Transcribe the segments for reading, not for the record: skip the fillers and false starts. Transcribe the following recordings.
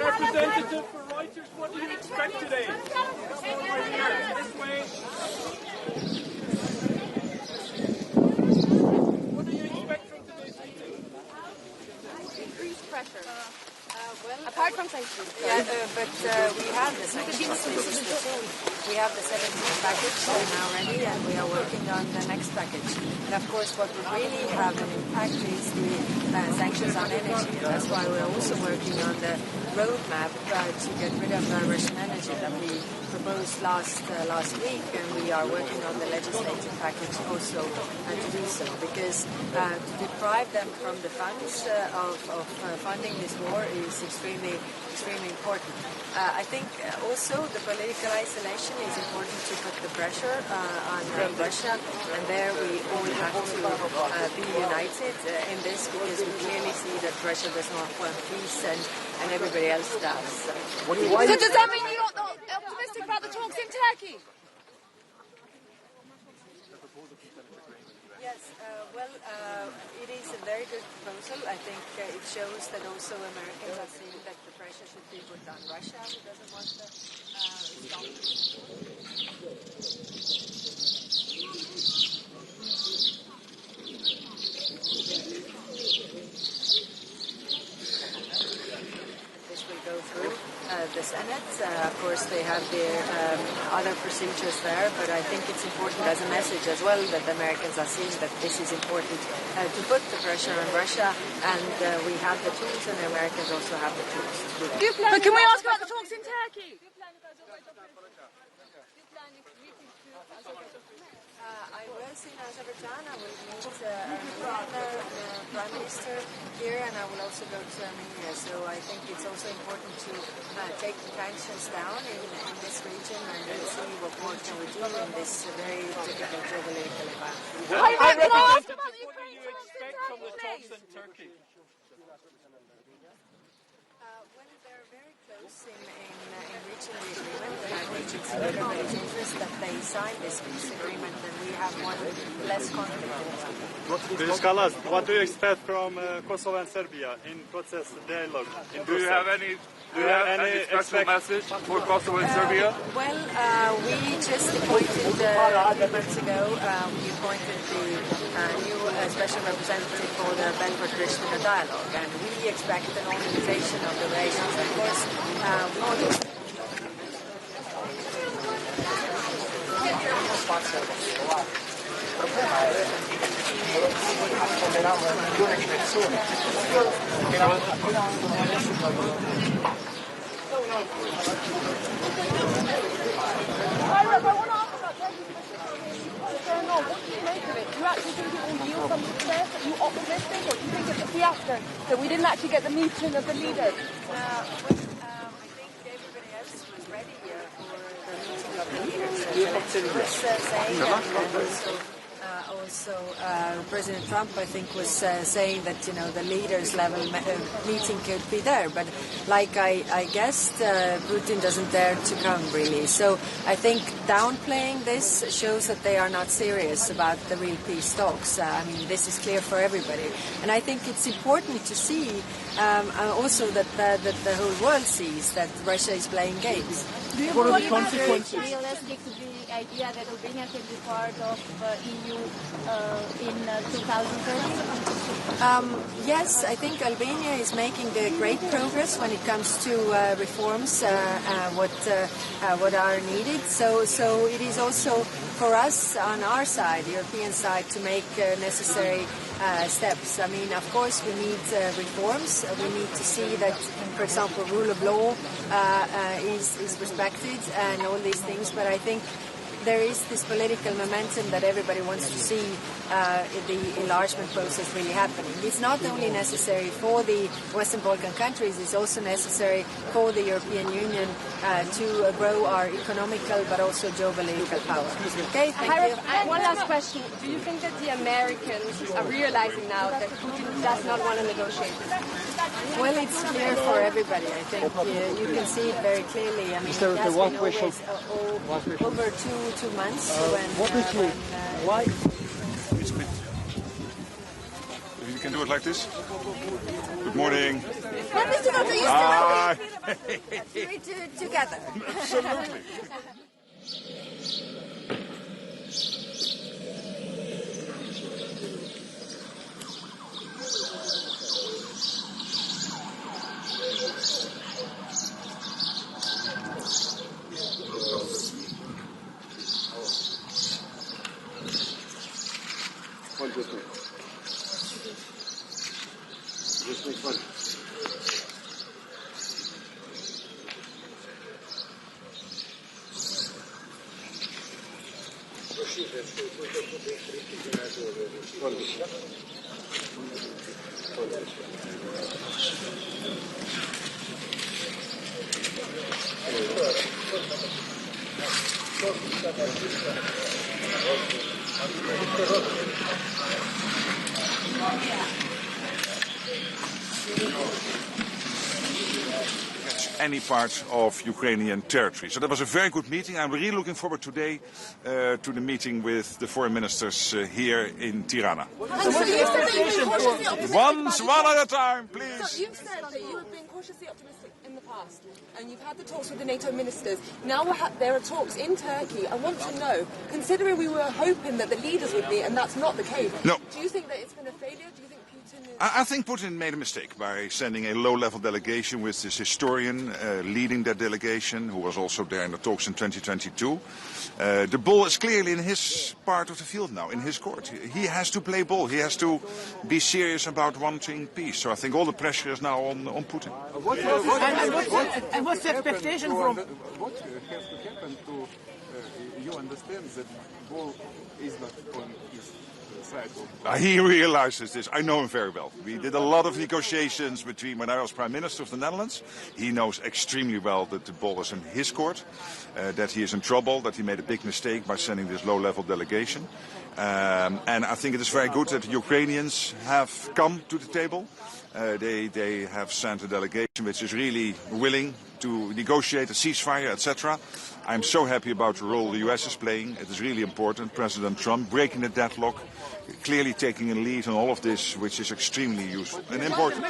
Representative for Reuters, what do you expect today? This way. What do you expect from today's meeting? Increased pressure. Apart from sanctions, we have the sanctions. We have the 17th package now ready, and we are working on the next package. And of course, what would really have an impact is the sanctions on energy. And that's why we're also working on the roadmap to get rid of Russian energy that we proposed last week, and we are working on the legislative package also to do so, because to deprive them from the funds of funding this war is extremely important. I think also the political isolation is important to put the pressure on Russia, and there we all have to be united in this, because we clearly see that Russia does not want peace and everybody else does. So does that mean you're not optimistic about the talks in Turkey? Yes, it is a very good proposal. I think it shows that also Americans are seeing that the pressure should be put on Russia, who doesn't want to stop. This will go through the Senate. Of course, they have their other procedures there, but I think it's important as a message as well that the Americans are seeing that this is important to put the pressure on Russia, and we have the tools, and the Americans also have the tools to do that. But can we ask about the talks in Turkey? I was in Azerbaijan. I will meet the Prime Minister here, and I will also go to Armenia. So I think it's also important to take the tensions down in this region and see what more can we do in this very difficult geopolitical environment. What do you expect from the talks in Turkey? Well, they're very close in reaching the agreement, and I think it's in everybody's interest that they sign this peace agreement, and we have one less conflict in Turkey. What do you expect from Kosovo and Serbia in process dialogue? Do you have any special message for Kosovo and Serbia? Well, we just appointed 3 months ago. We appointed the new special representative for the Belgrade-Pristina dialogue, and we expect a normalization of the relations. Of course, What do you make of it? Do you actually think it will yield some success? Are you optimistic, or do you think it's a fiasco that we didn't actually get the meeting of the leaders? I think everybody else was ready for the meeting of the leaders. Was saying, and also also President Trump, I think, was saying that the leaders level meeting could be there, but like I guessed, Putin doesn't dare to come really. So I think downplaying this shows that they are not serious about the real peace talks. I mean, this is clear for everybody, and I think it's important to see also that the whole world sees that Russia is playing games. What are the consequences? Realistic to the idea that Albania can be part of EU in 2030? Yes, I think Albania is making great progress when it comes to reforms, what are needed. So it is also for us on our side, European side, to make necessary steps. I mean, of course, we need reforms. We need to see that, for example, rule of law is respected and all these things. But I think there is this political momentum that everybody wants to see the enlargement process really happening. It's not only necessary for the Western Balkan countries, it's also necessary for the European Union to grow our economical but also geopolitical power. Okay, thank you. One last question. Do you think that the Americans are realizing now that Putin does not want to negotiate? Well, it's clear for everybody, I think. You can see it very cleally. I mean, it has been always over two months Why? You can do it like this. Good morning. Hi. Do it together. Absolutely. Any part of Ukrainian territory. So that was a very good meeting. I'm really looking forward today to the meeting with the foreign ministers here in Tirane. One One at a time, please. So you've said that you have been cautiously optimistic in the past, and you've had the talks with the NATO ministers. Now there are talks in Turkey. I want to know, considering we were hoping that the leaders would be, and that's not the case, No. do you think that it's been a failure? Do you think Putin is... I think Putin made a mistake by sending a low-level delegation with this historian leading that delegation, who was also there in the talks in 2022. The ball is clearly in his part of the field now, in his court. He has to play ball. He has to be serious about wanting peace. So I think all the pressure is now on Putin. And what's the expectation from... What has to happen to you understand that ball is not on his side? He realizes this. I know him very well. We did a lot of negotiations when I was Prime Minister of the Netherlands. He knows extremely well that the ball is in his court, that he is in trouble, that he made a big mistake by sending this low-level delegation. And I think it is very good that the Ukrainians have come to the table. They have sent a delegation which is really willing to negotiate a ceasefire, etc. I'm so happy about the role the US is playing. It is really important. President Trump breaking the deadlock, clearly taking a lead on all of this, which is extremely useful and important.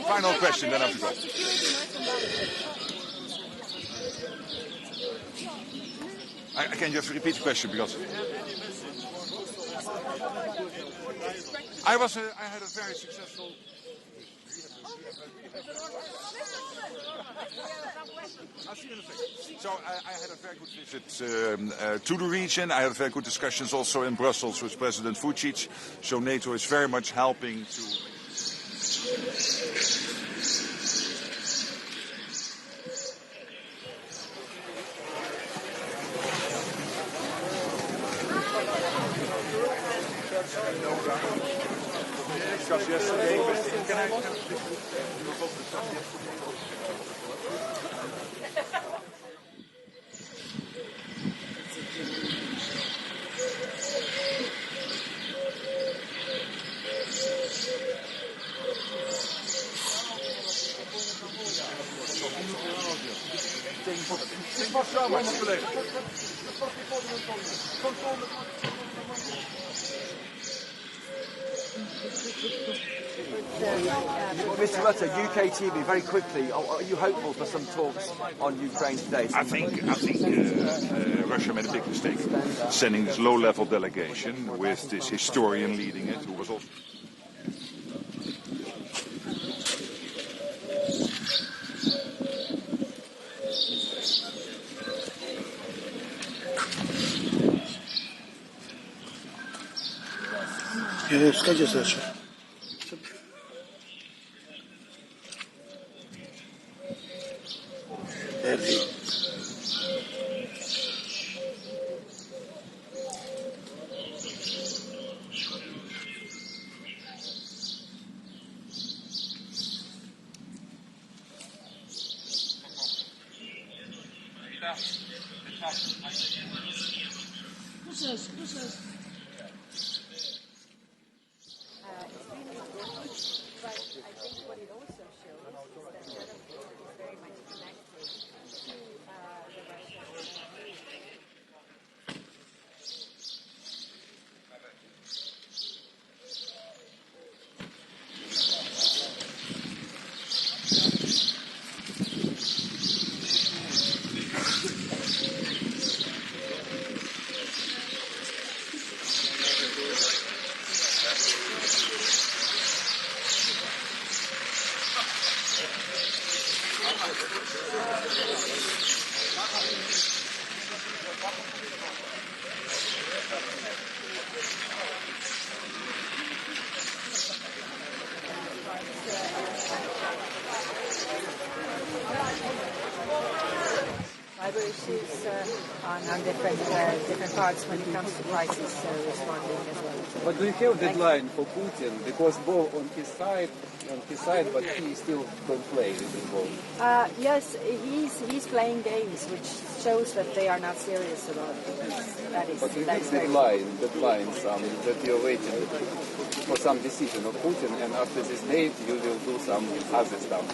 Final question, then I have to go. I can just repeat the question because I had a very successful. I'll see you in a second. So I had a very good visit to the region. I had very good discussions also in Brussels with President Vučić. So NATO is very much helping to... Mr. Rutte, UK TV, very quickly, are you hopeful for some talks on Ukraine today? I think Russia made a big mistake sending this low-level delegation with this historian leading it, who was also... Скажите, Саша. Issues on different parts when it comes to crisis responding as well. But do you have a deadline for Putin? Because both on his side, but he still don't play this involved. Yes, he's playing games, which shows that they are not serious about it. That is. But you have deadline, that you're waiting for some decision of Putin, and after this date you will do some other stuff.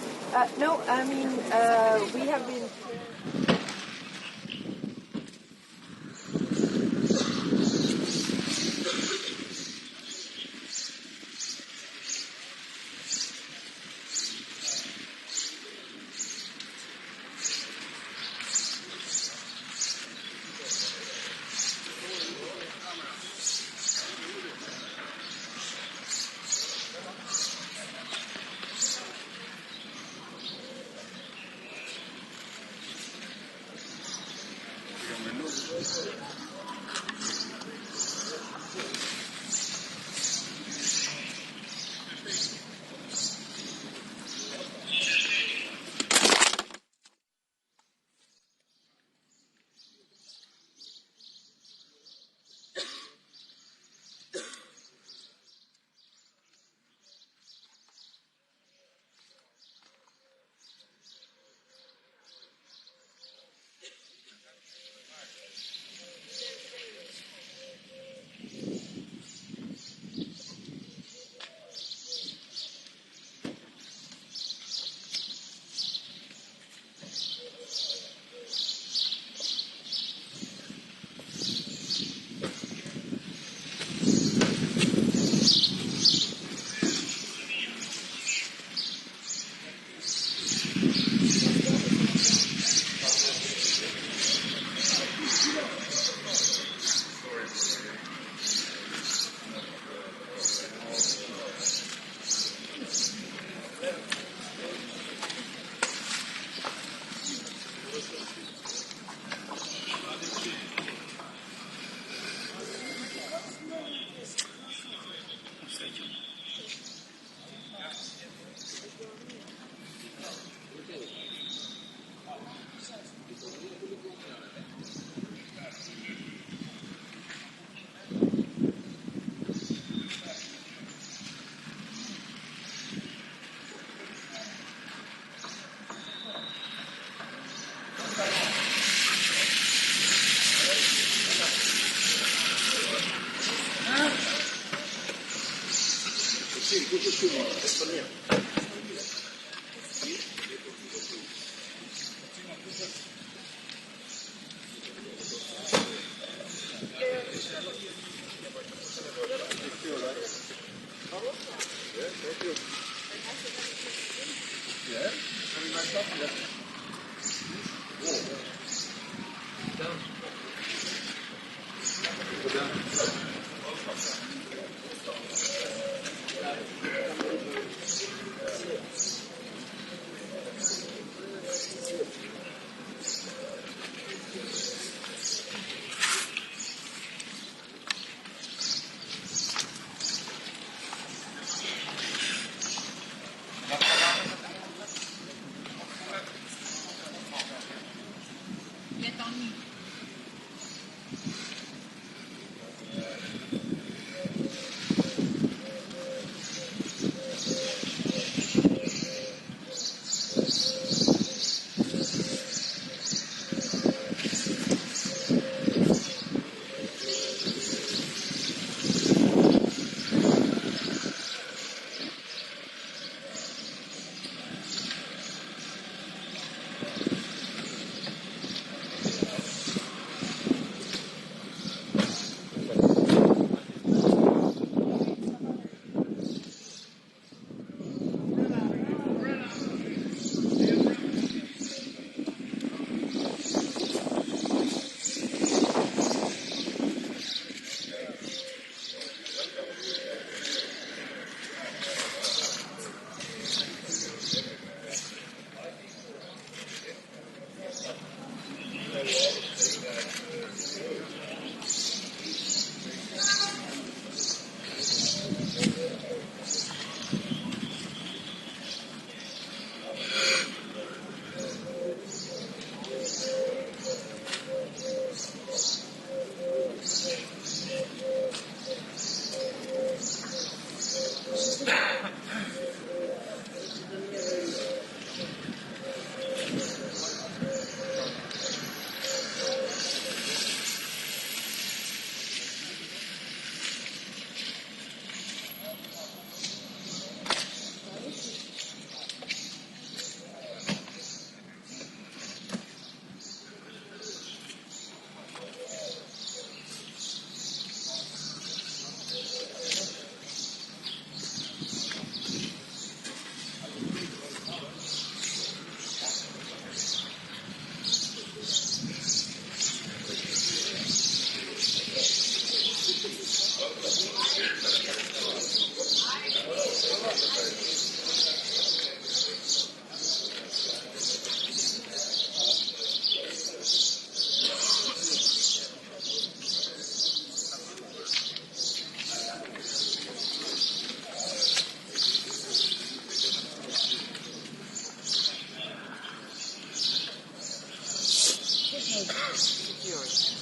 No, I mean we have been.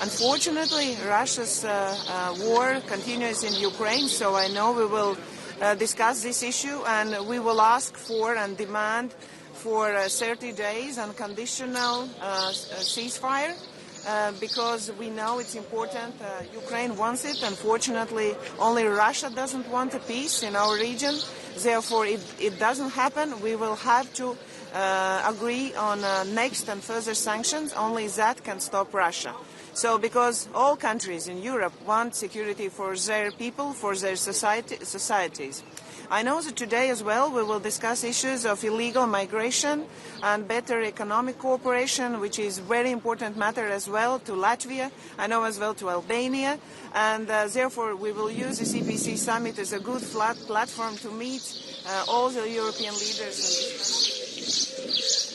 Unfortunately, Russia's war continues in Ukraine, so I know we will discuss this issue and we will ask for and demand for 30 days unconditional ceasefire because we know it's important. Ukraine wants it. Unfortunately, only Russia doesn't want a peace in our region. Therefore, if it doesn't happen, we will have to agree on next and further sanctions. Only that can stop Russia. So because all countries in Europe want security for their people, for their societies. I know that today as well we will discuss issues of illegal migration and better economic cooperation, which is a very important matter as well to Latvia, I know as well to Albania, and therefore we will use the CPC summit as a good platform to meet all the European leaders and discuss.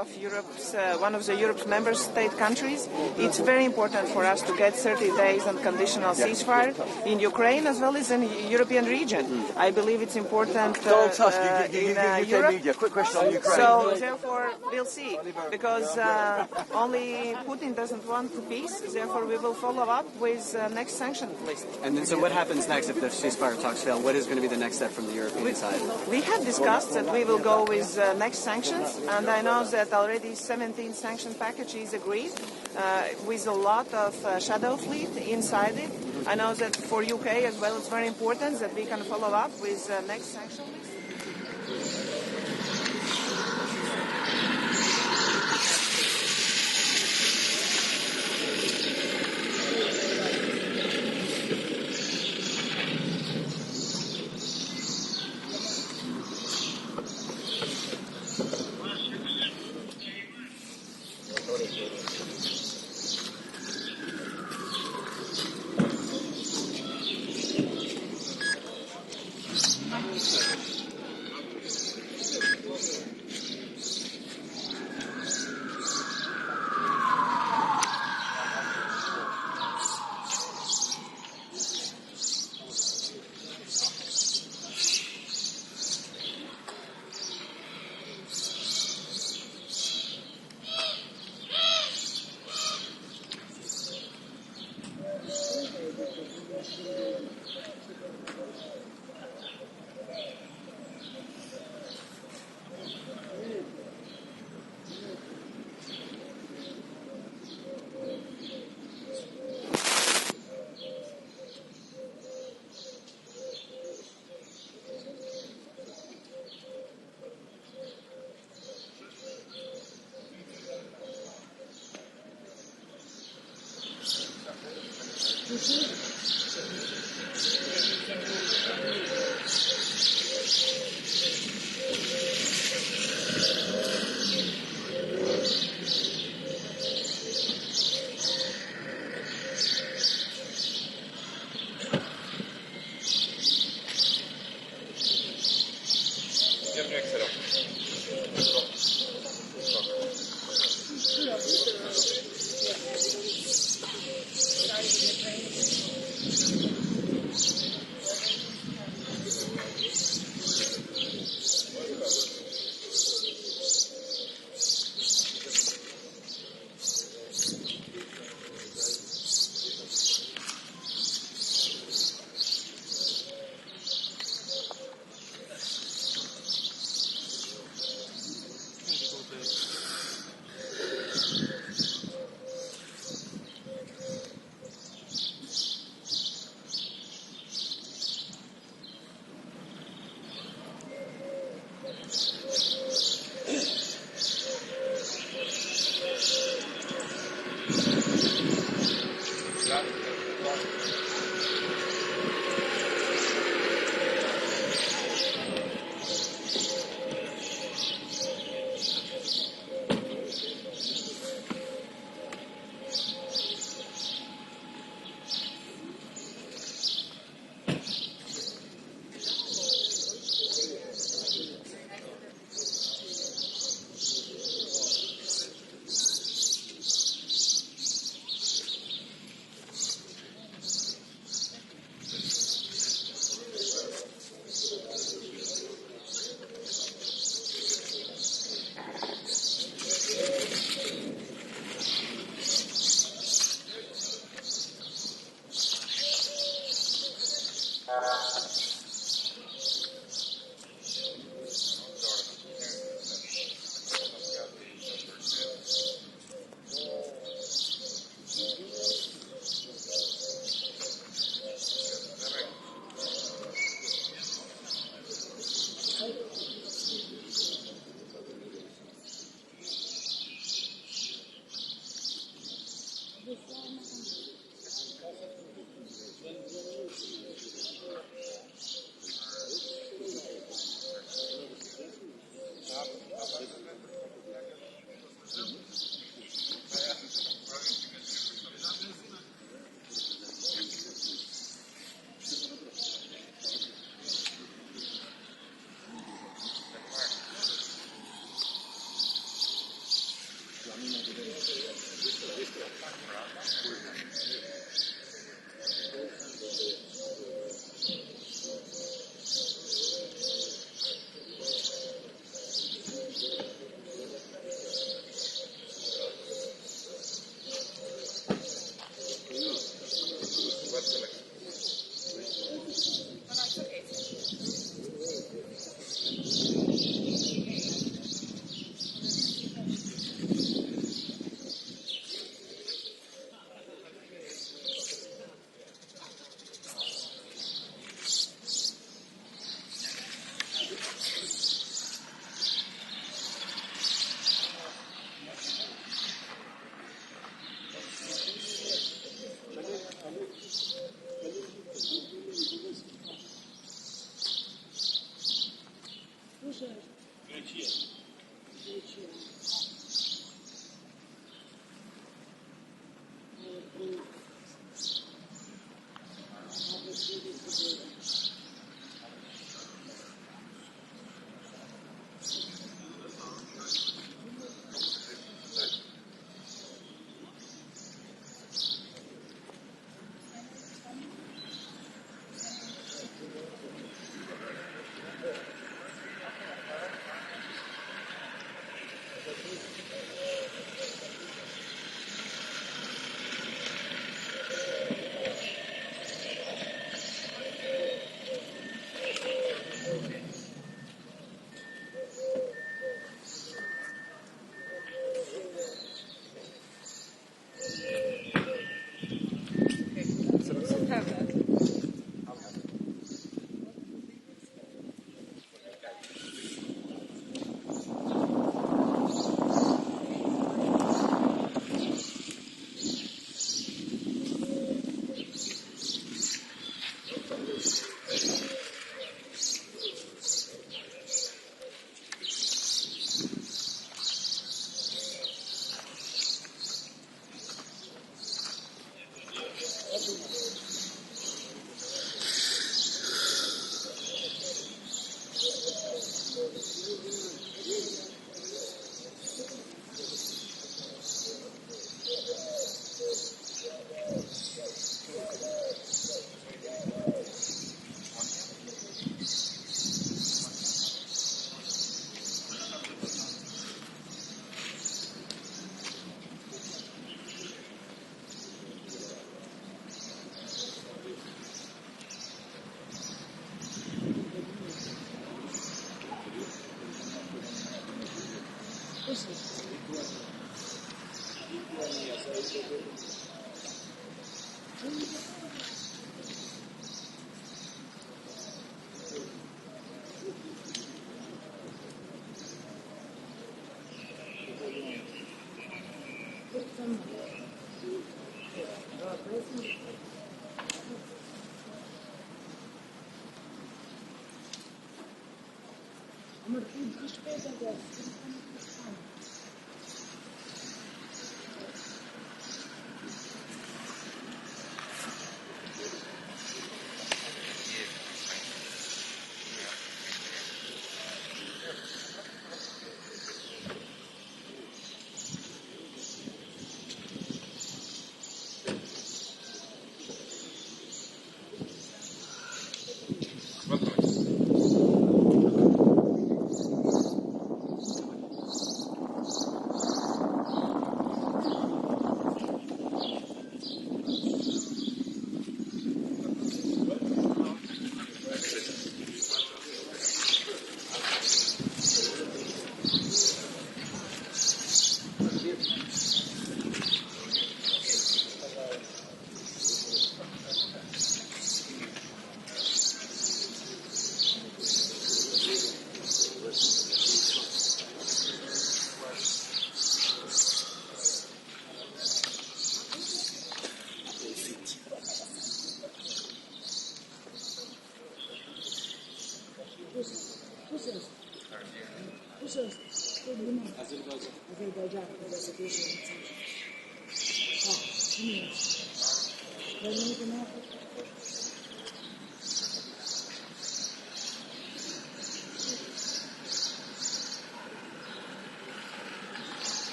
of Europe's, one of the Europe's member state countries, it's very important for us to get 30 days unconditional ceasefire in Ukraine as well as in the European region. I believe it's important Donald Tusk, in UK Europe. media. Quick question on Ukraine. So therefore we'll see, because only Putin doesn't want peace. Therefore we will follow up with next sanction list. And then, so what happens next if the ceasefire talks fail? What is going to be the next step from the European side? We have discussed that we will go with next sanctions, and I know that already 17 sanction package is agreed with a lot of shadow fleet inside it. I know that for UK as well, it's very important that we can follow up with next sanction list.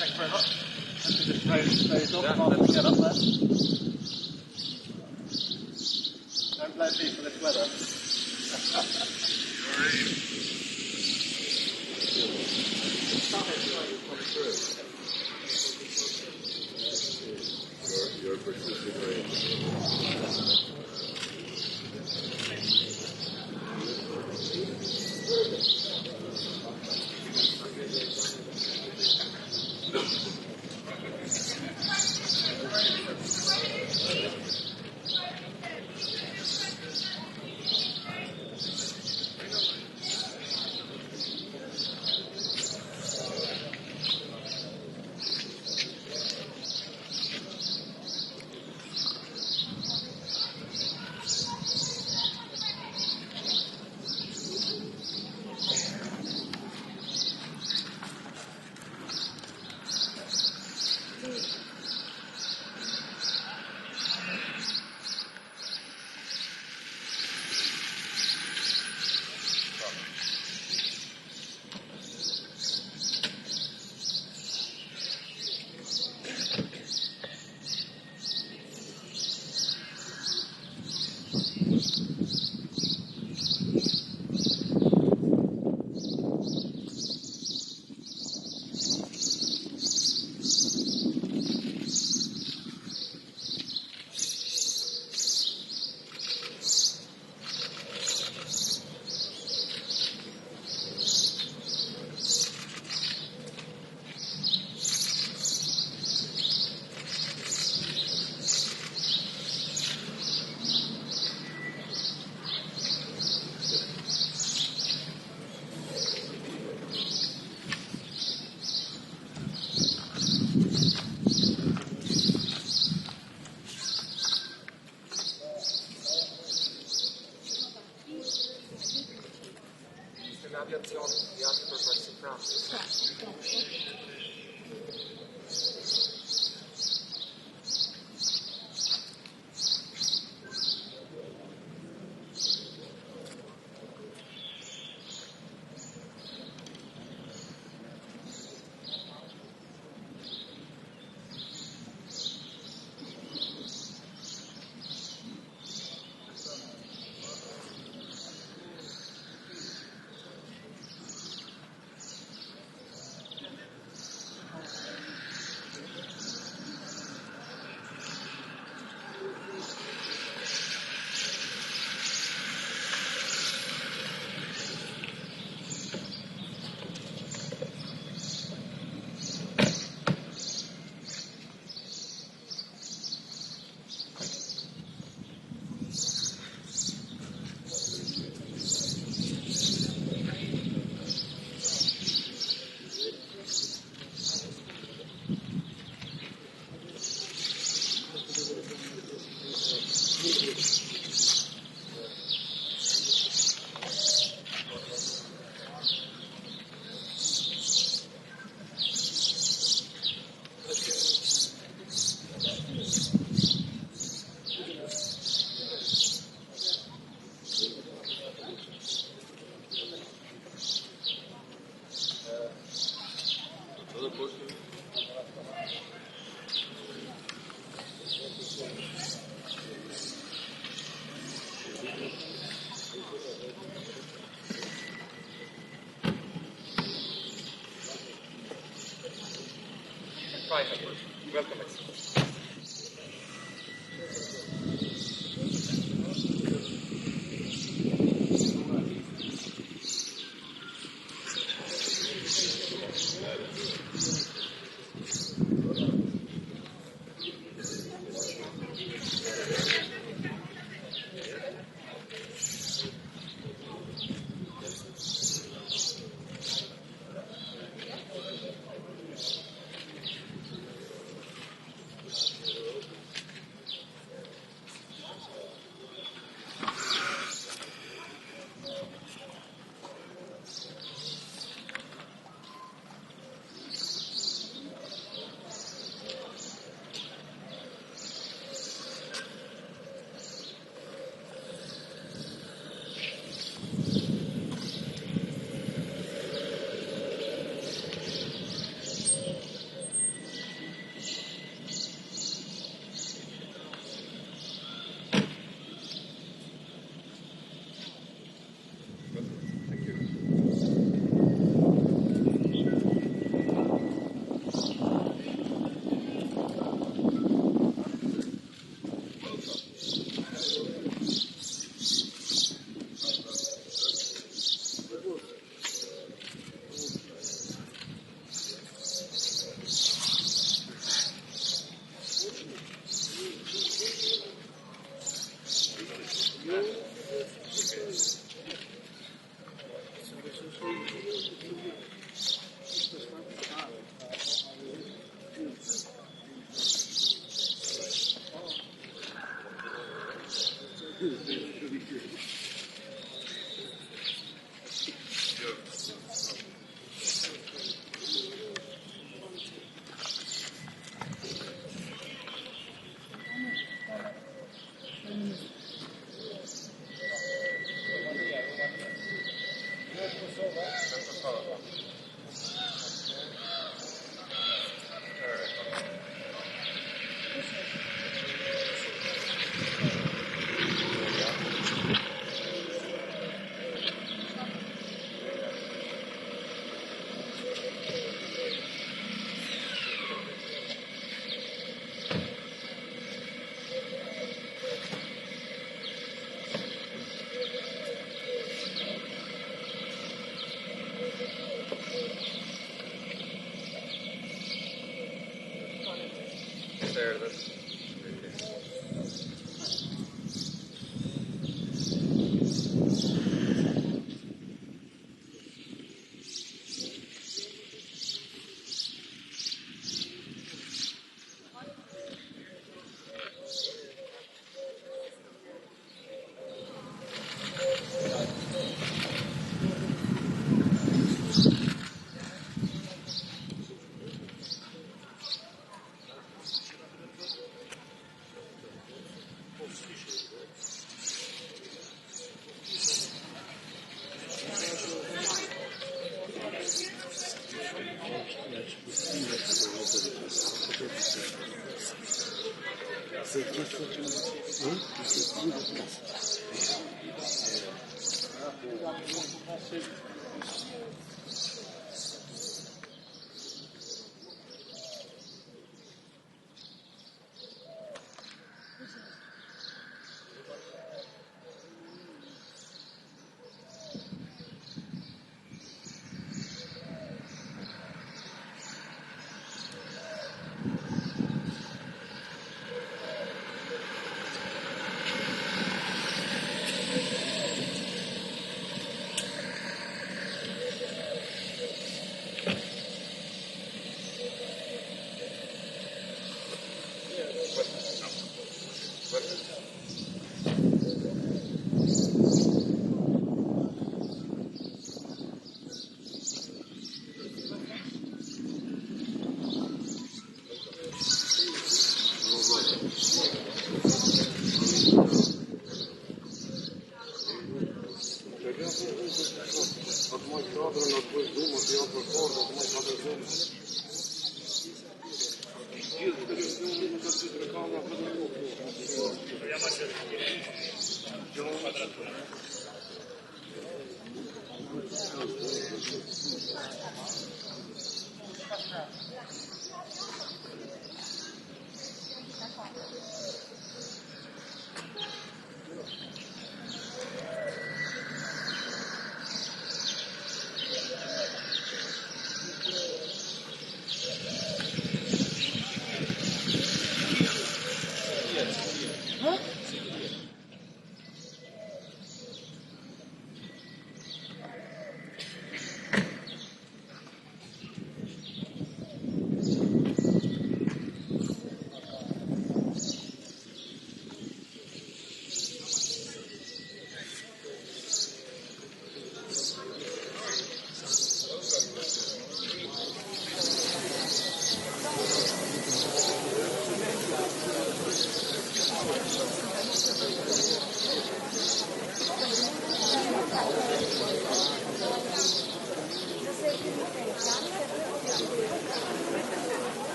Thank you very much. Get up there. Don't blame me for this weather. Your participation.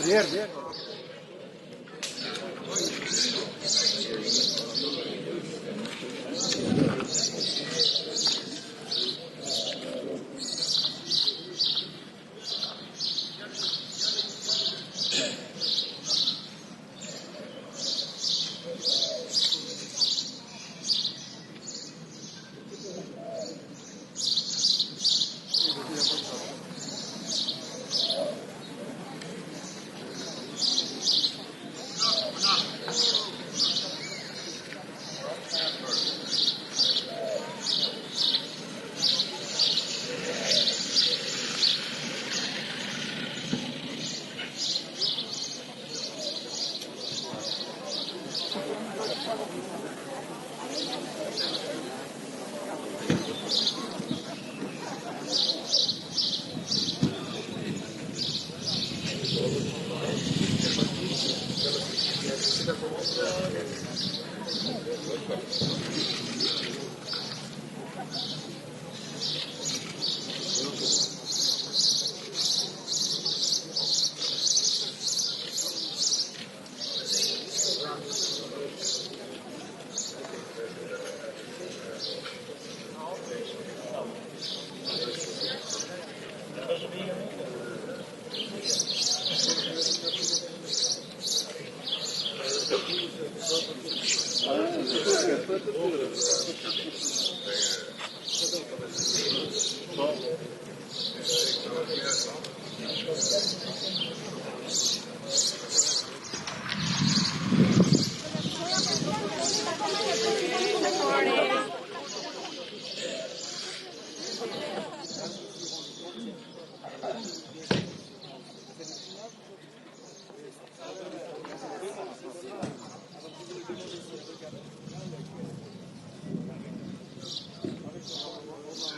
Verde.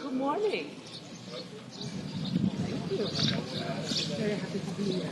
Good morning. Thank you. Very happy to be here.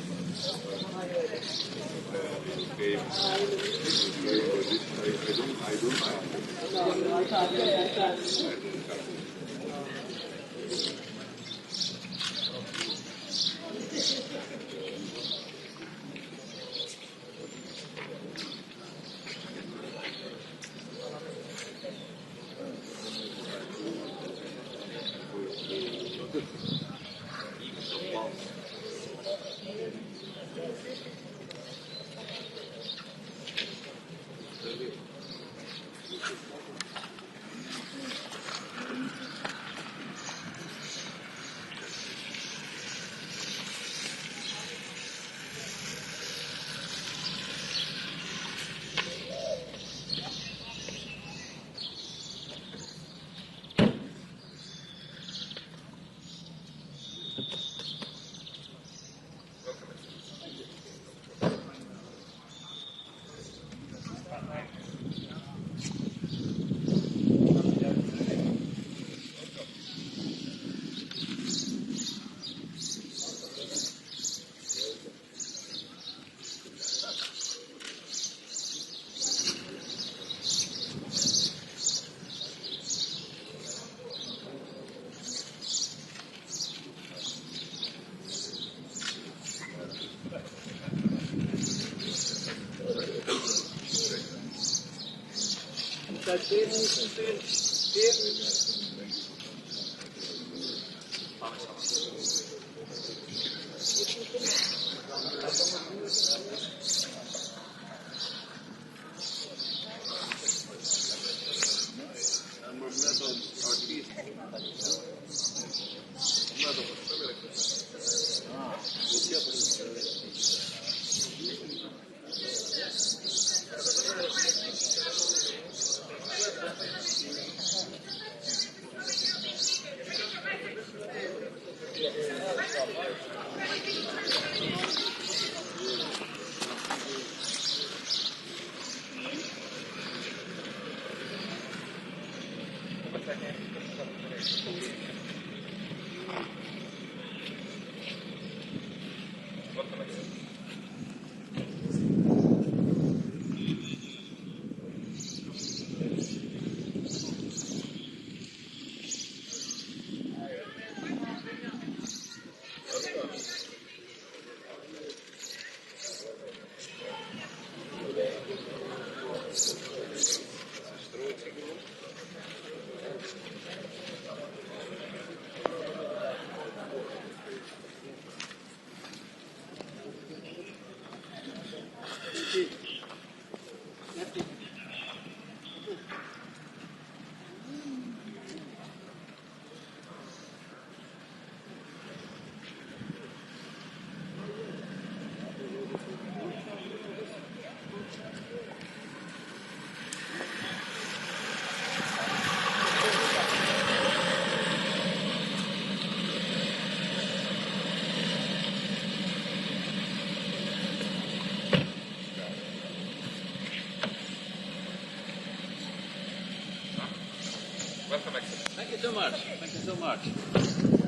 Thank you so much. Thank you so much.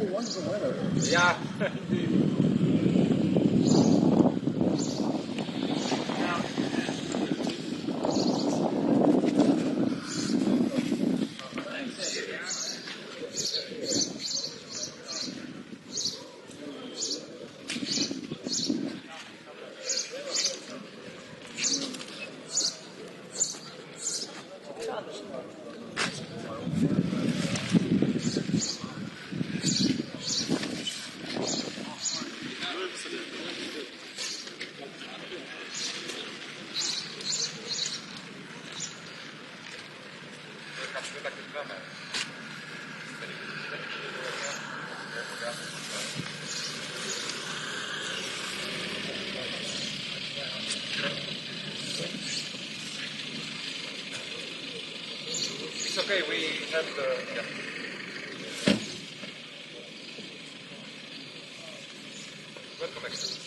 Oh, wonderful weather. Yeah. It's okay, we have the... Yeah. Welcome, Excellent.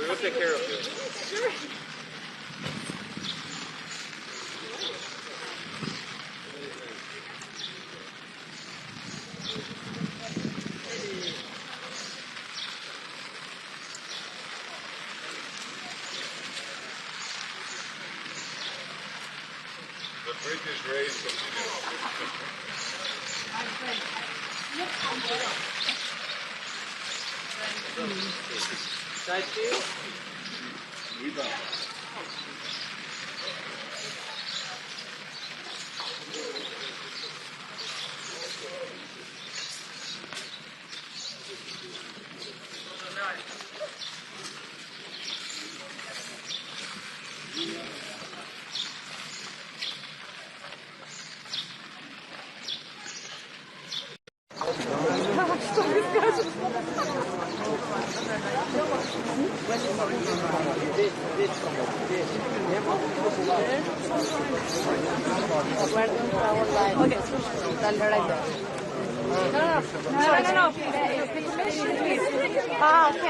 We will take care of you. Sure. The British race continues.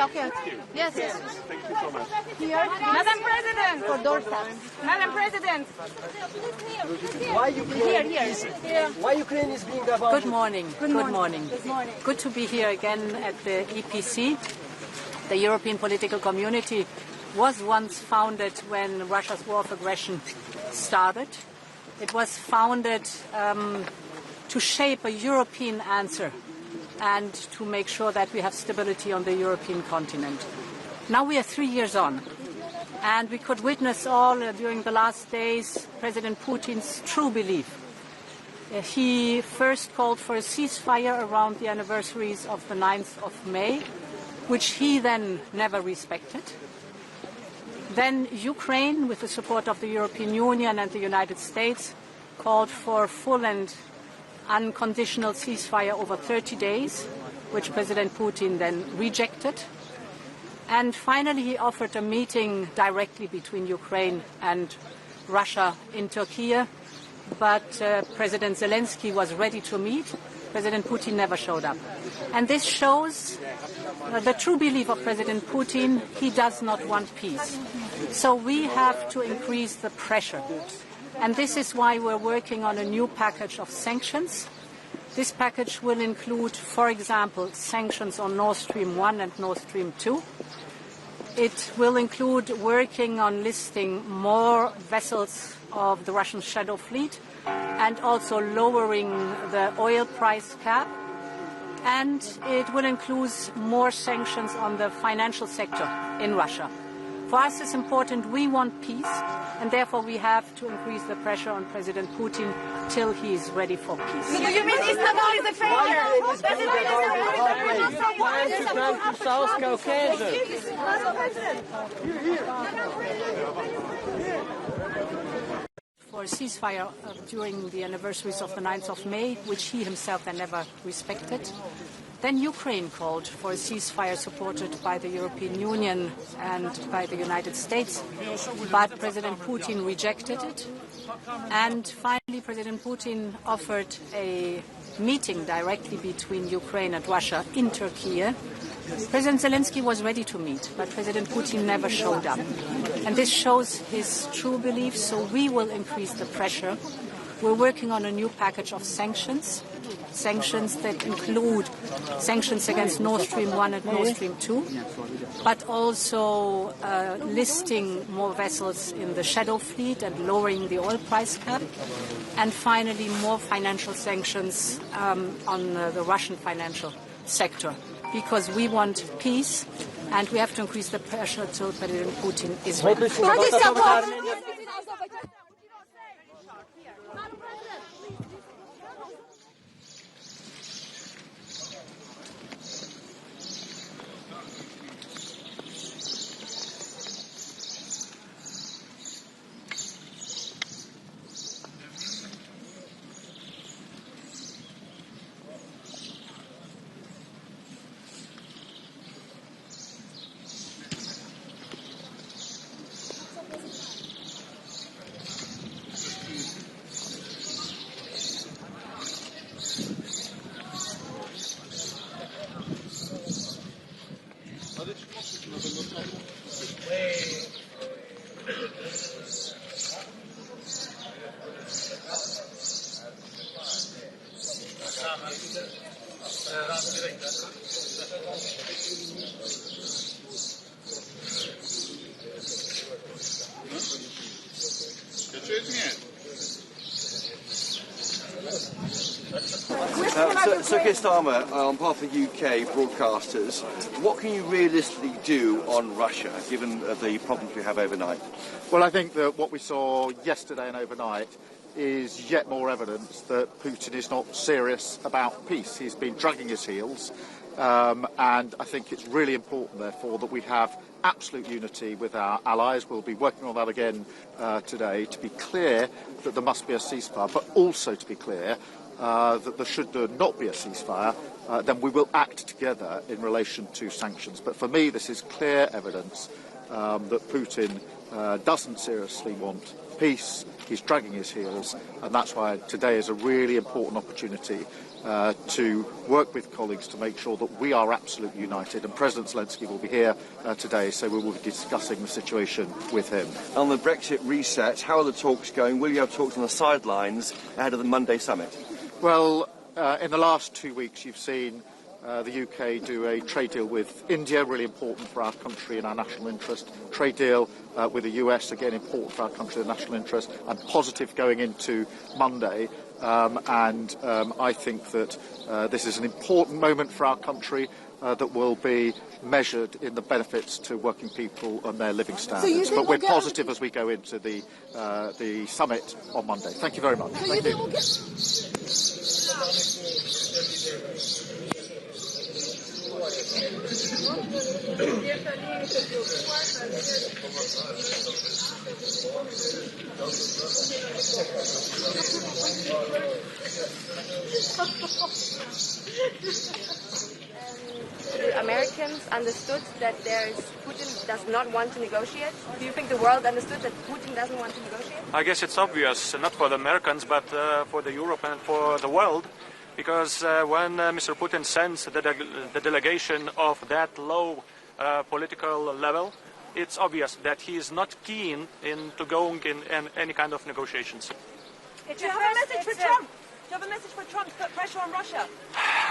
Okay. Yes. Thank you so much. Madam President. For doorstep. Madam President. Why Ukraine? Here. Why Ukraine is being about? Good morning. Good morning. Good to be here again at the EPC. The European Political Community was once founded when Russia's war of aggression started. It was founded to shape a European answer and to make sure that we have stability on the European continent. Now we are 3 years on, and we could witness all during the last days President Putin's true belief. He first called for a ceasefire around the anniversaries of the 9th of May, which he then never respected. Then Ukraine, with the support of the European Union and the United States, called for full and unconditional ceasefire over 30 days, which President Putin then rejected. And finally, he offered a meeting directly between Ukraine and Russia in Turkey, but President Zelensky was ready to meet. President Putin never showed up. And this shows the true belief of President Putin. He does not want peace. So we have to increase the pressure. And this is why we're working on a new package of sanctions. This package will include, for example, sanctions on Nord Stream 1 and Nord Stream 2. It will include working on listing more vessels of the Russian shadow fleet and also lowering the oil price cap. And it will include more sanctions on the financial sector in Russia. For us, it's important. We want peace, and therefore we have to increase the pressure on President Putin till he is ready for peace. Do you mean Istanbul is a failure? Plan to come to South Caucasus. For a ceasefire during the anniversaries of the 9th of May, which he himself then never respected. Then Ukraine called for a ceasefire supported by the European Union and by the United States, but President Putin rejected it. And finally, President Putin offered a meeting directly between Ukraine and Russia in Turkey. President Zelensky was ready to meet, but President Putin never showed up. And this shows his true belief, so we will increase the pressure. We're working on a new package of sanctions that include sanctions against Nord Stream 1 and Nord Stream 2, but also listing more vessels in the shadow fleet and lowering the oil price cap, and finally more financial sanctions on the Russian financial sector, because we want peace and we have to increase the pressure till President Putin is ready. Starmer, on behalf of the UK broadcasters, what can you realistically do on Russia, given the problems we have overnight? Well, I think that what we saw yesterday and overnight is yet more evidence that Putin is not serious about peace. He's been dragging his heels, and I think it's really important, therefore, that we have absolute unity with our allies. We'll be working on that again today to be clear that there must be a ceasefire, but also to be clear that there should not be a ceasefire, then we will act together in relation to sanctions. But for me, this is clear evidence that Putin doesn't seriously want peace. He's dragging his heels, and that's why today is a really important opportunity to work with colleagues to make sure that we are absolutely united. And President Zelensky will be here today, so we will be discussing the situation with him. On the Brexit reset, how are the talks going? Will you have talks on the sidelines ahead of the Monday summit? Well, in the last 2 weeks, you've seen the UK do a trade deal with India, really important for our country and our national interest. Trade deal with the US, again important for our country and national interest, and positive going into Monday. I think that this is an important moment for our country that will be measured in the benefits to working people and their living standards. But we're positive as we go into the summit on Monday. Thank you very much. Thank you. The Americans understood that Putin does not want to negotiate. Do you think the world understood that Putin doesn't want to negotiate? I guess it's obvious, not for the Americans, but for the Europe and for the world, because when Mr. Putin sends the delegation of that low political level, it's obvious that he is not keen into going in any kind of negotiations. Do you have a message for Trump? Do you have a message for Trump to put pressure on Russia?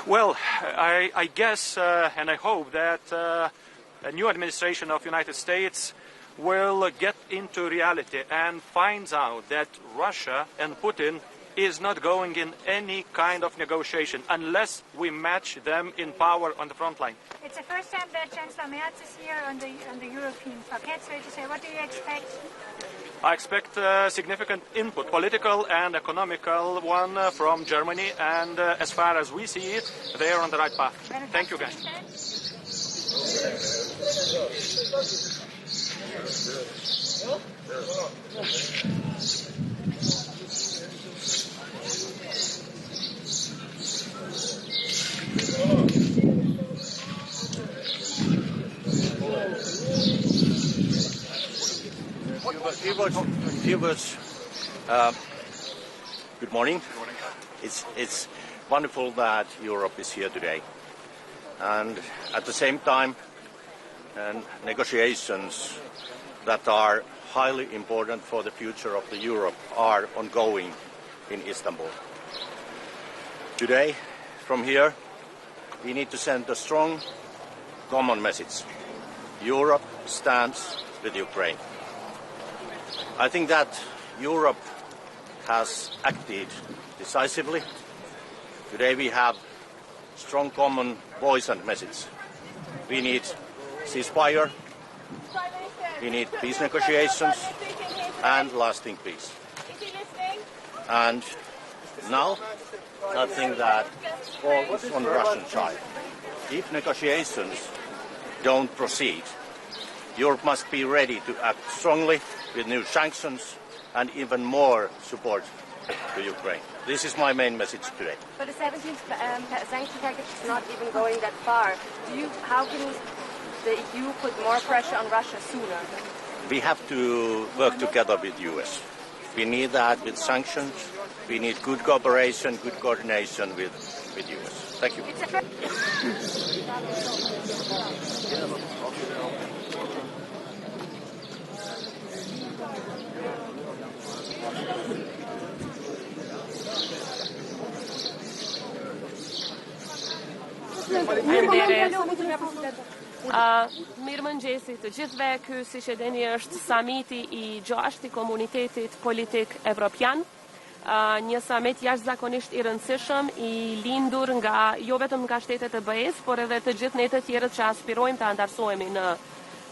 Well, I guess and I hope that a new administration of the United States will get into reality and finds out that Russia and Putin is not going in any kind of negotiation unless we match them in power on the front line. It's the first time that Chancellor Merz is here on the European parquet, so to say. What do you expect? I expect significant input, political and economical one from Germany, and as far as we see it, they are on the right path. Thank you, guys. Good morning. It's wonderful that Europe is here today, and at the same time, negotiations that are highly important for the future of the Europe are ongoing in Istanbul. Today, from here, we need to send a strong common message. Europe stands with Ukraine. I think that Europe has acted decisively. Today we have strong common voice and message. We need ceasefire, we need peace negotiations and lasting peace. And now, I think that all is on the Russian side. If negotiations don't proceed, Europe must be ready to act strongly with new sanctions and even more support to Ukraine. This is my main message today. But the 17th sanction package is not even going that far. How can the EU put more pressure on Russia sooner? We have to work together with the US. We need that with sanctions. We need good cooperation, good coordination with the US. Thank you. Mirëmëngjesi të gjithëve, ky siç e dini është samiti I 6 I Komunitetit Politik Evropian. një summit jashtëzakonisht I rëndësishëm I lindur nga jo vetëm nga shtetet e BE-s, por edhe të gjithë ne të tjerët që aspirojmë të antarësohemi në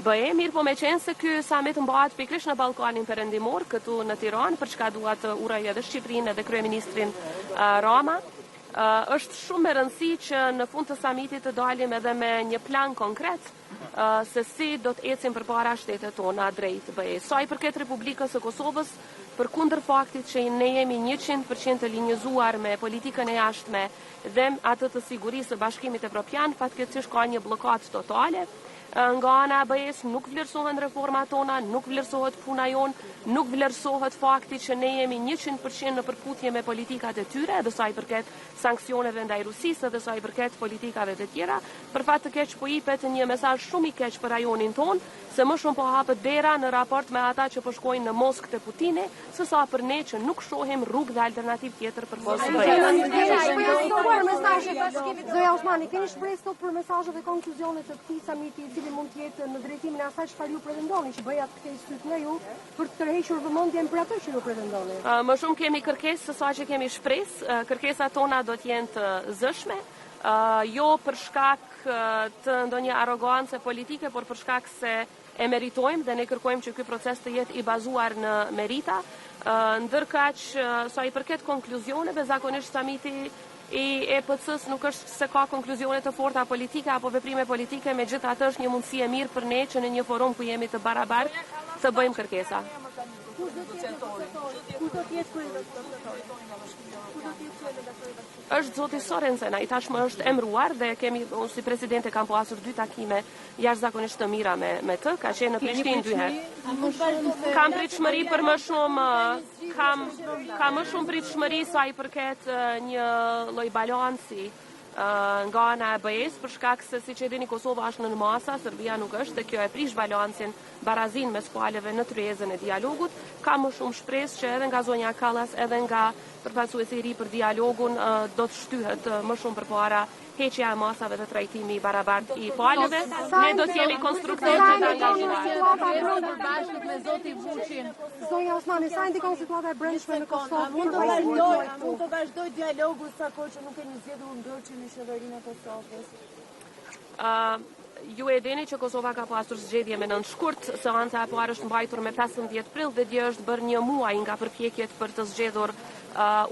BE, mirë po me qenë se ky summit mbahet pikërisht në Ballkanin Perëndimor, këtu në Tiranë, për çka dua të uroj edhe Shqipërinë edhe kryeministrin Rama. Është shumë e rëndësi që në fund të summitit të dalim edhe me një plan konkret se si do të ecim përpara shtetet tona drejt BE. Sa I përket Republikës së Kosovës, përkundër faktit që ne jemi 100% të linjëzuar me politikën e jashtme dhe atë të sigurisë së Bashkimit Evropian, fatkeqësisht ka një bllokat totale. Nga ana e BE-s nuk vlerësohen reformat tona, nuk vlerësohet puna jon, nuk vlerësohet fakti që ne jemi 100% në përputhje me politikat e tyre, edhe sa I përket sanksioneve ndaj Rusisë, edhe sa I përket politikave të tjera. Për fat të keq po jepet një mesazh shumë I keq për rajonin ton, se më shumë po hapet dera në raport me ata që po shkojnë në Moskë të Putini, sesa për ne që nuk shohim rrugë dhe alternativë tjetër përpos Zoja Osmani, keni shpresë sot për mesazhet dhe konkluzonet të këtij samiti I cili mund të jetë në drejtimin e asaj çfarë ju pretendoni, që BE-ja të kthejë syt nga ju për të tërhequr vëmendjen për atë që ju pretendoni? Më shumë kemi kërkesë se sa që kemi shpresë, kërkesat tona do të jenë të zëshme, jo për shkak të ndonjë arrogancë politike, por për shkak se e meritojmë dhe ne kërkojmë që ky proces të jetë I bazuar në merita, ndërkaq sa I përket konkluzioneve, zakonisht samiti I EPC-s nuk është se ka konkluzione të forta politike apo veprime politike, megjithatë është një mundësi e mirë për ne që në një forum ku jemi të barabartë të bëjmë kërkesa. Është zoti Sorensen, ai tashmë është emëruar dhe kemi unë si presidente kam pasur 2 takime jashtëzakonisht të mira me të, ka qenë në Prishtinë 2 herë. Kam pritshmëri për më shumë kam më shumë pritshmëri sa I përket një lloj balanci nga ana e BE-s, për shkak se siç e dini Kosova është në masa, Serbia nuk është, dhe kjo e prish balancin, barazin mes palëve në tryezën e dialogut. Kam më shumë shpresë që edhe nga zonja Kallas, edhe nga përfaqësuesi I ri për dialogun do të shtyhet më shumë përpara heqja e masave të trajtimi I barabartë I palëve. Ne do të jemi konstruktorë të angazhuar. Bashkët me zoti Vuçin. Zonja Osmani, sa ndikon situata e brendshme në Kosovë? Mund të vazhdoj dialogu sa kohë që nuk keni zgjedhur ndërçin në qeverinë e Kosovës. Ju e dini që Kosova ka pasur zgjedhje me 9 shkurt, seanca e parë është mbajtur me 15 prill dhe dje është bërë një muaj nga përpjekjet për të zgjedhur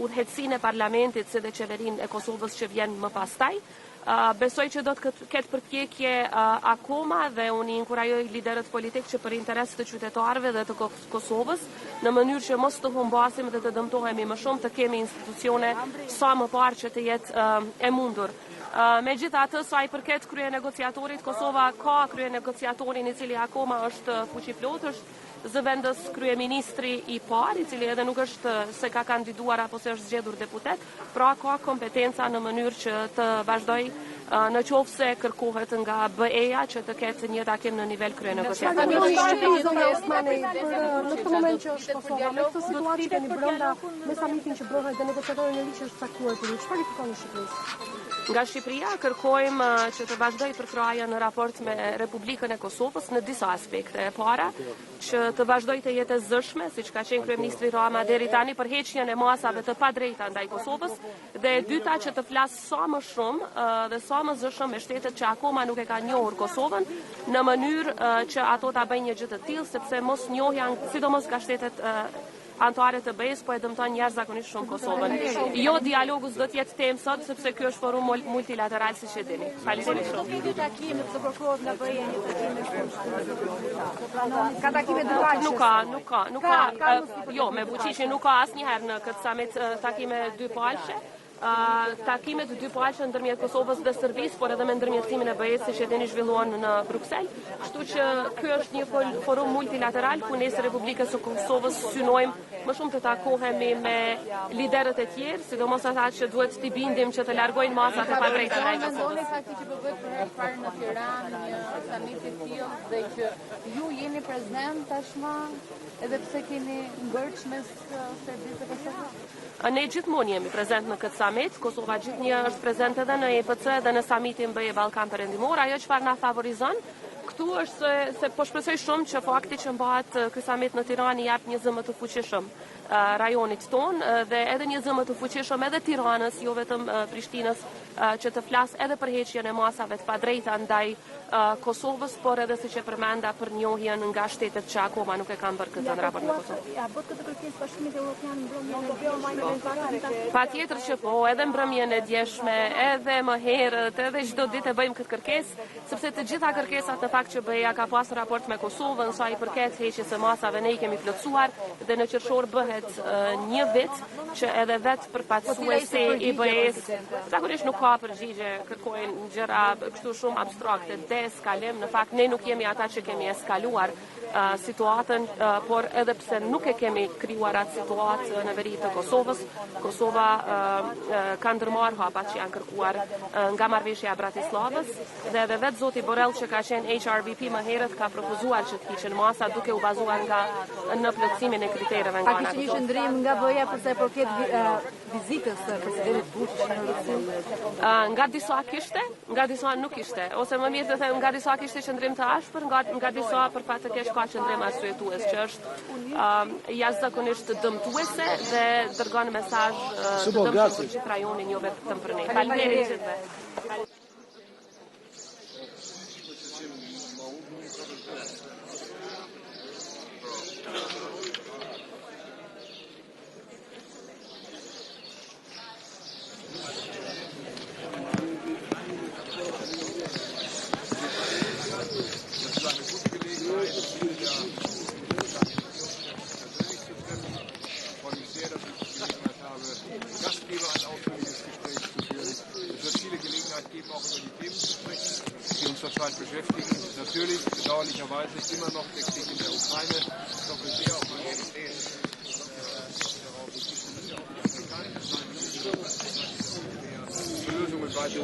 udhëheqësinë e parlamentit si dhe qeverinë e Kosovës që vjen më pastaj. Besoj që do të ketë përpjekje akoma dhe unë I inkurajoj liderët politikë që për interes të qytetarëve dhe të Kosovës, në mënyrë që mos të humbasim dhe të dëmtohemi më shumë, të kemi institucione sa më parë që të jetë e mundur. Megjithatë, sa I përket krye negociatorit, Kosova ka krye negociatorin I cili akoma është fuqiplot, është zëvendës kryeministri I parë, I cili edhe nuk është se ka kandiduar apo se është zgjedhur deputet, pra ka kompetenca në mënyrë që të vazhdoj në qoftë se kërkohet nga BE-ja që të ketë një takim në nivel krye negociatorit. Në këtë moment që është Kosova, me këtë situatë që keni brenda me samitin që bëhet dhe negociatorin e ligjit është caktuar për ju, çfarë I kërkoni Shqipërisë? Nga Shqipëria kërkojmë që të vazhdoj përkraja në raport me Republikën e Kosovës në disa aspekte. E para, që të vazhdoj të jetë zëshme, siç ka qenë kryeministri Rama deri tani për heqjen e masave të padrejta ndaj Kosovës, dhe e dyta që të flas sa më shumë dhe sa më zëshëm me shtetet që akoma nuk e kanë njohur Kosovën, në mënyrë që ato ta bëjnë një gjë të tillë, sepse mos njohja, sidomos nga shtetet antare të BE-s, po e dëmton jashtëzakonisht shumë Kosovën. Jo, dialogu s'do të jetë temë sot, sepse ky është forum multilateral siç e dini. Faleminderit shumë. Ky takim të prokurohet nga BE-ja një takim ka takime të palëshe. Nuk ka. Jo, me Vučićin nuk ka asnjëherë në këtë summit takime dypalëshe. Takimet dypalëshe ndërmjet Kosovës dhe Serbisë, por edhe me ndërmjetësimin e BE-s, siç e dini zhvilluan në Bruksel. Kështu që ky është një forum multilateral ku ne si Republikës së Kosovës synojmë më shumë të takohemi me liderët e tjerë, sidomos ata që duhet t'i bindim që të largojnë masat e padrejta ndaj Kosovës. Fakti që bëhet për herë parë në Tiranë një samit I tillë dhe që ju jeni prezant tashmë edhe pse keni ngërçmes Serbisë të Kosovës. Ne gjithmonë jemi prezent në këtë summit, Kosova gjithnjë është prezent edhe në EPC dhe në summitin BE Ballkan Perëndimor. Ajo çfarë na favorizon këtu është se po shpresoj shumë që fakti që mbahet ky summit në Tiranë jap një zë më të fuqishëm rajonit ton dhe edhe një zëmë të fuqishëm edhe Tiranës, jo vetëm Prishtinës, që të flas edhe për heqjen e masave të padrejta ndaj Kosovës, por edhe siç e përmenda për njohjen nga shtetet që akoma nuk e kanë bërë këtë në raport me Kosovën. Ja bot këtë kërkesë Bashkimit Evropian mbrëmjen Patjetër që po, edhe mbrëmjen e djeshme, edhe më herët, edhe çdo ditë e bëjmë këtë kërkesë, sepse të gjitha kërkesat në fakt që BE-ja ka pasur raport me Kosovën sa i përket heqjes së masave ne i kemi plotësuar dhe në qershor bëhet një vit që edhe vetë përfaqësuesi i BE-s zakonisht nuk ka përgjigje, kërkojnë gjëra kështu shumë abstrakte, deeskalim. Në fakt ne nuk jemi ata që kemi eskaluar situatën, por edhe pse nuk e kemi krijuar atë situatë në veri të Kosovës, Kosova ka ndërmarrë hapat që janë kërkuar nga marrëveshja e Bratislavës dhe edhe vetë zoti Borrell që ka qenë HRVP më herët ka propozuar që të hiqen masa duke u bazuar në plotësimin e kritereve nga ana. Ka një qëndrim nga BE-ja për sa i përket vizitës së presidentit Vučić në Rusi? Nga disa kishte, nga disa nuk kishte, ose më mirë të them nga disa kishte qëndrim të ashpër, nga disa për fat të keq ka qëndrim arsyetues që është jashtëzakonisht dëmtuese dhe dërgon mesazh të dëmshëm për gjithë rajonin, jo vetëm për ne. Faleminderit gjithëve. Beschäftigen. Natürlich, bedauerlicherweise, immer noch der Krieg in der Ukraine. Ich hoffe sehr auf die europäische Lösungen weiter.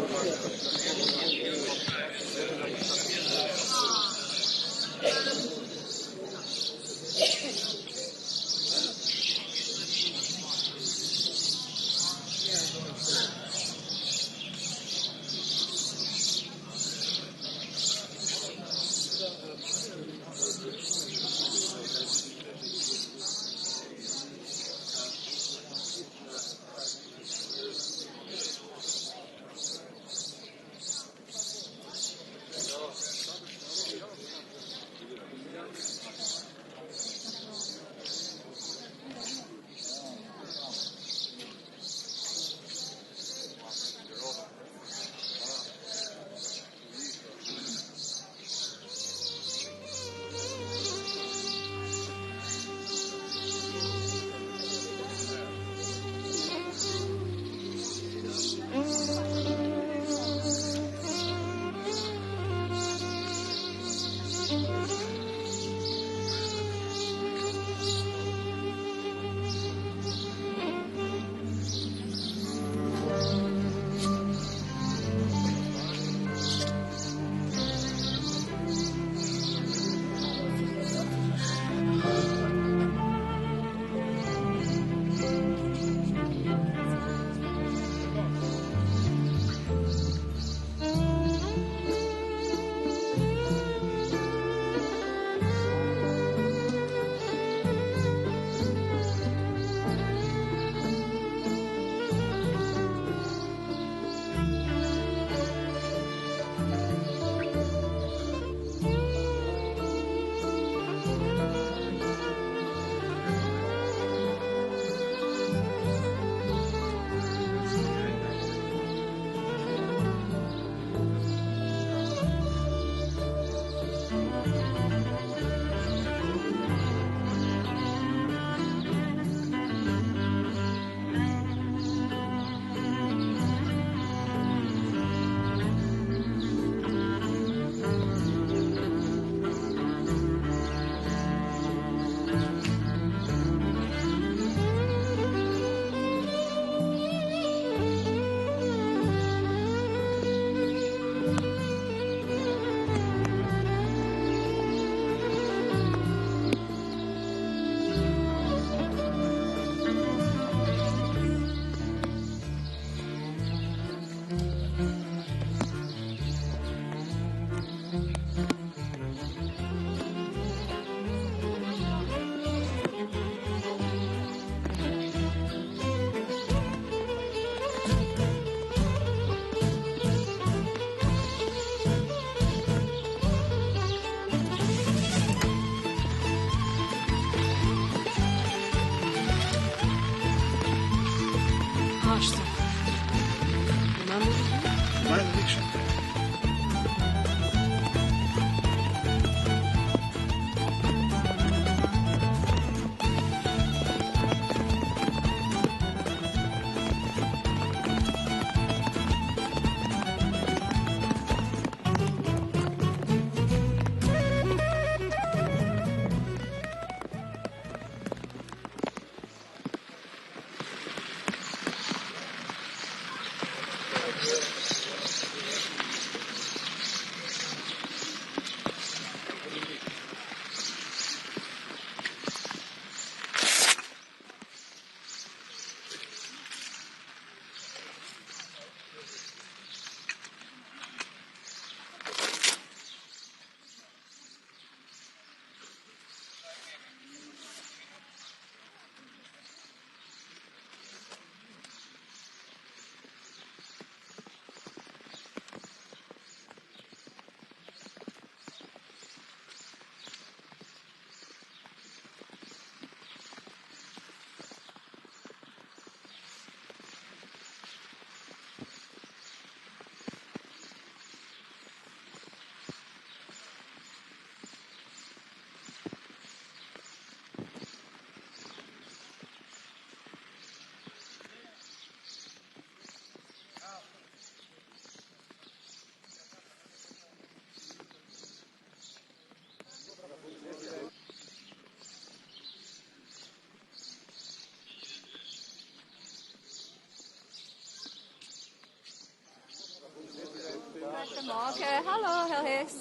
Morgen. Hallo, Herr Hess.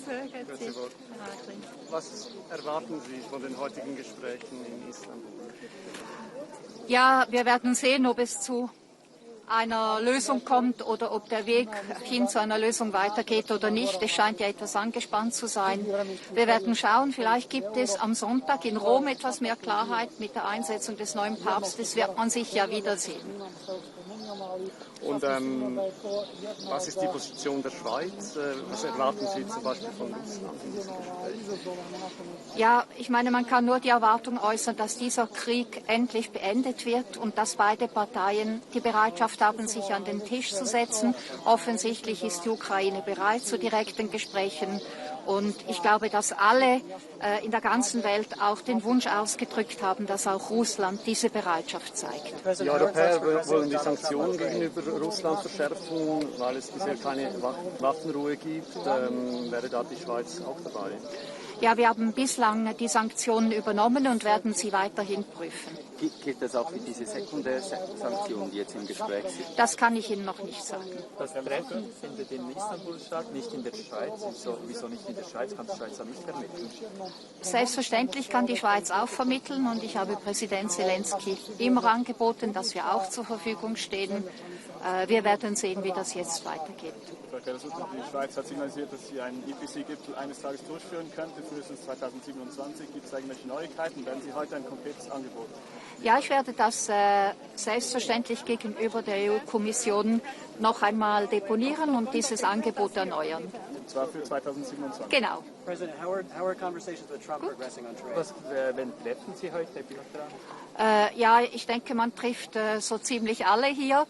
Grüezi. Was erwarten Sie von den heutigen Gesprächen in Istanbul? Ja, wir werden sehen, ob es zu einer Lösung kommt oder ob der Weg hin zu einer Lösung weitergeht oder nicht. Es scheint ja etwas angespannt zu sein. Wir werden schauen, vielleicht gibt es am Sonntag in Rom etwas mehr Klarheit mit der Einsetzung des neuen Papstes. Wird man sich ja wiedersehen. Und was ist die Position der Schweiz? Was erwarten Sie zum Beispiel von Russland in diesem Gespräch? Ja, ich meine, man kann nur die Erwartung äußern, dass dieser Krieg endlich beendet wird und dass beide Parteien die Bereitschaft haben, sich an den Tisch zu setzen. Offensichtlich ist die Ukraine bereit zu direkten Gesprächen. Und ich glaube, dass alle in der ganzen Welt auch den Wunsch ausgedrückt haben, dass auch Russland diese Bereitschaft zeigt. Die Europäer wollen die Sanktionen gegenüber Russland verschärfen, weil es bisher keine Waffenruhe gibt. Wäre da die Schweiz auch dabei? Ja, wir haben bislang die Sanktionen übernommen und werden sie weiterhin prüfen. Gilt das auch für diese Sekundärsanktionen, die jetzt im Gespräch sind? Das kann ich Ihnen noch nicht sagen. Das Treffen findet in Istanbul statt, nicht in der Schweiz. Wieso nicht in der Schweiz? Kann die Schweiz auch nicht vermitteln? Selbstverständlich kann die Schweiz auch vermitteln und ich habe Präsident Zelensky immer angeboten, dass wir auch zur Verfügung stehen. Wir werden sehen, wie das jetzt weitergeht. Die Schweiz hat signalisiert, dass sie einen IPC-Gipfel eines Tages durchführen könnte, frühestens 2027. Gibt es irgendwelche Neuigkeiten? Werden Sie heute ein konkretes Angebot? Ja, ich werde das selbstverständlich gegenüber der EU-Kommission noch einmal deponieren und dieses Angebot erneuern. Und zwar für 2027? Genau. President, how are conversations with Trump progressing on trade? Wen treffen Sie heute bilateral? Ja, ich denke, man trifft so ziemlich alle hier.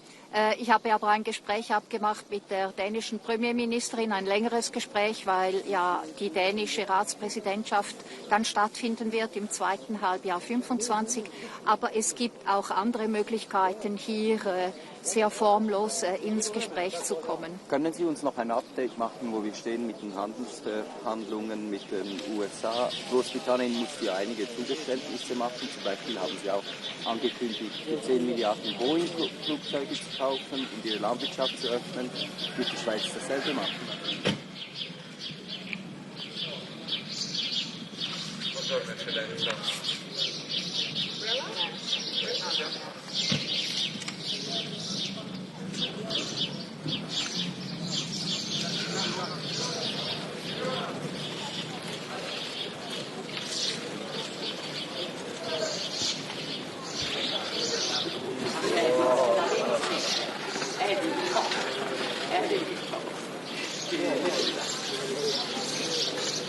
Ich habe aber ein Gespräch abgemacht mit der dänischen Premierministerin, ein längeres Gespräch, weil ja die dänische Ratspräsidentschaft dann stattfinden wird im zweiten Halbjahr 25. Aber es gibt auch andere Möglichkeiten, hier sehr formlos ins Gespräch zu kommen. Können Sie uns noch ein Update machen, wo wir stehen mit den Handelsverhandlungen mit den USA? Großbritannien muss hier einige Zugeständnisse machen. Zum Beispiel haben Sie auch angekündigt, für 10 Milliarden Boeing-Flugzeuge zu kaufen und ihre Landwirtschaft zu öffnen. Wird die Schweiz dasselbe machen?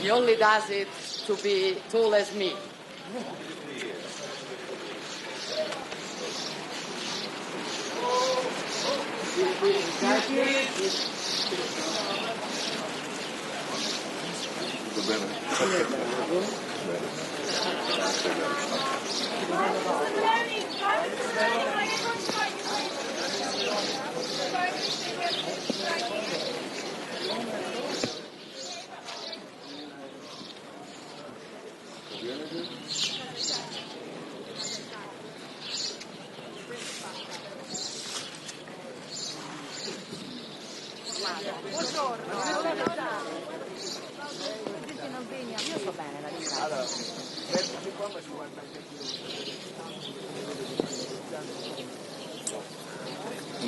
He only does it to be tall as me. Io sto bene, la ringrazio.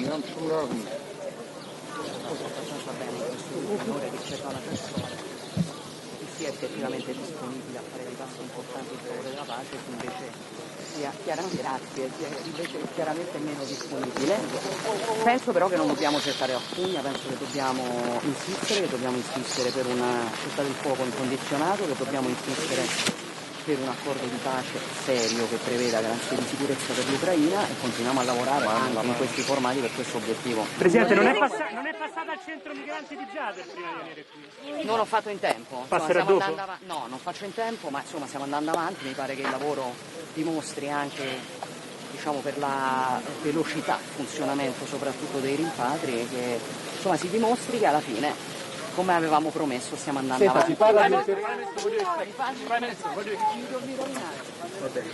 Non abbastanza bene in questo onore che c'è una persona che sia effettivamente disponibile a fare dei passi importanti in favore della pace, che invece sia chiaramente meno disponibile. Penso però che non dobbiamo cercare a pugna, penso che dobbiamo insistere per una cessata del fuoco incondizionato, che dobbiamo insistere per un accordo di pace serio che preveda garanzie di sicurezza per l'Ucraina e continuiamo a lavorare anche in questi formati per questo obiettivo. Presidente, non è passata al centro migranti di Giader prima di venire qui? Non ho fatto in tempo. Passerà dopo? No, non faccio in tempo, ma insomma stiamo andando avanti, mi pare che il lavoro dimostri anche, diciamo, per la velocità di funzionamento soprattutto dei rimpatri, che insomma si dimostri che alla fine, come avevamo promesso, stiamo andando avanti. Si parla di... Va bene.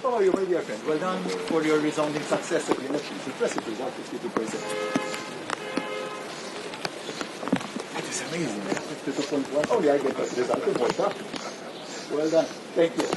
How are you, my dear friend? Well done for your resounding success at the elections. Impressive result, 52%. It is amazing. 52.1. Only I get that result in Malta. Well done. Thank you.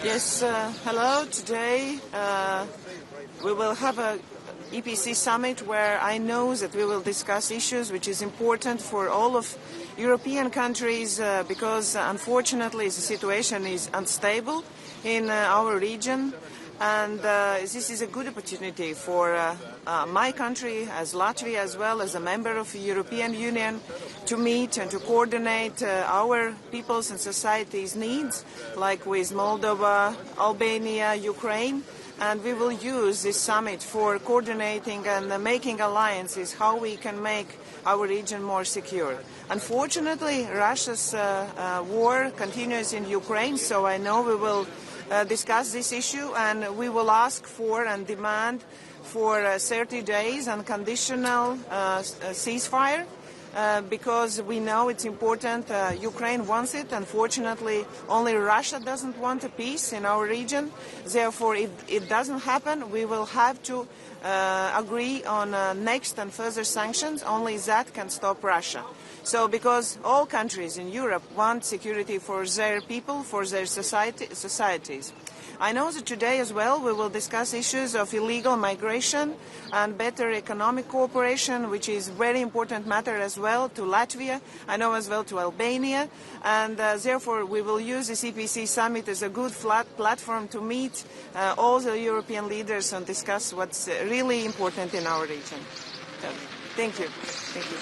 Yes, hello. Today we will have a EPC summit where I know that we will discuss issues which is important for all of European countries because unfortunately the situation is unstable in our region, and this is a good opportunity for my country as Latvia as well as a member of the European Union to meet and to coordinate our people's and societies' needs, like with Moldova, Albania, Ukraine. and we will use this summit for coordinating and making alliances how we can make our region more secure. Unfortunately, Russia's war continues in Ukraine, so I know we will discuss this issue, and we will ask for and demand for 30 days unconditional ceasefire. Because we know it's important. Ukraine wants it. Unfortunately, only Russia doesn't want a peace in our region. Therefore, if it doesn't happen, we will have to agree on next and further sanctions. Only that can stop Russia. So because all countries in Europe want security for their people, for their societies. I know that today as well we will discuss issues of illegal migration and better economic cooperation, which is a very important matter as well to Latvia, I know as well to Albania, and therefore we will use this EPC summit as a good platform to meet all the European leaders and discuss what's really important in our region. So, thank you. Thank you.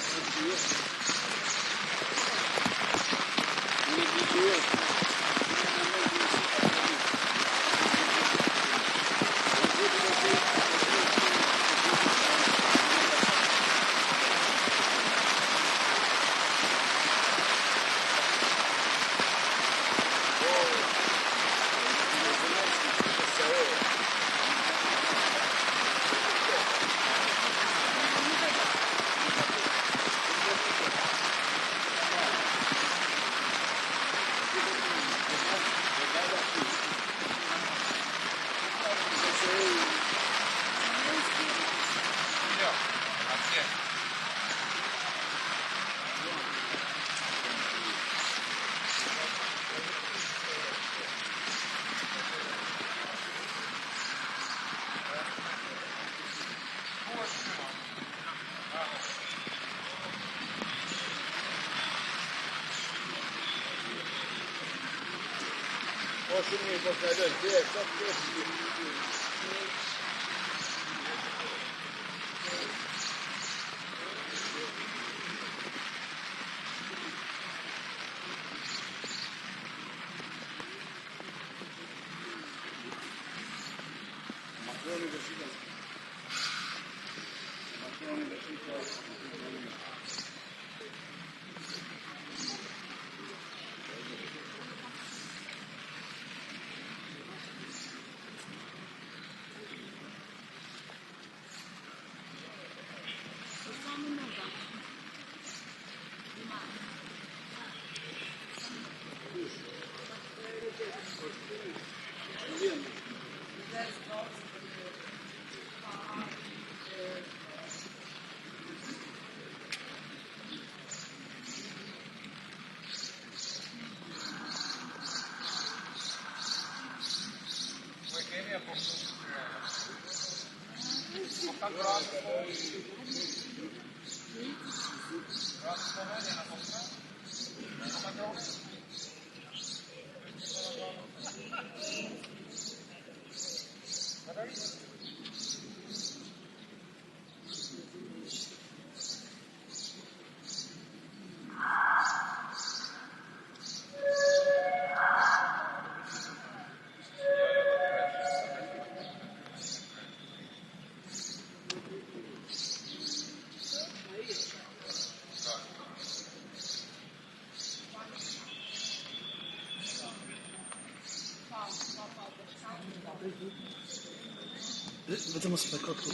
Vediamo se fa cocco.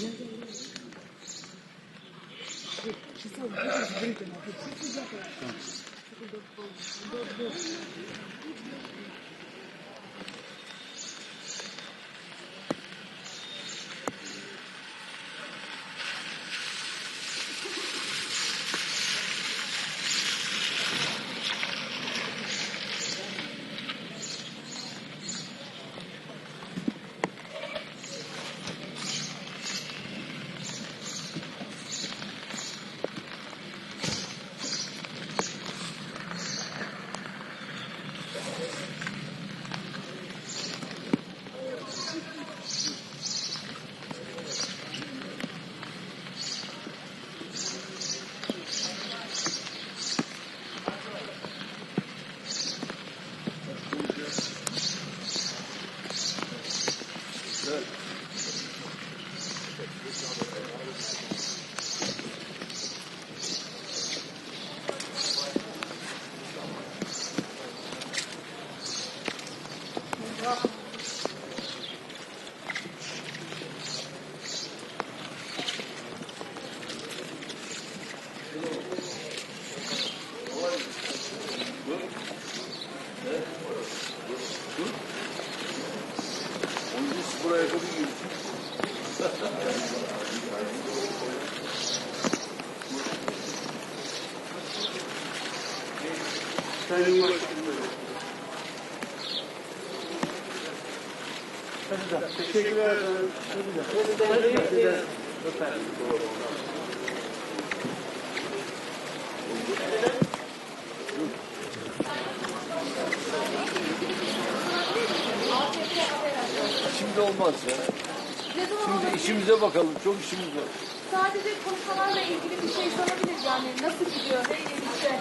Teşekkür ederim. Şimdi olmaz ya. Şimdi işimize bakalım. Çok işimiz var. Sadece konuşmalarla ilgili bir şey sorabilir yani. Nasıl gidiyor? Ne işte?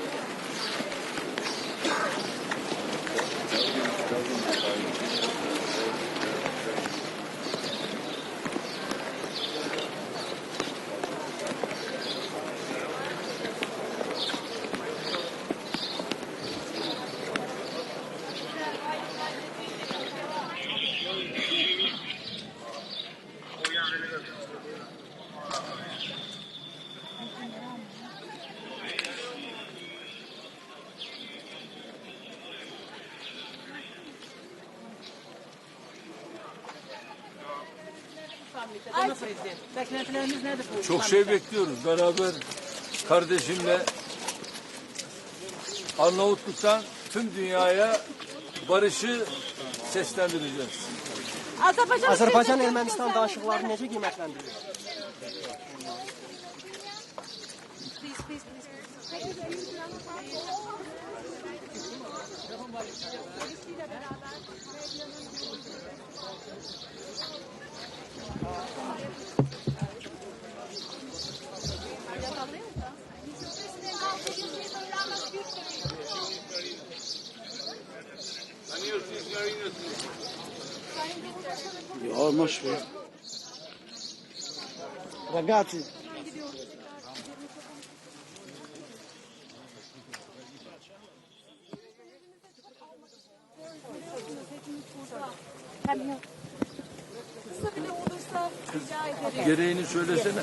Beklentileriniz nedir bu? Çok şey bekliyoruz. Beraber kardeşimle Arnavutluk'tan tüm dünyaya barışı seslendireceğiz. Azərbaycan Ermənistan danışıqlarını necə qiymətləndirilir? Ya boş ver. Ragazzi. Gereğini söylesene.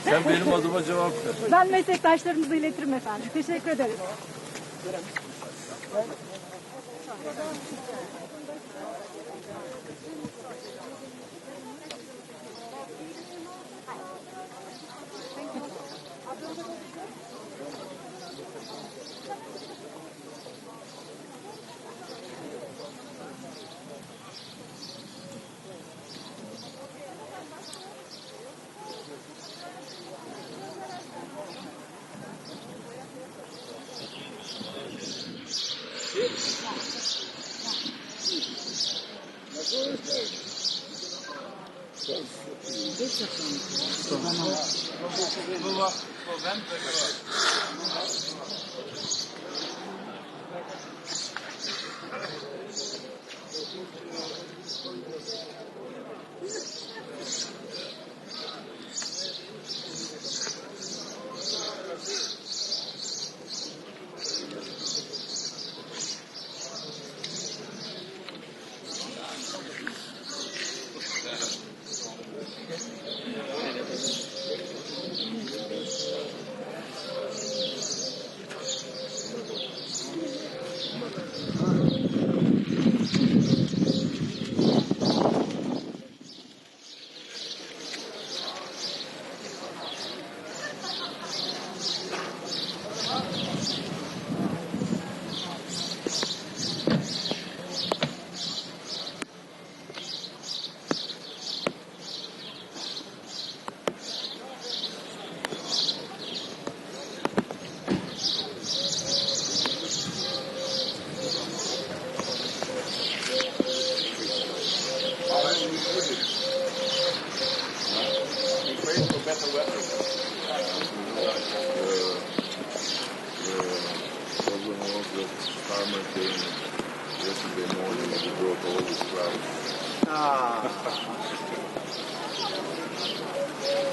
Sen benim adıma cevap ver. Ben meslektaşlarımıza iletirim efendim. Teşekkür ederim.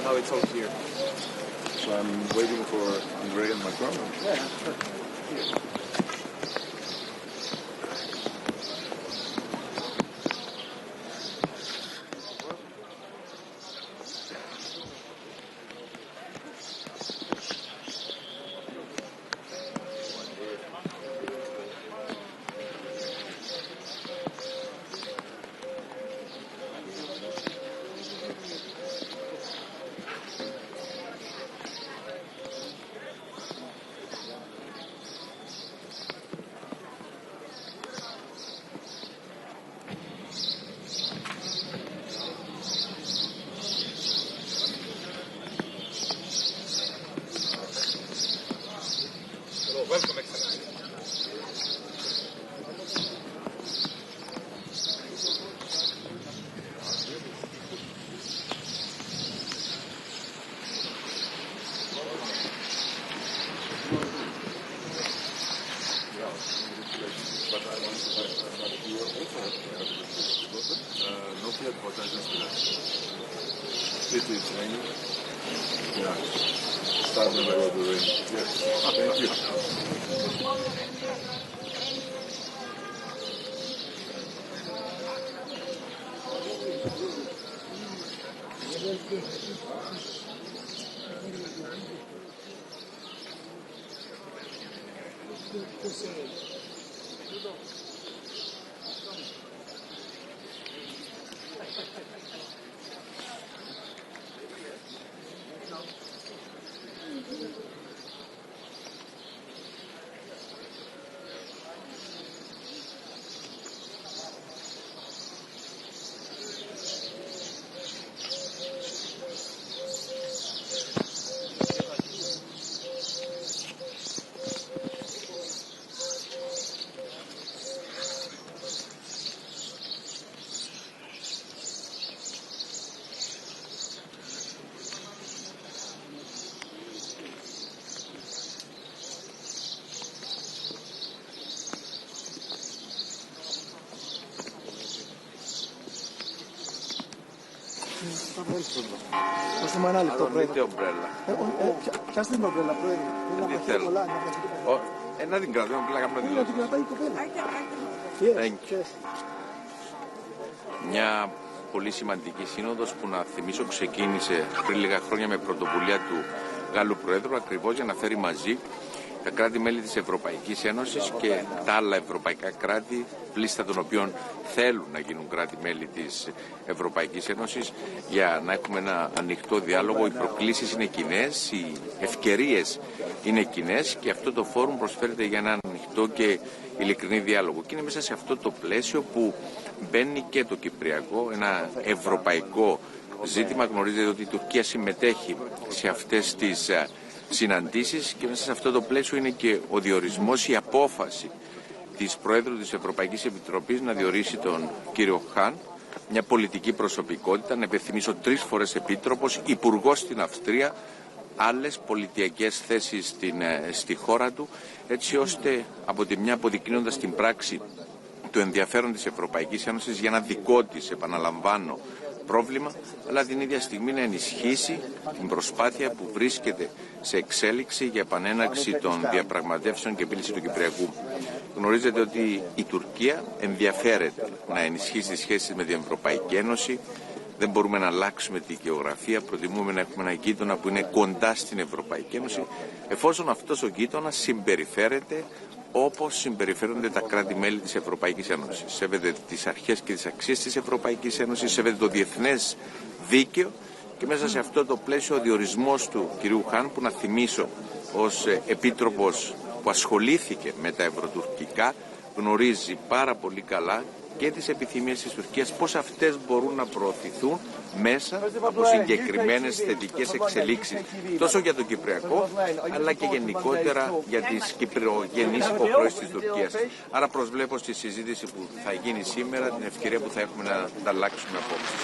Now it's all clear. So I'm waiting for Andrea and Macron. Yeah, sure. Here. Yeah. Start when I go to the rain. Yes. Thank you. Possiamo andare al Niente ombrella. Πιάστε την ομπρέλα, πρόεδρε. Δεν θέλω. Να την κρατώ, να κάνω τη την κρατάει η κοπέλα. Thank you. Μια πολύ σημαντική σύνοδος που, να θυμίσω, ξεκίνησε πριν λίγα χρόνια με πρωτοβουλία του Γάλλου Προέδρου, ακριβώς για να φέρει μαζί τα κράτη-μέλη της Ευρωπαϊκής Ένωσης και τα άλλα ευρωπαϊκά κράτη, πλήστα των οποίων θέλουν να γίνουν κράτη-μέλη της Ευρωπαϊκής Ένωσης, για να έχουμε ένα ανοιχτό διάλογο. Οι προκλήσεις είναι κοινές, οι ευκαιρίες είναι κοινές και αυτό το φόρουμ προσφέρεται για ένα ανοιχτό και ειλικρινή διάλογο. Και είναι μέσα σε αυτό το πλαίσιο που μπαίνει και το κυπριακό, ένα ευρωπαϊκό ζήτημα. Γνωρίζετε ότι η Τουρκία συμμετέχει σε αυτές τις συναντήσεις και μέσα σε αυτό το πλαίσιο είναι και ο διορισμός, η απόφαση της Προέδρου της Ευρωπαϊκής Επιτροπής να διορίσει τον κύριο Χαν, μια πολιτική προσωπικότητα, να υπενθυμίσω 3 φορές επίτροπος, υπουργός στην Αυστρία, άλλες πολιτιακές θέσεις στη χώρα του, έτσι ώστε από τη μια αποδεικνύοντας την πράξη το ενδιαφέρον της Ευρωπαϊκής Ένωσης για ένα δικό της, επαναλαμβάνω, πρόβλημα, αλλά την ίδια στιγμή να ενισχύσει την προσπάθεια που βρίσκεται σε εξέλιξη για επανέναξη των διαπραγματεύσεων και επίλυση του Κυπριακού. Γνωρίζετε ότι η Τουρκία ενδιαφέρεται να ενισχύσει τις σχέσεις με την Ευρωπαϊκή Ένωση. Δεν μπορούμε να αλλάξουμε τη γεωγραφία, προτιμούμε να έχουμε ένα γείτονα που είναι κοντά στην Ευρωπαϊκή Ένωση, εφόσον αυτός ο γείτονας συμπεριφέρεται όπως συμπεριφέρονται τα κράτη-μέλη της Ευρωπαϊκής Ένωσης. Σέβεται τις αρχές και τις αξίες της Ευρωπαϊκής Ένωσης, σέβεται το διεθνές δίκαιο και μέσα σε αυτό το πλαίσιο ο διορισμός του κυρίου Χαν, που να θυμίσω ως επίτροπος που ασχολήθηκε με τα ευρωτουρκικά, γνωρίζει πάρα πολύ καλά και τις επιθυμίες της Τουρκίας, πώς αυτές μπορούν να προωθηθούν μέσα από συγκεκριμένες θετικές εξελίξεις, τόσο για το Κυπριακό αλλά και γενικότερα για τις κυπριογενείς υποχρεώσεις της Τουρκίας. Άρα προσβλέπω στη συζήτηση που θα γίνει σήμερα την ευκαιρία που θα έχουμε να ανταλλάξουμε απόψεις.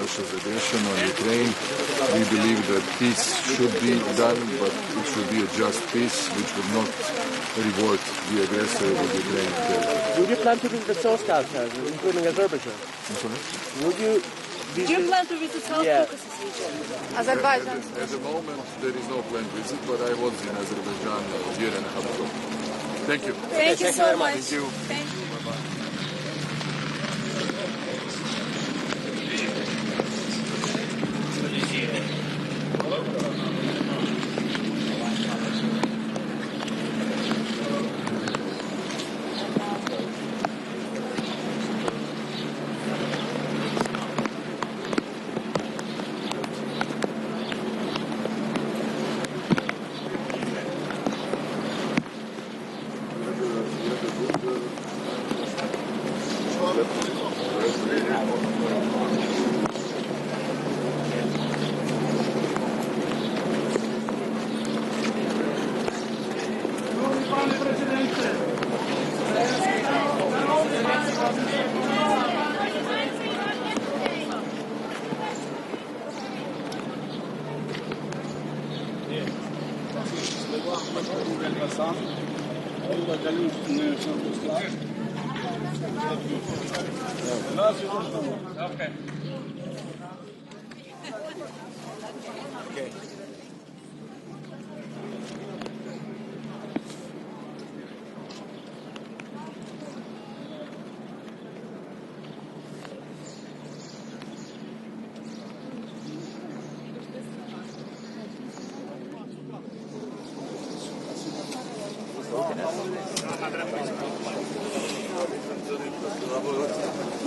Russia's aggression on Ukraine. We believe that peace should be done, but it should be a just peace which would not reward the aggressor of the Ukrainian territory. Would you plan to visit the South Caucasus, including Azerbaijan? I'm sorry? Would you visit? Do you plan to visit South Caucasus region? Azerbaijan. At the moment, there is no planned visit, but I was in Azerbaijan a year and a half ago. Thank you. Thank you so much. Thank you. Thank you. Bye-bye.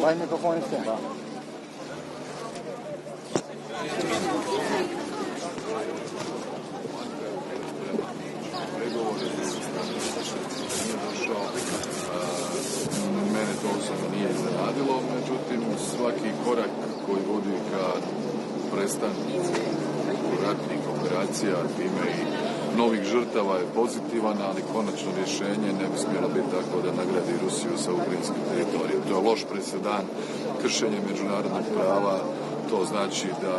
Vai il microfono in stemma. Mene to osobno nije iznenadilo, međutim svaki korak koji vodi ka prestanku ratnih operacija, time i novih žrtava je pozitivan, ali konačno rješenje ne bi smjelo biti tako da nagradi Rusiju sa ukrajinskim teritorijem. To je loš presedan, kršenje međunarodnog prava, to znači da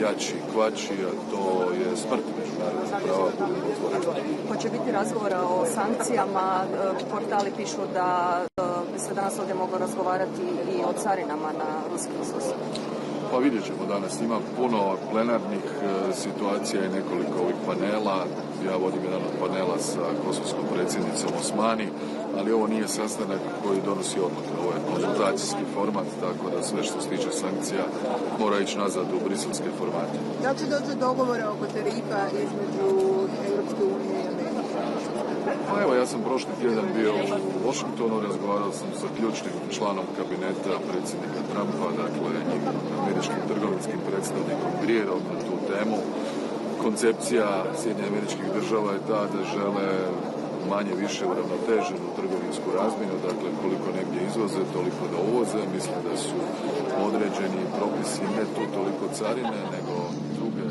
jači kvači, a to je smrt međunarodnog prava, budemo otvoreni. Hoće biti razgovora o sankcijama, portali pišu da bi se danas ovdje moglo razgovarati i o carinama na ruski izvoz. Pa vidjet ćemo danas, ima puno plenarnih situacija i nekoliko ovih panela. Ja vodim jedan od panela sa kosovskom predsjednicom Osmani, ali ovo nije sastanak koji donosi odluke. Ovo je konzultacijski format, tako da sve što se tiče sankcija mora ići nazad u briselske formate. Da li će doći do dogovora oko tarifa između Europske unije i Amerike? Pa evo, ja sam prošli tjedan bio u Washingtonu, razgovarao sam sa ključnim članom kabineta predsjednika Trumpa, dakle američkim trgovinskim predstavnikom Grierom na tu temu. Koncepcija Sjedinjenih Američkih Država je ta da žele manje više uravnoteženu trgovinsku razmjenu, dakle koliko negdje izvoze, toliko da uvoze. Mislim da su određeni propisi ne tu toliko carine, nego druge.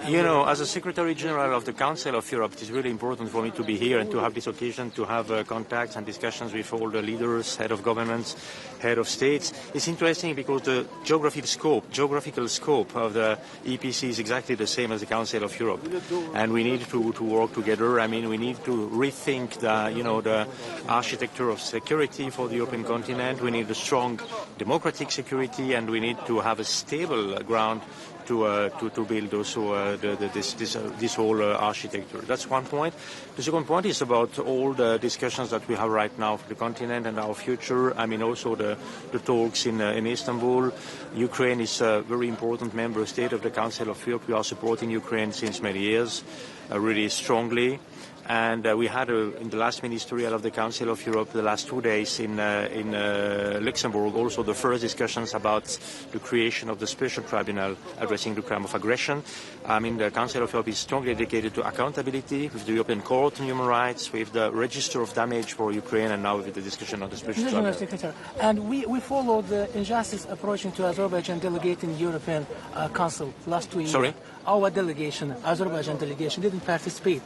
You know, as a Secretary General of the Council of Europe, it is really important for me to be here and to have this occasion to have contacts and discussions with all the leaders, head of governments, head of states. It's interesting because the geographical scope of the EPC is exactly the same as the Council of Europe, and we need to work together. I mean, we need to rethink the architecture of security for the European continent. We need a strong democratic security, and we need to have a stable ground to build also this whole architecture. That's one point. The second point is about all the discussions that we have right now for the continent and our future. I mean, also the talks in Istanbul. Ukraine is a very important member state of the Council of Europe. We are supporting Ukraine since many years, really strongly. And we had, in the last ministerial of the Council of Europe, the last 2 days in Luxembourg, also the first discussions about the creation of the special tribunal addressing the crime of aggression. I mean, the Council of Europe is strongly dedicated to accountability with the European Court on Human Rights, with the register of damage for Ukraine, and now with the discussion of the special tribunal. Secretary, and we followed the injustice approaching to Azerbaijan delegating European Council last 2 years. Sorry? Our delegation, Azerbaijan delegation, didn't participate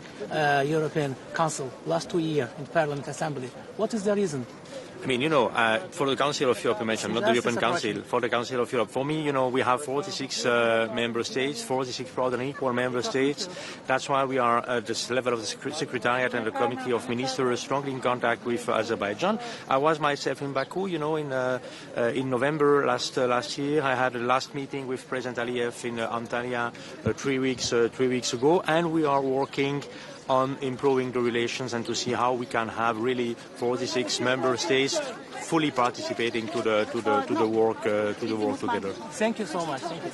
European Council last 2 years in Parliament Assembly. What is the reason? I mean, for the Council of Europe, you mentioned, not the European Council, for the Council of Europe. For me, we have 46 member states, 46 proud and equal member states. That's why we are at this level of the Secretariat and the Committee of Ministers strongly in contact with Azerbaijan. I was myself in Baku, in November last year. I had a last meeting with President Aliyev in Antalya 3 weeks ago, and we are working on improving the relations and to see how we can have really 46 member states fully participating to the work together. Thank you so much. Thank you.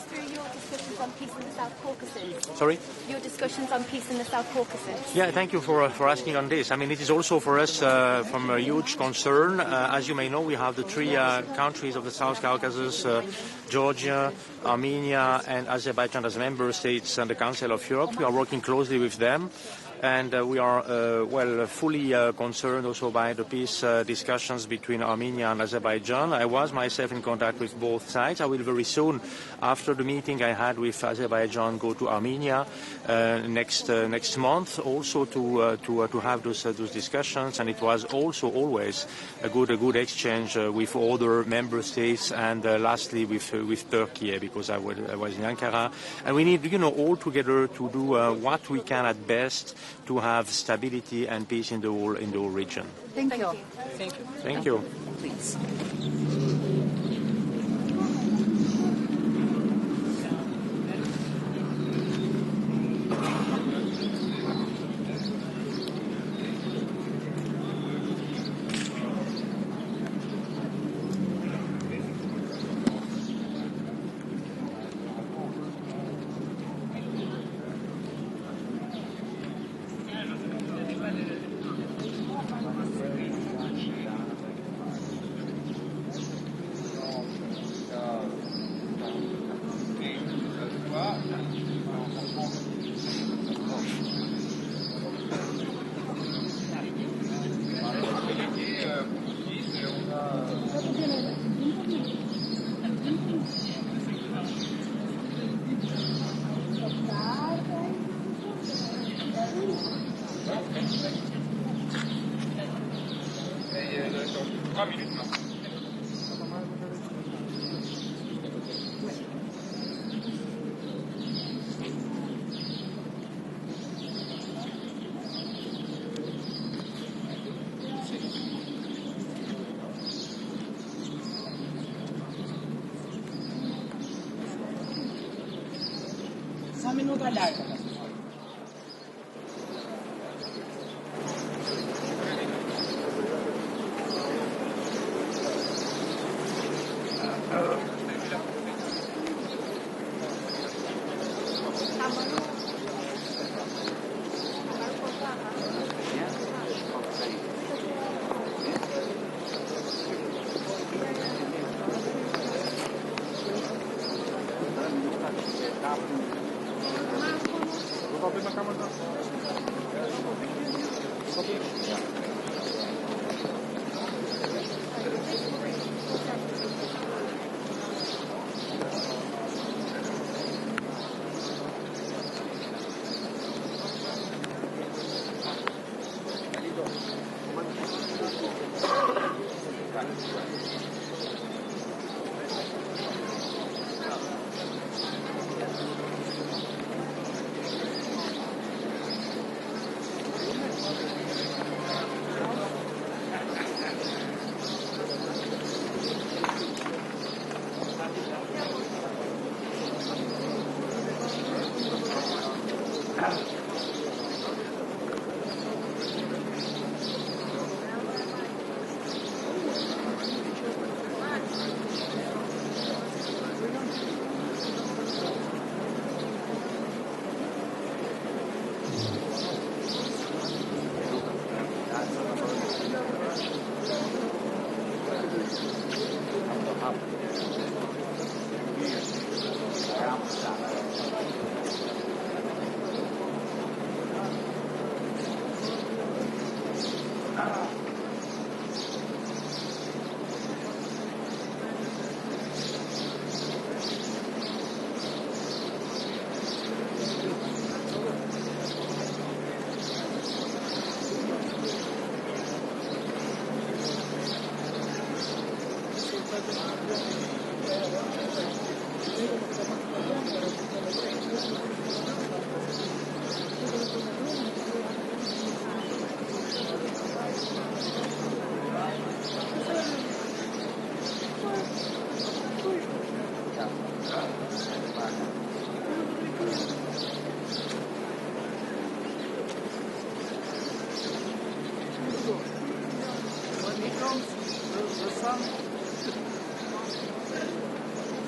On peace in the South Caucasus. Sorry? Your discussions on peace in the South Caucasus. Yeah, thank you for asking on this. I mean, it is also for us from a huge concern. As you may know, we have the three countries of the South Caucasus, Georgia, Armenia, and Azerbaijan as member states in the Council of Europe. We are working closely with them. And we are, fully concerned also by the peace discussions between Armenia and Azerbaijan. I was myself in contact with both sides. I will very soon, after the meeting I had with Azerbaijan, go to Armenia next month, also to have those discussions. And it was also always a good exchange with other member states, and lastly with Turkey, because I was in Ankara. And we need, all together to do what we can at best to have stability and peace in the whole region. Thank you. Thank you. Thank you. Please. Minuta larga.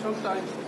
Sometimes.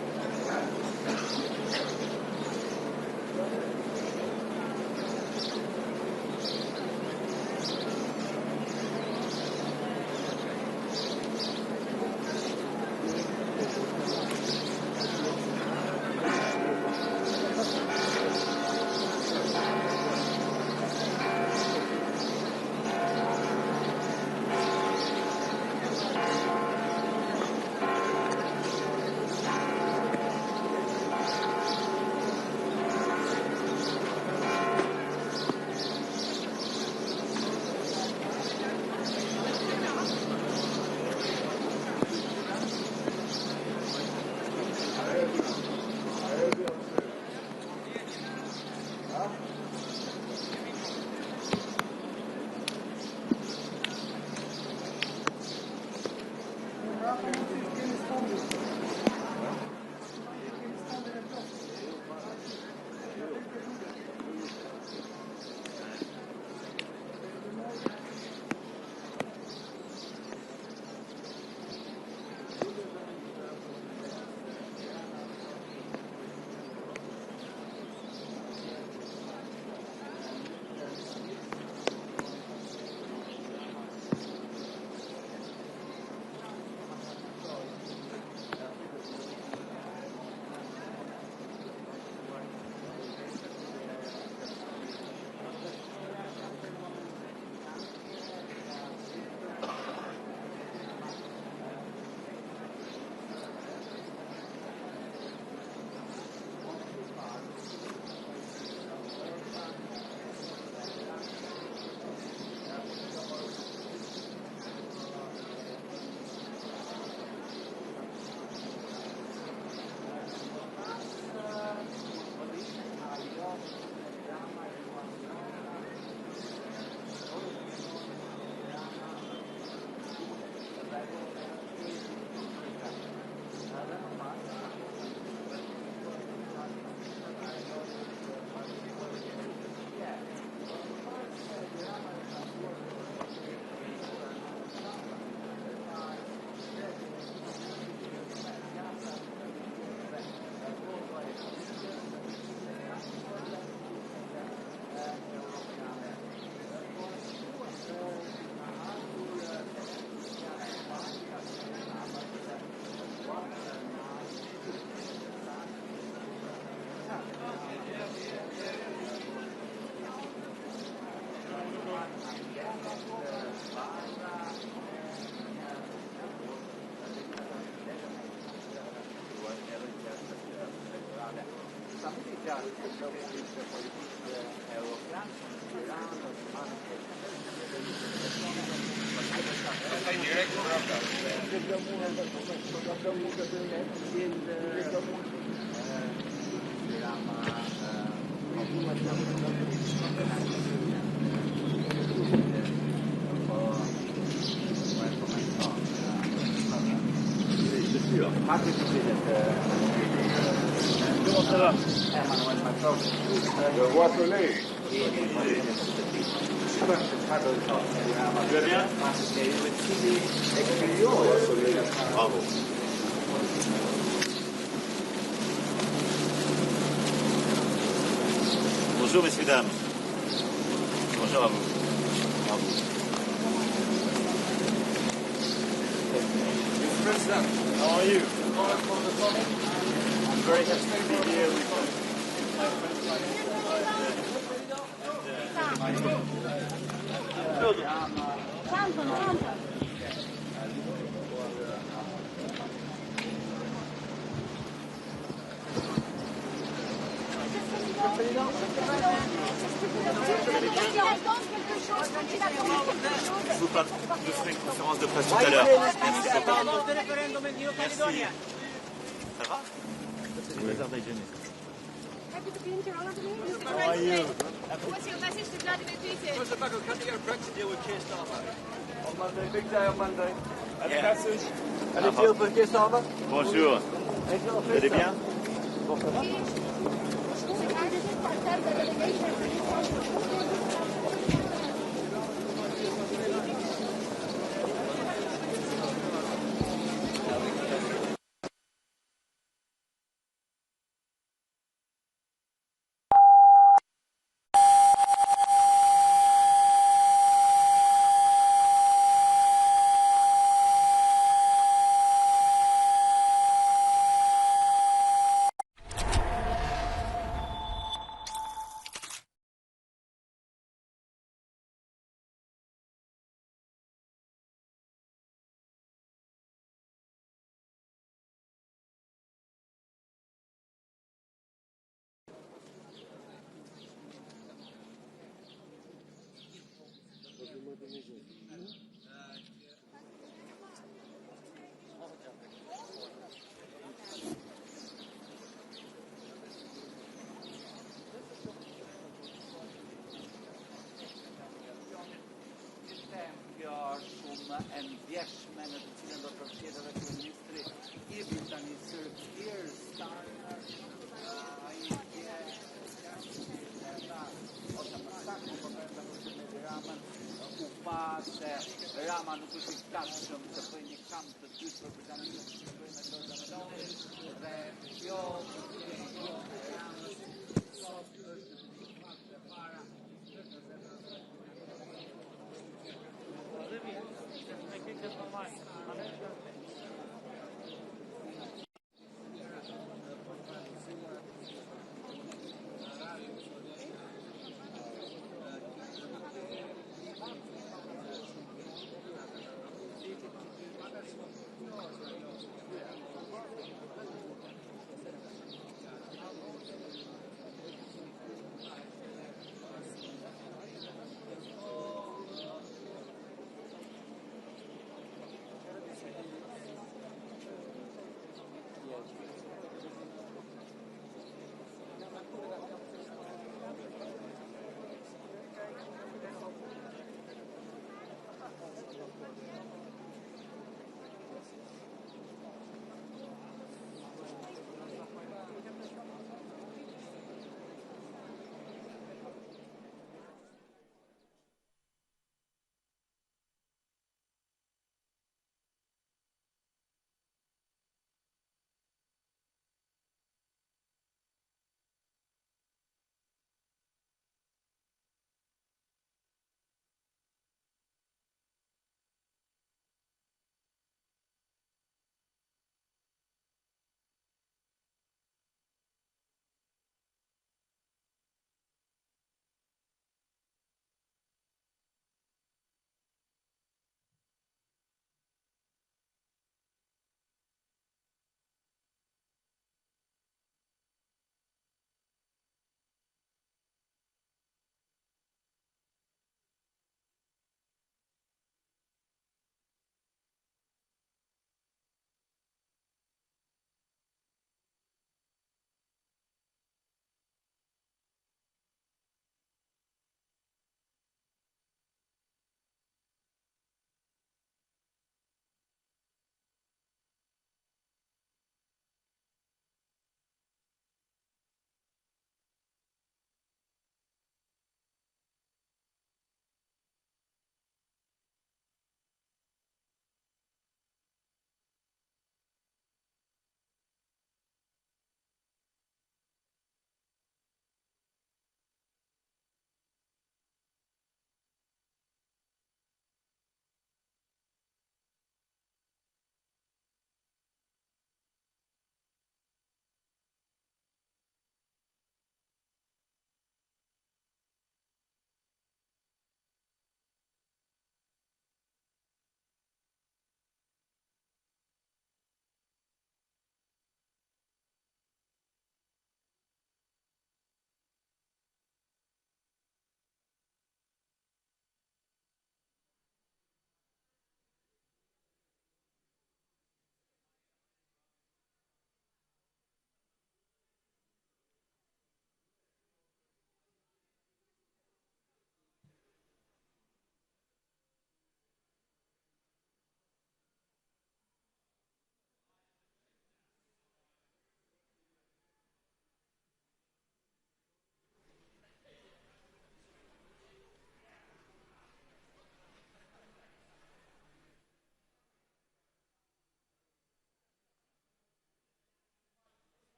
Comment ça va? Je vois soleil. Tu vas bien? Bravo. Bonjour messieurs, dames. Bonjour à vous. Bravo. Mr. President, how are you? I'm very happy to be here with my friends Je vous ferai une conférence de presse tout à l'heure. Merci beaucoup. Merci. Ça va? Happy to be in Tirana today. How are you? What's your message to Vladimir Putin? What's the back of cutting your Brexit deal with Keir Starmer? On Monday, big day on Monday. Any message? Any deal for Keir Starmer? Bonjour. Vous allez bien?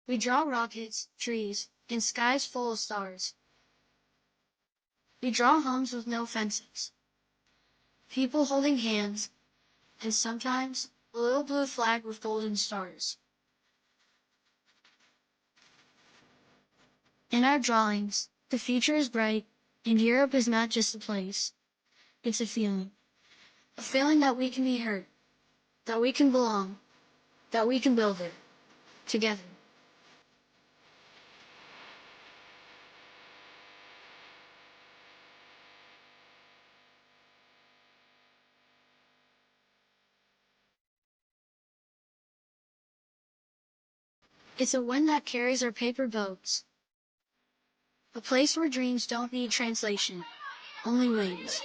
We draw rockets, trees, and skies full of stars. We draw homes with no fences, people holding hands, and sometimes a little blue flag with golden stars. In our drawings, the future is bright, and Europe is not just a place. It's a feeling that we can be heard, that we can belong, that we can build it together. It's a wind that carries our paper boats. A place where dreams don't need translation, only wings.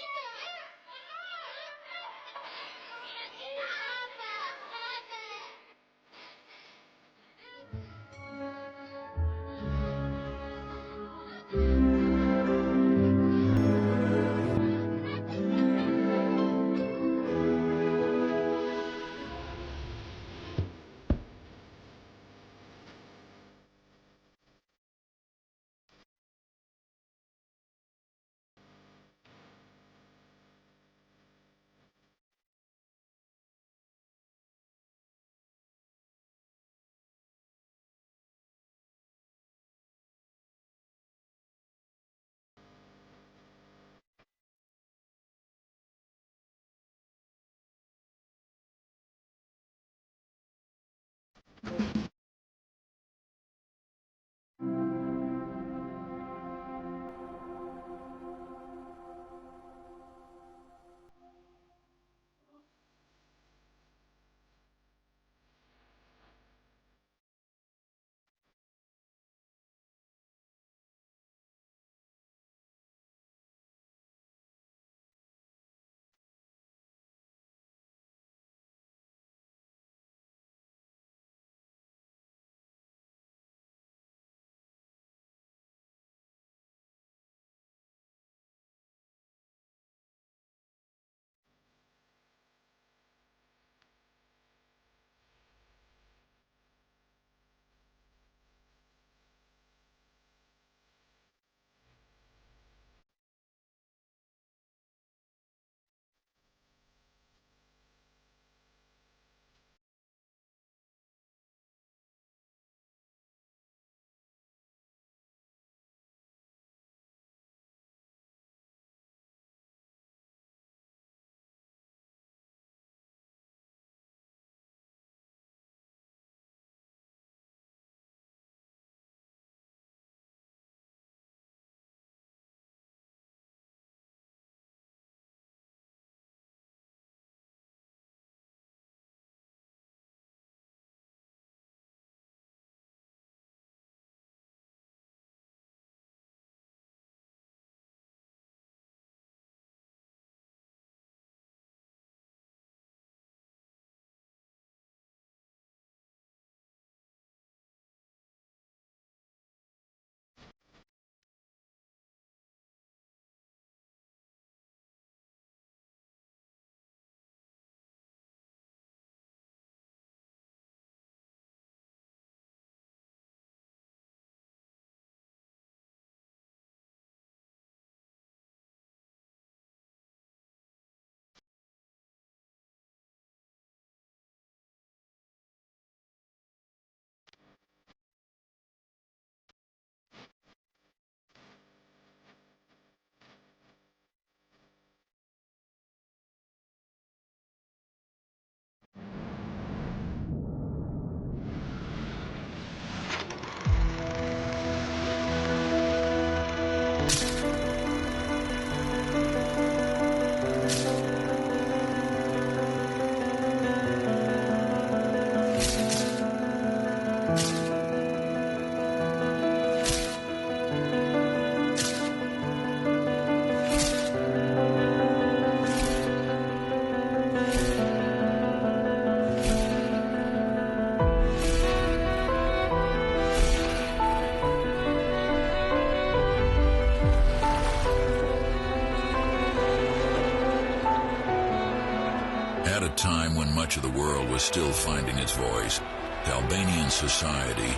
time when much of the world was still finding its voice, Albanian society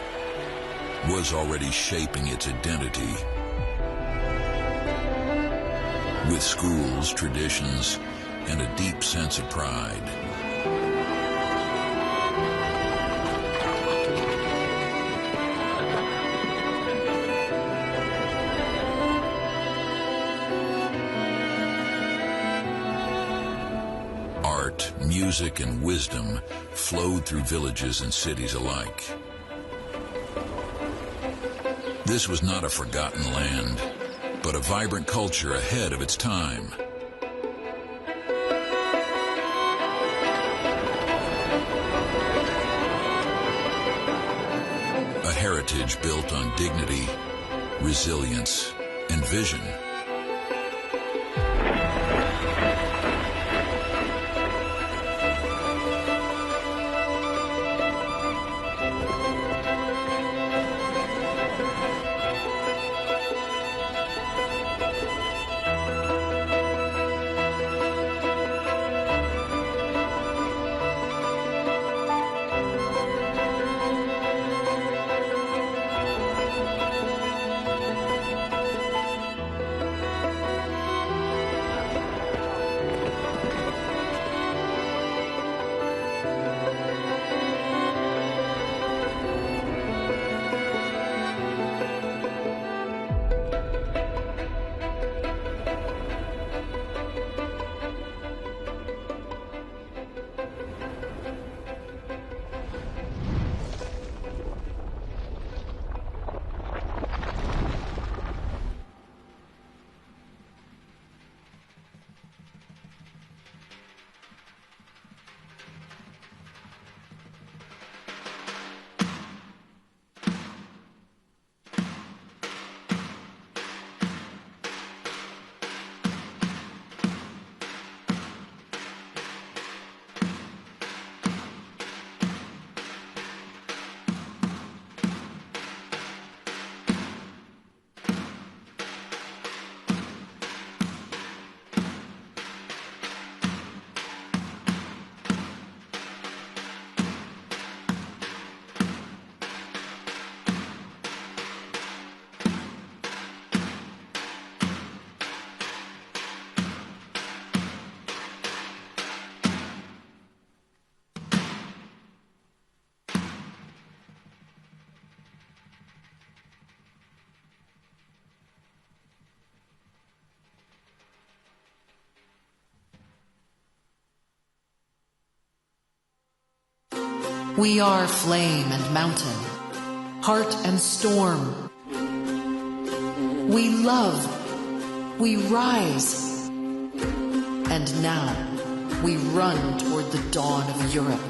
was already shaping its identity. With schools, traditions, and a deep sense of pride. Art, music, and wisdom flowed through villages and cities alike. This was not a forgotten land, but a vibrant culture ahead of its time. A heritage built on dignity, resilience, and vision. We are flame and mountain, heart and storm. We love, we rise, and now we run toward the dawn of Europe.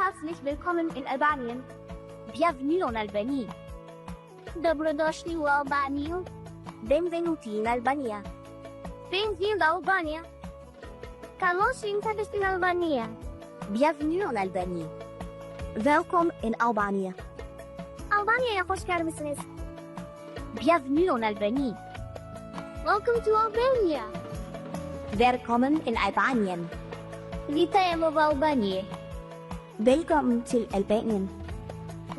Herzlich willkommen in Albanien. Bienvenue en Albanie. Dobrodošli u Albaniju. Benvenuti in Albania. Benvenuti in Albania. Καλώς ήρθατε στην Αλβανία. Bienvenue en Albanie. Welkom in Albania. Albanya'ya hoş gelmişsiniz. Bienvenue en Albanie. Welcome to Albania. Velkommen in Albanien. Вітаємо в Албанії. Velkommen til Albanien.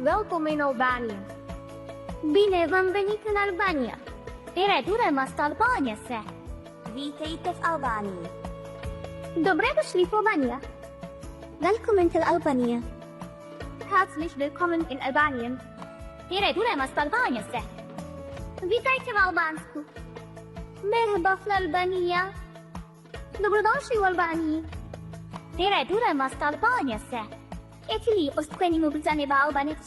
Welkom in Albania. Bine v-am venit în Albania. Перейдемо з Албанії. Вітайте в Албанії. Добре дошли в Албанію. Willkommen til Albania. Herzlich willkommen in Albanien. Перейдемо з Албанії. Вітайте в Албанську. Merhaba в Албанія. Добродошли в Албанії. Перейдемо з Албанії. Етілі останніми питання в Албанії.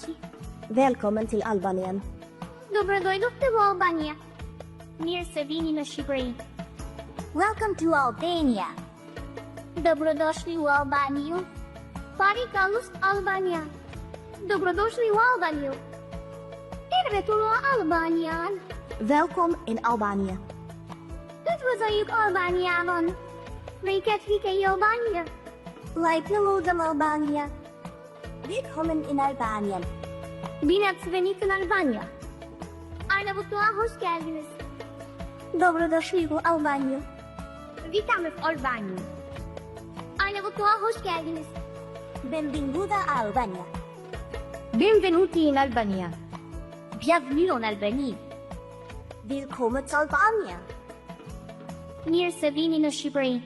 Velkommen til Albanien. Добре дойдете в Албанія. Мир севіні на Шибрі. Welcome to Albania. Добродошли в Албанію. Парикалус Албанія. Добродошли в Албанію. Tervetuloa Albaniaan. Welkom in Albanië. Üdvözöljük Albániában. Reykjavikei Albania. Lajpnalódam Albania. Willkommen in Albanien. Bine ați venit în Albania. Arnavutluğa hoş geldiniz. Dobrodošli v Albaniju. Witamy w Albanii. Arnavutluğa hoş geldiniz. Benvenuta a Albania. Benvenuti in Albania. Bienvenue en Albanie. Willkommen in Albania. Mir să vini në Shqipëri.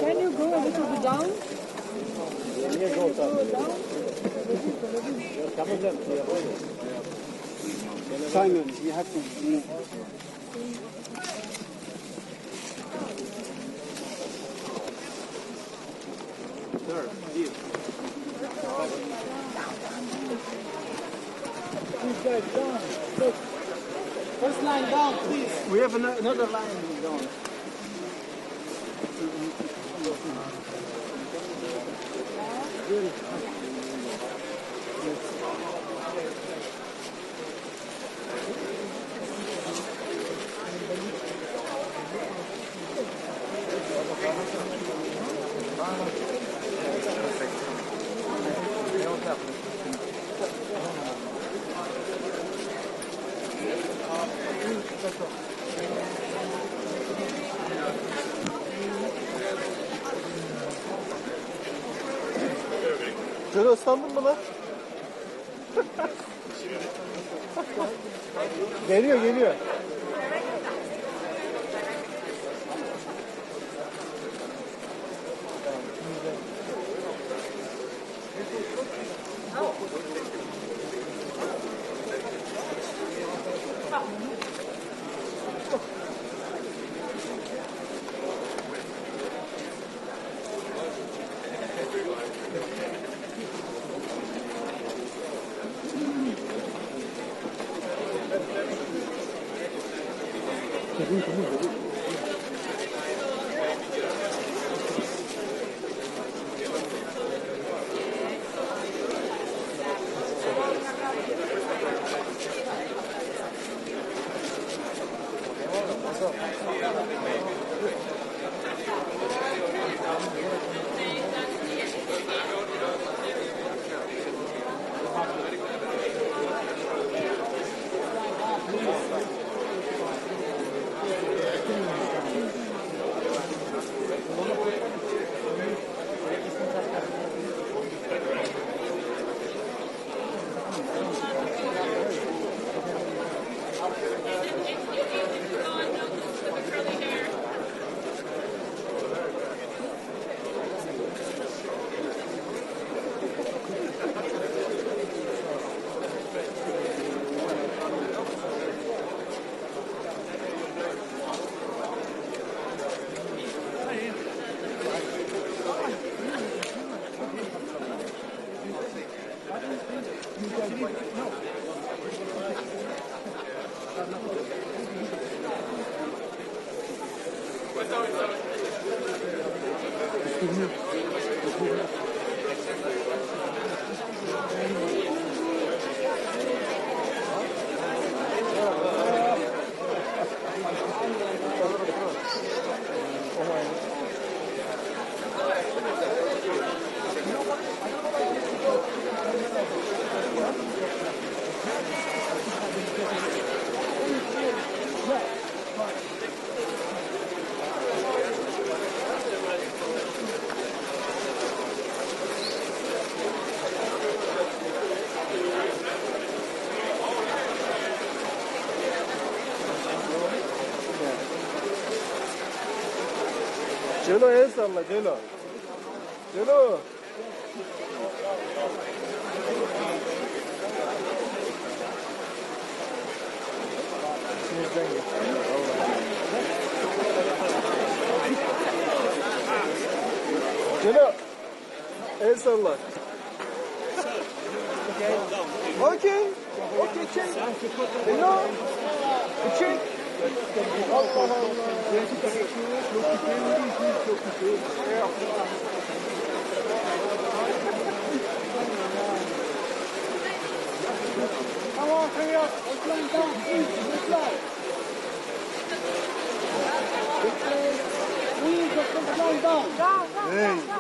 Can you go a little bit down? Simon, you have to move. Sir, here. Please guys, down. Look. First line down, please. We have another line down. Şöyle ıslandın mı lan? Geliyor, geliyor. Celo el salla, Celo. Celo. Celo. El salla. Okay. Okay, check. Celo. Check. Allah Allah. Hey.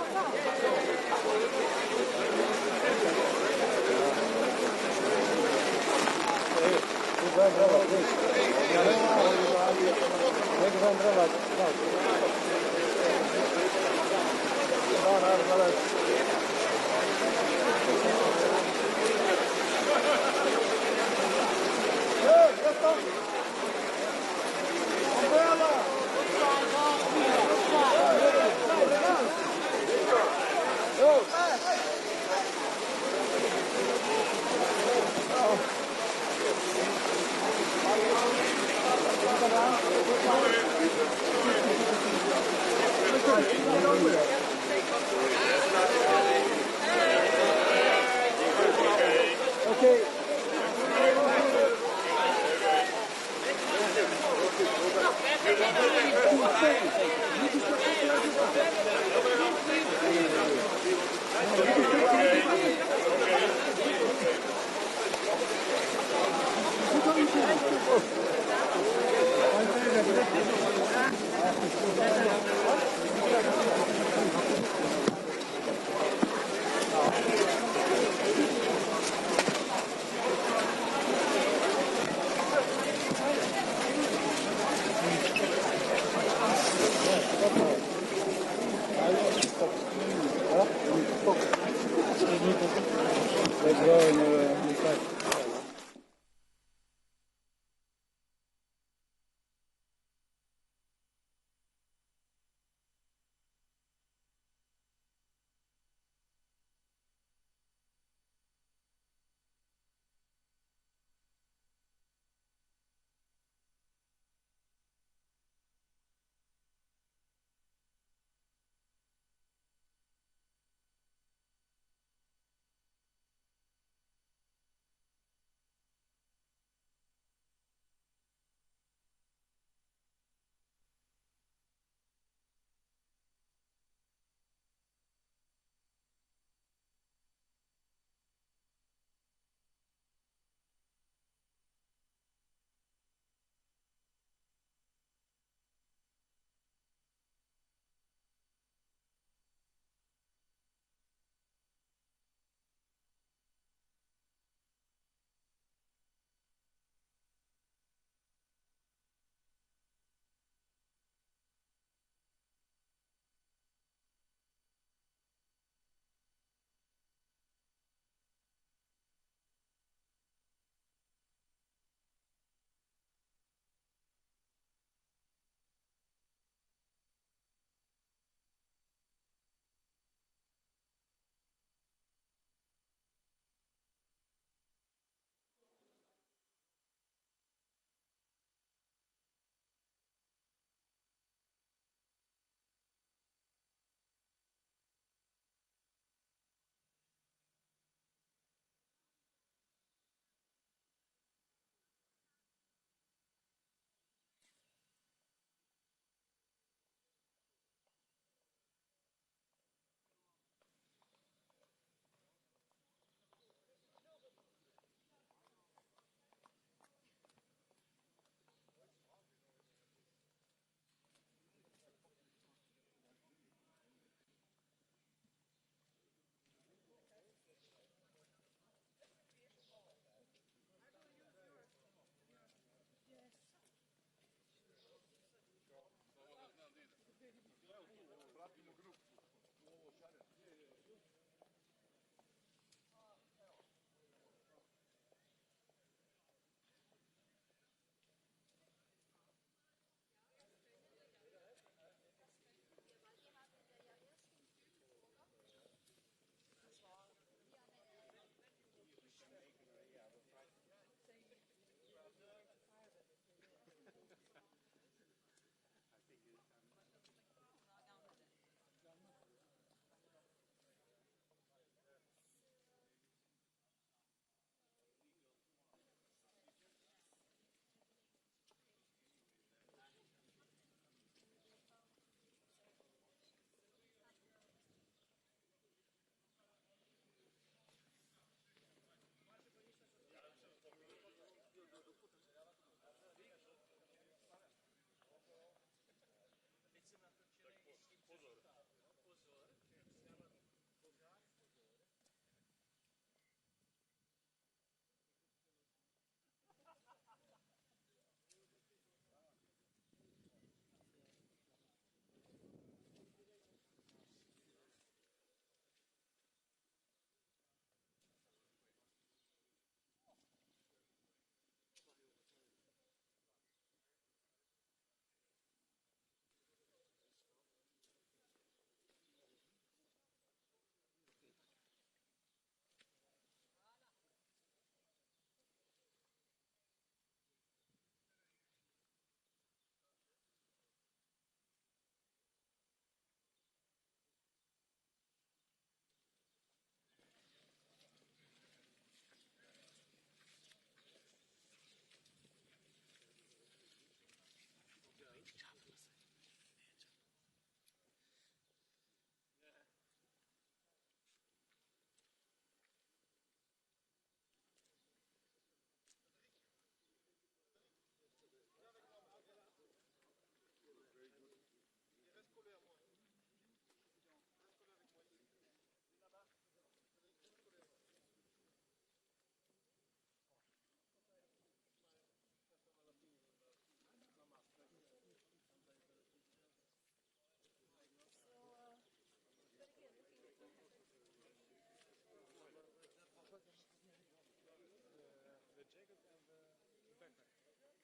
jacket and the backpack.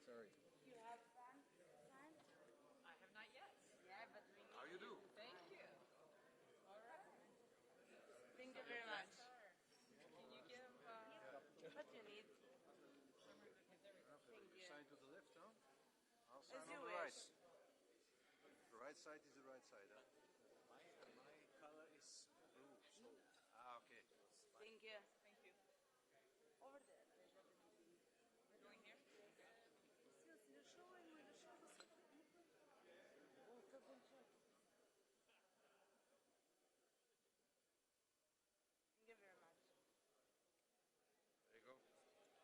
Sorry. You have fun? I have not yet. Yeah, but we need How you do? Thank you. All right. Thank you very much. Can you give what you need? Thank you. Sign to the left, huh? I'll sign As on you the wish. right. The right side is the right side, huh? My color is blue, so. Okay. Thank you. Thank you. Over there. We're going here? Thank you very much. There you go. Thank you.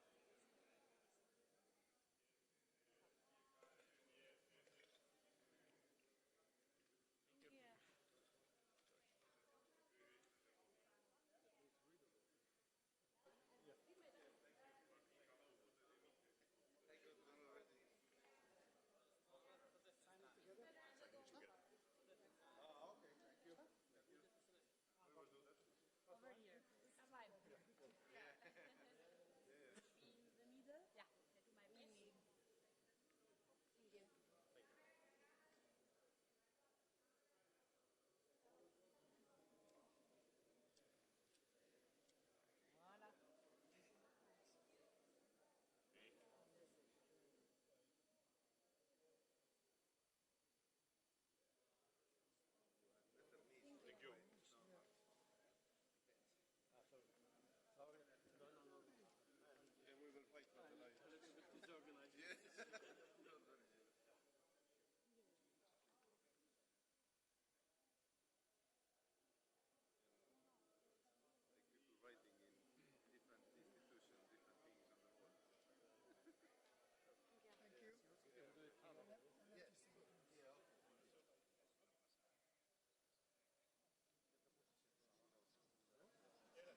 Okay, thank you. We will do that. Over here. Fine. Yeah. In the middle? Yeah. To my best. Thank you. Voilà. Thank you. Sorry. No. Yeah, we will fight for the light. A little bit disorganized. Yes. Like people writing in different institutions, different things on the wall. Thank you. Yes. Yeah.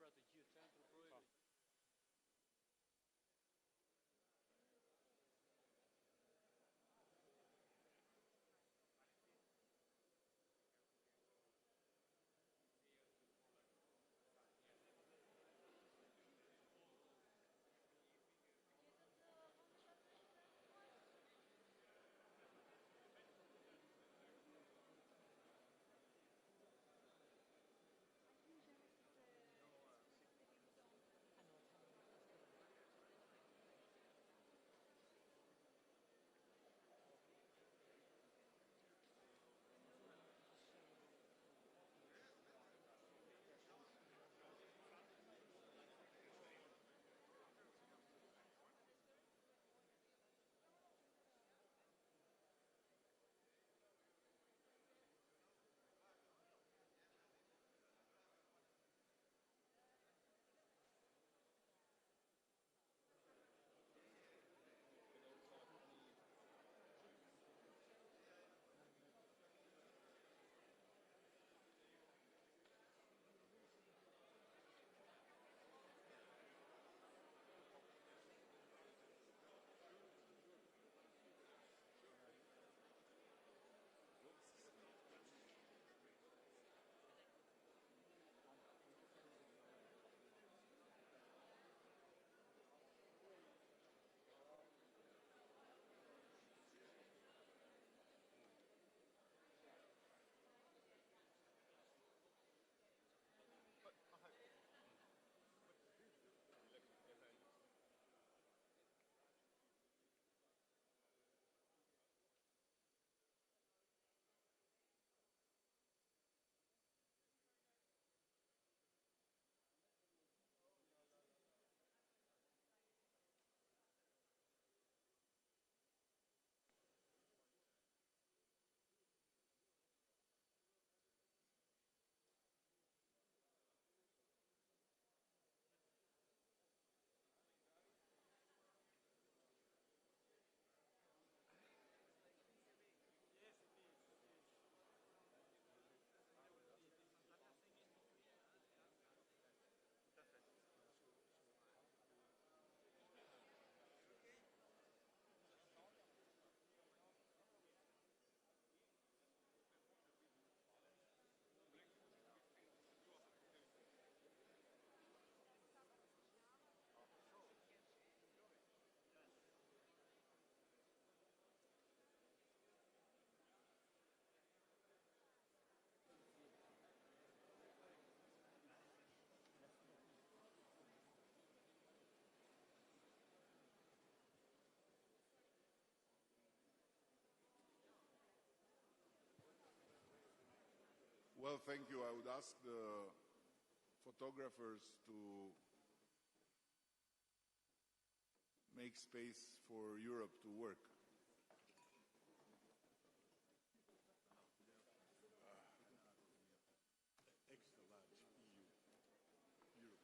стратегiju centru projekta. Well, thank you. I would ask the photographers to make space for Europe to work. Extra large EU, Europe.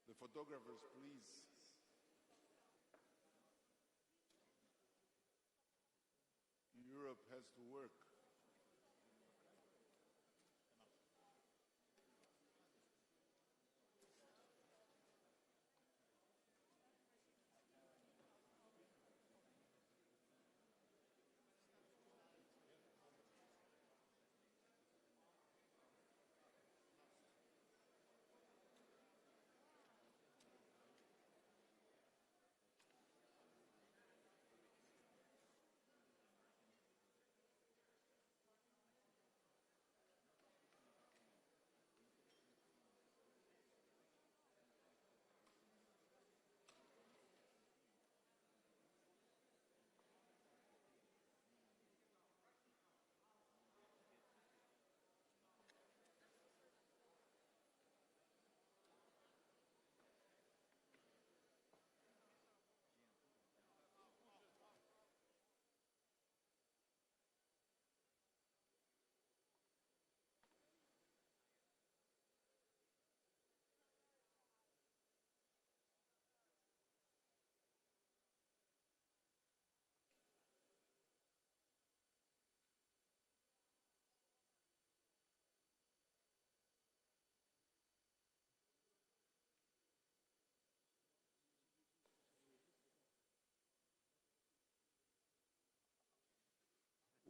The photographers, please. Europe has to work.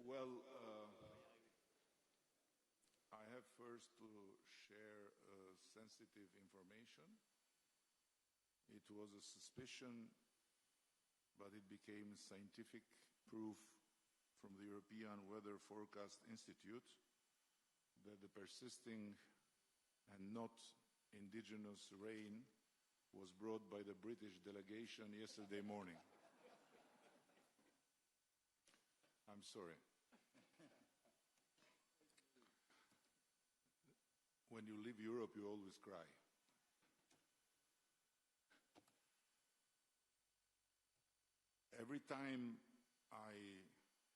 Well, I have first to share sensitive information. It was a suspicion, but it became scientific proof from the European Weather Forecast Institute that the persisting and not indigenous rain was brought by the British delegation yesterday morning. I'm sorry. When you leave Europe, you always cry. Every time I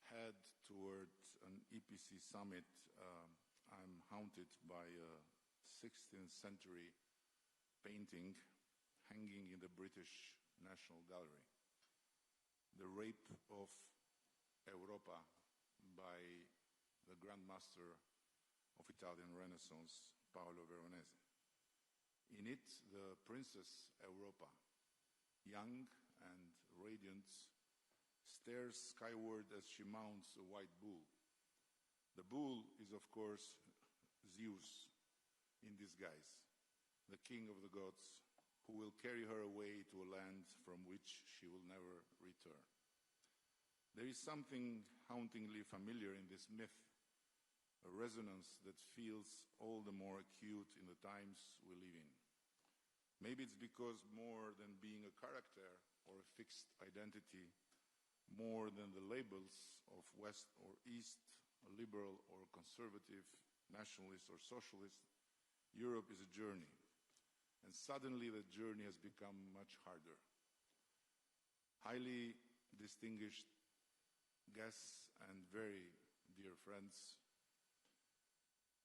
head towards an EPC summit, I'm haunted by a 16th century painting hanging in the British National Gallery. The Rape of Europa by the Grand Master of Italian Renaissance, Paolo Veronese. In it, the Princess Europa, young and radiant, stares skyward as she mounts a white bull. The bull is, of course, Zeus in disguise, the king of the gods, who will carry her away to a land from which she will never return. There is something hauntingly familiar in this myth, a resonance that feels all the more acute in the times we live in. Maybe it's because more than being a character or a fixed identity, more than the labels of West or East, a liberal or conservative, nationalist or socialist, Europe is a journey. And suddenly that journey has become much harder. Highly distinguished guests and very dear friends,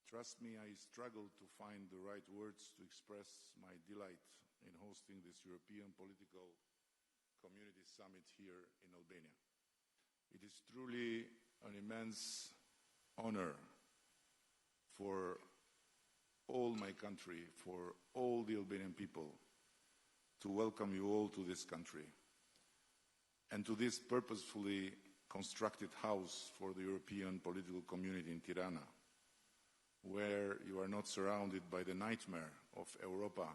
trust me, I struggle to find the right words to express my delight in hosting this European Political Community Summit here in Albania. It is truly an immense honor for all my country, for all the Albanian people, to welcome you all to this country and to this purposefully constructed house for the European political community in Tirana, where you are not surrounded by the nightmare of Europa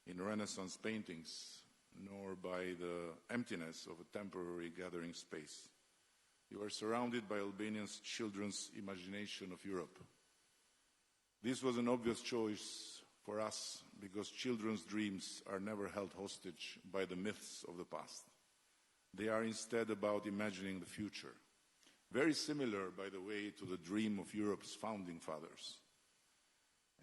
in Renaissance paintings, nor by the emptiness of a temporary gathering space. You are surrounded by Albanians' children's imagination of Europe. This was an obvious choice for us because children's dreams are never held hostage by the myths of the past. They are instead about imagining the future. Very similar, by the way, to the dream of Europe's founding fathers.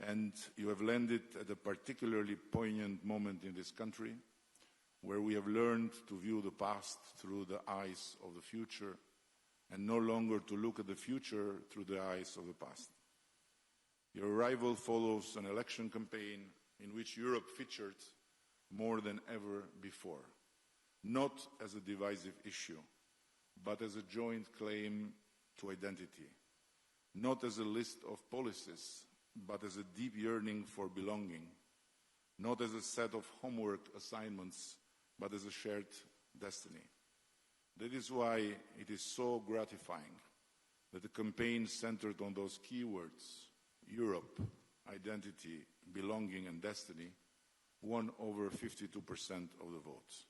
And you have landed at a particularly poignant moment in this country, where we have learned to view the past through the eyes of the future and no longer to look at the future through the eyes of the past. Your arrival follows an election campaign in which Europe featured more than ever before, not as a divisive issue, but as a joint claim to identity, not as a list of policies, but as a deep yearning for belonging, not as a set of homework assignments, but as a shared destiny. That is why it is so gratifying that the campaign centered on those keywords, Europe, identity, belonging and destiny, won over 52% of the votes.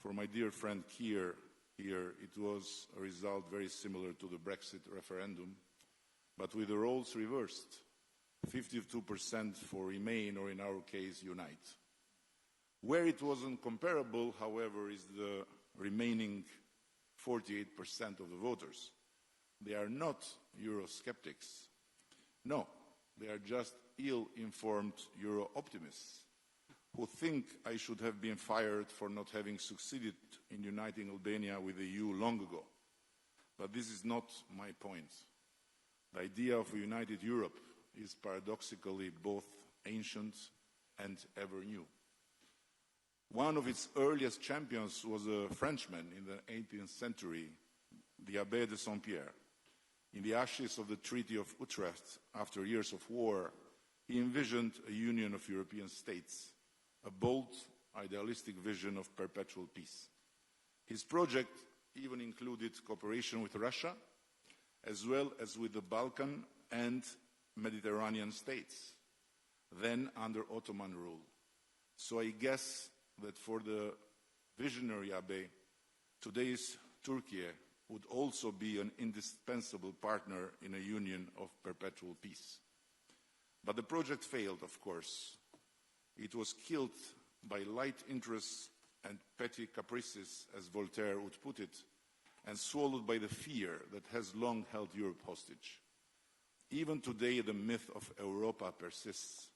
For my dear friend Keir here, it was a result very similar to the Brexit referendum, but with the roles reversed, 52% for Remain, or in our case, Unite. Where it wasn't comparable, however, is the remaining 48% of the voters. They are not Eurosceptics. No, they are just ill-informed Euro-optimists who think I should have been fired for not having succeeded in uniting Albania with the EU long ago. But this is not my point. The idea of a united Europe is paradoxically both ancient and ever new. One of its earliest champions was a Frenchman in the 18th century, the Abbé de Saint-Pierre. In the ashes of the Treaty of Utrecht, after years of war, he envisioned a union of European states, a bold, idealistic vision of perpetual peace. His project even included cooperation with Russia as well as with the Balkan and Mediterranean states, then under Ottoman rule. So I guess that for the visionary Abe, today's Turkey would also be an indispensable partner in a union of perpetual peace. But the project failed, of course. It was killed by light interests and petty caprices, as Voltaire would put it, and swallowed by the fear that has long held Europe hostage. Even today, the myth of Europa persists,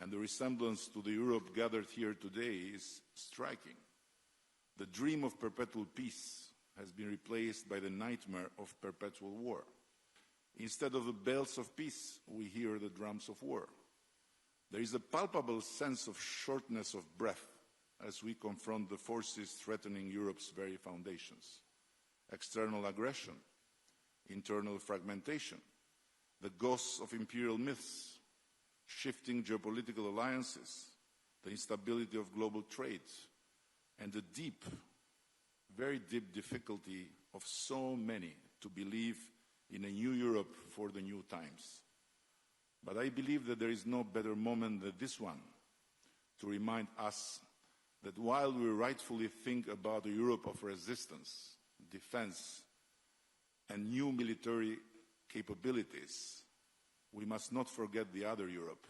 and the resemblance to the Europe gathered here today is striking. The dream of perpetual peace has been replaced by the nightmare of perpetual war. Instead of the bells of peace, we hear the drums of war. There is a palpable sense of shortness of breath as we confront the forces threatening Europe's very foundations. External aggression, internal fragmentation, the ghosts of imperial myths, shifting geopolitical alliances, the instability of global trade, and the deep, very deep difficulty of so many to believe in a new Europe for the new times. But I believe that there is no better moment than this one to remind us that while we rightfully think about a Europe of resistance, defense, and new military capabilities, we must not forget the other Europe,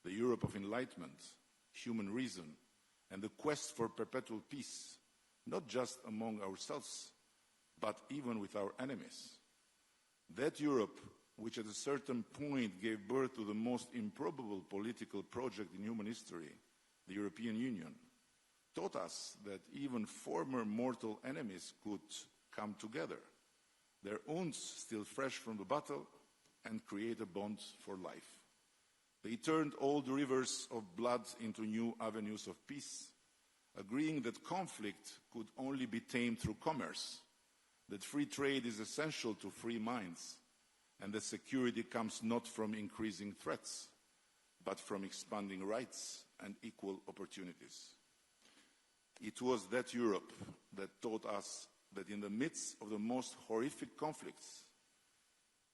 the Europe of enlightenment, human reason, and the quest for perpetual peace, not just among ourselves, but even with our enemies. That Europe, which at a certain point gave birth to the most improbable political project in human history, the European Union, taught us that even former mortal enemies could come together, their wounds still fresh from the battle, and create a bond for life. They turned old rivers of blood into new avenues of peace, agreeing that conflict could only be tamed through commerce, that free trade is essential to free minds, and that security comes not from increasing threats, but from expanding rights and equal opportunities. It was that Europe that taught us that in the midst of the most horrific conflicts,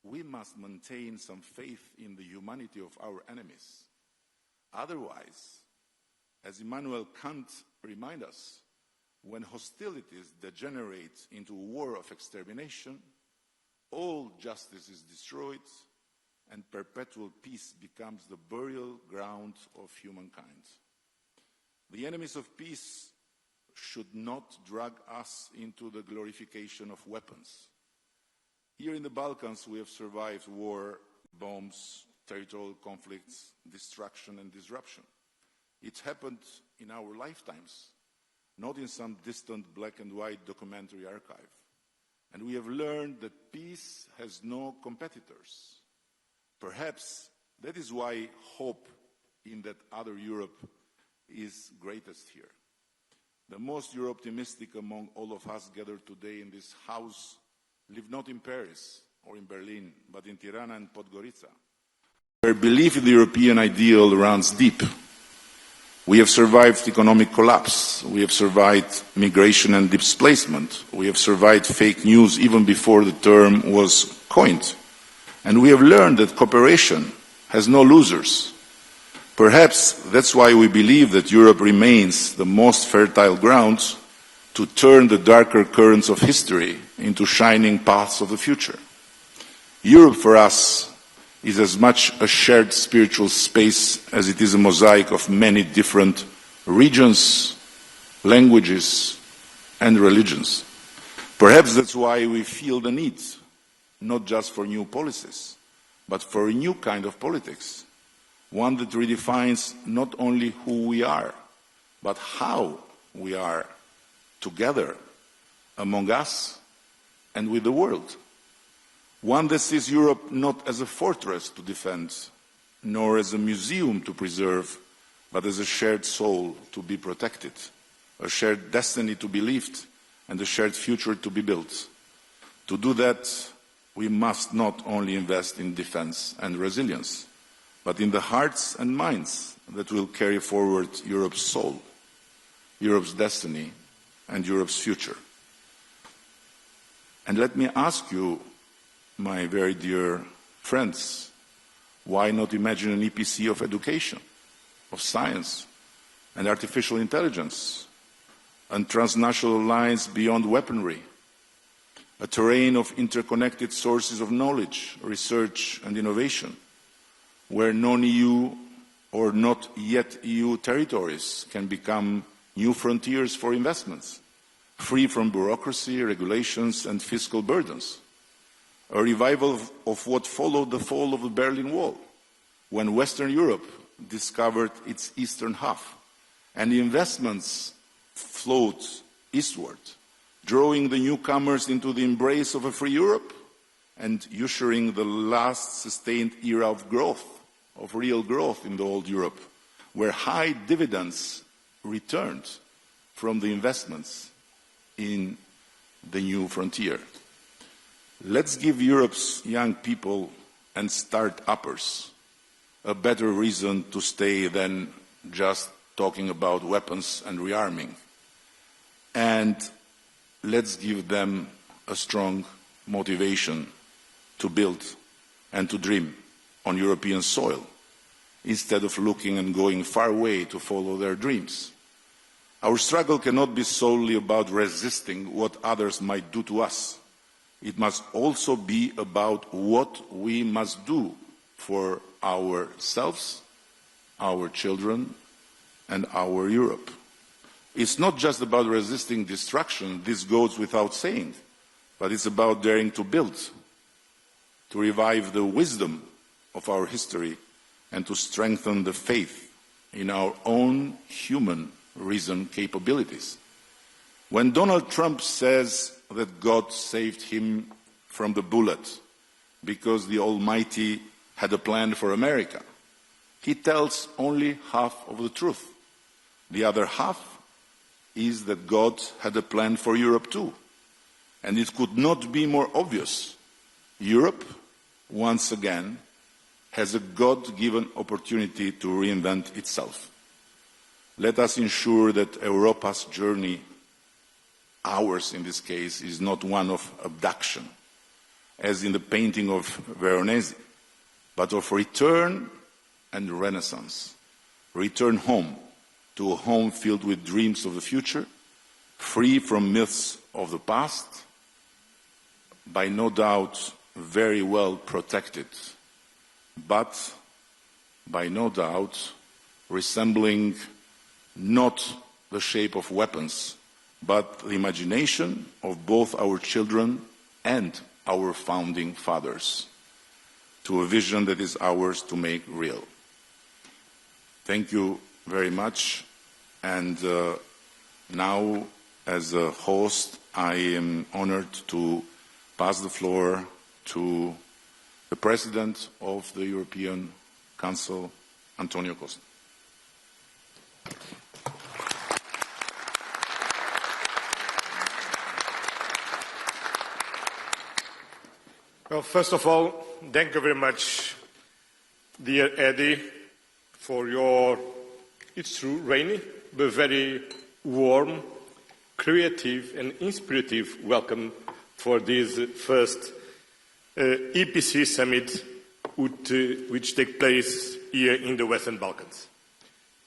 we must maintain some faith in the humanity of our enemies. Otherwise, as Immanuel Kant reminds us, when hostilities degenerate into a war of extermination, all justice is destroyed and perpetual peace becomes the burial ground of humankind. The enemies of peace should not drag us into the glorification of weapons. Here in the Balkans, we have survived war, bombs, territorial conflicts, destruction and disruption. It happened in our lifetimes, not in some distant black and white documentary archive. And we have learned that peace has no competitors. Perhaps that is why hope in that other Europe is greatest here. The most Euro-optimistic among all of us gathered today in this house live not in Paris or in Berlin, but in Tirana and Podgorica, where belief in the European ideal runs deep. We have survived economic collapse. We have survived migration and displacement. We have survived fake news even before the term was coined. And we have learned that cooperation has no losers. Perhaps that's why we believe that Europe remains the most fertile ground to turn the darker currents of history into shining paths of the future. Europe for us is as much a shared spiritual space as it is a mosaic of many different regions, languages, and religions. Perhaps that's why we feel the need, not just for new policies, but for a new kind of politics, one that redefines not only who we are, but how we are together, among us, and with the world. One that sees Europe not as a fortress to defend, nor as a museum to preserve, but as a shared soul to be protected, a shared destiny to be lived, and a shared future to be built. To do that, we must not only invest in defense and resilience, but in the hearts and minds that will carry forward Europe's soul, Europe's destiny, and Europe's future. And let me ask you, my very dear friends, why not imagine an EPC of education, of science, and artificial intelligence, and transnational alliance beyond weaponry, a terrain of interconnected sources of knowledge, research and innovation, where non-EU or not yet EU territories can become new frontiers for investments, free from bureaucracy, regulations and fiscal burdens. A revival of what followed the fall of the Berlin Wall, when Western Europe discovered its eastern half, and the investments flowed eastward, drawing the newcomers into the embrace of a free Europe and ushering the last sustained era of growth, of real growth in the old Europe, where high dividends returned from the investments in the new frontier. Let's give Europe's young people and start-uppers a better reason to stay than just talking about weapons and rearming. And let's give them a strong motivation to build and to dream on European soil, instead of looking and going far away to follow their dreams. Our struggle cannot be solely about resisting what others might do to us. It must also be about what we must do for ourselves, our children, and our Europe. It's not just about resisting destruction, this goes without saying, but it's about daring to build, to revive the wisdom of our history, and to strengthen the faith in our own human reason capabilities. When Donald Trump says that God saved him from the bullet because the Almighty had a plan for America, he tells only half of the truth. The other half is that God had a plan for Europe too. And it could not be more obvious. Europe, once again, has a God-given opportunity to reinvent itself. Let us ensure that Europa's journey, ours in this case, is not one of abduction, as in the painting of Veronese, but of return and renaissance. Return home, to a home filled with dreams of the future, free from myths of the past, by no doubt very well protected, but by no doubt resembling not the shape of weapons, but the imagination of both our children and our founding fathers, to a vision that is ours to make real. Thank you very much. And now, as a host, I am honored to pass the floor to the President of the European Council, Antonio Costa. Well, first of all, thank you very much, dear Eddie, for your, it's true, rainy, but very warm, creative and inspirative welcome for this first EPC summit which takes place here in the Western Balkans.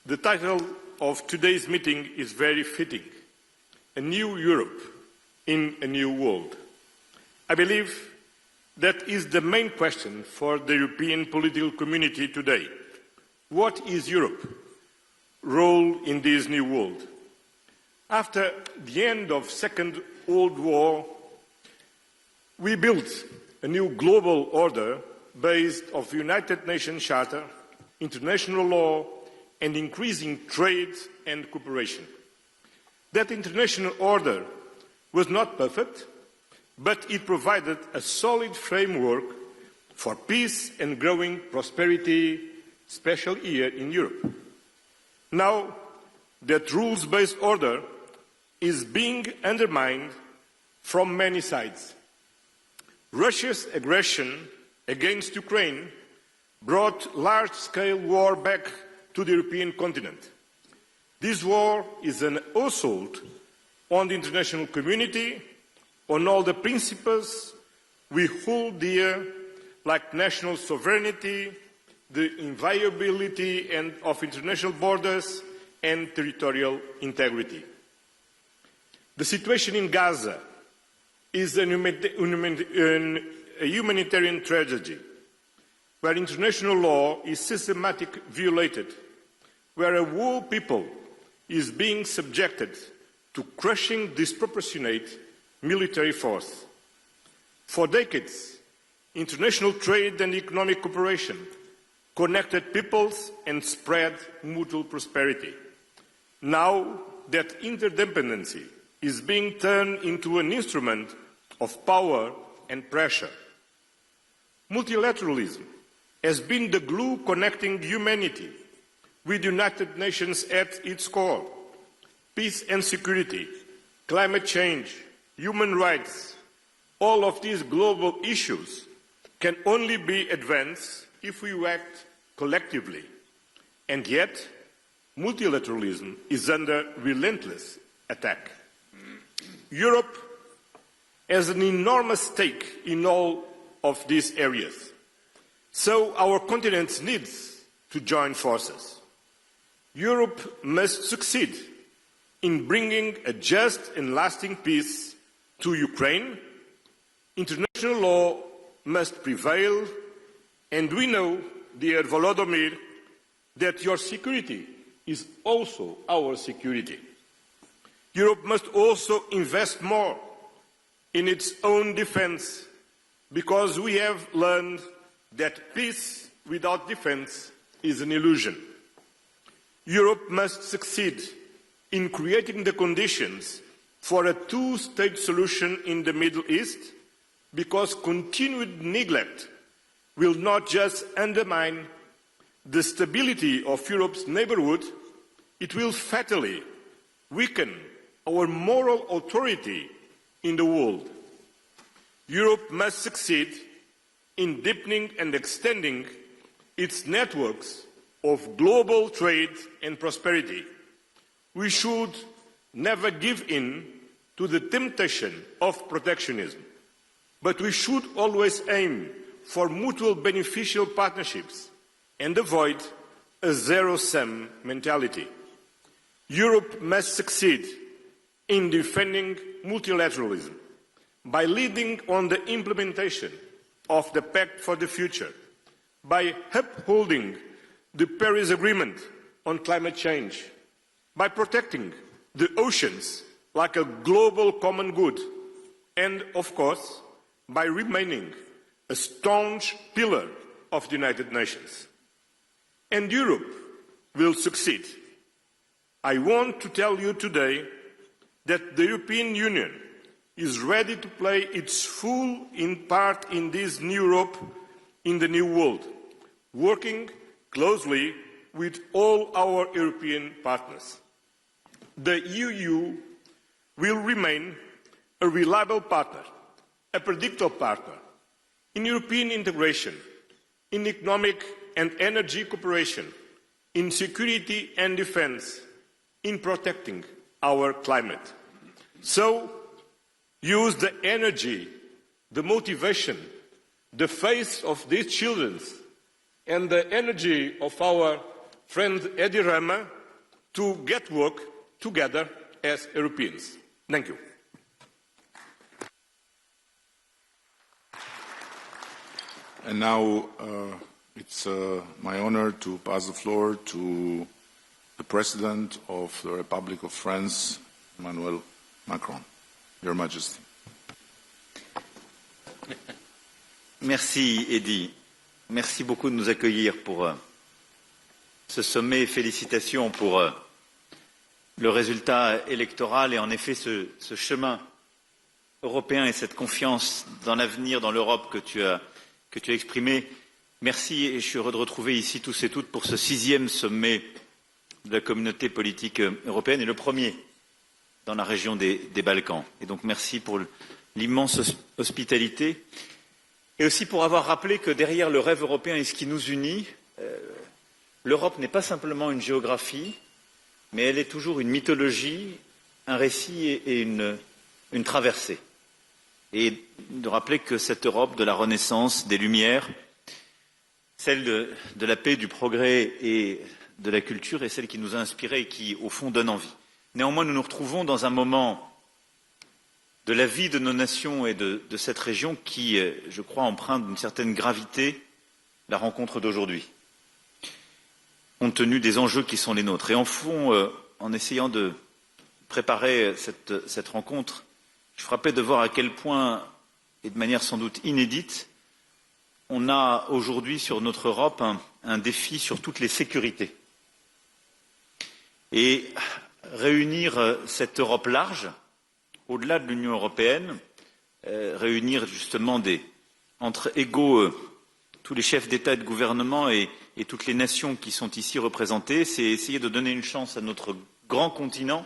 The title of today's meeting is very fitting, A New Europe in a New World. I believe that is the main question for the European political community today. What is Europe's role in this new world? After the end of the Second World War, we built a new global order based on the United Nations Charter, international law, and increasing trade and cooperation. That international order was not perfect, but it provided a solid framework for peace and growing prosperity, especially here in Europe. Now, that rules-based order is being undermined from many sides. Russia's aggression against Ukraine brought large-scale war back to the European continent. This war is an assault on the international community, on all the principles we hold dear, like national sovereignty, the inviolability of international borders, and territorial integrity. The situation in Gaza is a humanitarian tragedy, where international law is systematically violated, where a whole people is being subjected to crushing disproportionate military force. For decades, international trade and economic cooperation connected peoples and spread mutual prosperity. Now that interdependency is being turned into an instrument of power and pressure. Multilateralism has been the glue connecting humanity with the United Nations at its core. Peace and security, climate change, human rights, all of these global issues can only be advanced if we act collectively. And yet, multilateralism is under relentless attack. Europe has an enormous stake in all of these areas. So our continent needs to join forces. Europe must succeed in bringing a just and lasting peace to Ukraine. International law must prevail, and we know, dear Volodymyr, that your security is also our security. Europe must also invest more in its own defense, because we have learned that peace without defense is an illusion. Europe must succeed in creating the conditions for a two-state solution in the Middle East, because continued neglect will not just undermine the stability of Europe's neighbourhood, it will fatally weaken our moral authority in the world. Europe must succeed in deepening and extending its networks of global trade and prosperity. We should never give in to the temptation of protectionism, but we should always aim for mutual beneficial partnerships and avoid a zero-sum mentality. Europe must succeed in defending multilateralism by leading on the implementation of the Pact for the Future, by upholding the Paris Agreement on climate change, by protecting the oceans like a global common good, and, of course, by remaining a staunch pillar of the United Nations. And Europe will succeed. I want to tell you today that the European Union is ready to play its full part in this new Europe, in the new world, working closely with all our European partners. The EU will remain a reliable partner, a predictable partner in European integration, in economic and energy cooperation, in security and defence, in protecting our climate. So, use the energy, the motivation, the faith of these children and the energy of our friend Edi Rama to get work together as Europeans. Thank you. And now it's my honor to pass the floor to the President of the Republic of France, Emmanuel Macron. Your Majesty. Merci, Eddy. Merci beaucoup de nous accueillir pour ce sommet et félicitations pour le résultat électoral et en effet ce chemin européen et cette confiance dans l'avenir, dans l'Europe que tu as exprimé. Merci et je suis heureux de retrouver ici tous et toutes pour ce 6e sommet de la communauté politique européenne et le premier dans la région des Balkans. Et donc merci pour l'immense hospitalité et aussi pour avoir rappelé que derrière le rêve européen et ce qui nous unit, l'Europe n'est pas simplement une géographie, mais elle est toujours une mythologie, un récit et une traversée. et de rappeler que cette Europe de la Renaissance, des Lumières, celle de la paix, du progrès et de la culture est celle qui nous a inspirés et qui, au fond, donne envie. Néanmoins, nous nous retrouvons dans un moment de la vie de nos nations et de cette région qui, je crois, emprunte d'une certaine gravité la rencontre d'aujourd'hui, compte tenu des enjeux qui sont les nôtres. Et en fond, en essayant de préparer cette rencontre, je frappais de voir à quel point, et de manière sans doute inédite, on a aujourd'hui sur notre Europe un défi sur toutes les sécurités. Et réunir cette Europe large, au-delà de l'Union européenne, réunir justement entre égaux tous les chefs d'État et de gouvernement et toutes les nations qui sont ici représentées, c'est essayer de donner une chance à notre grand continent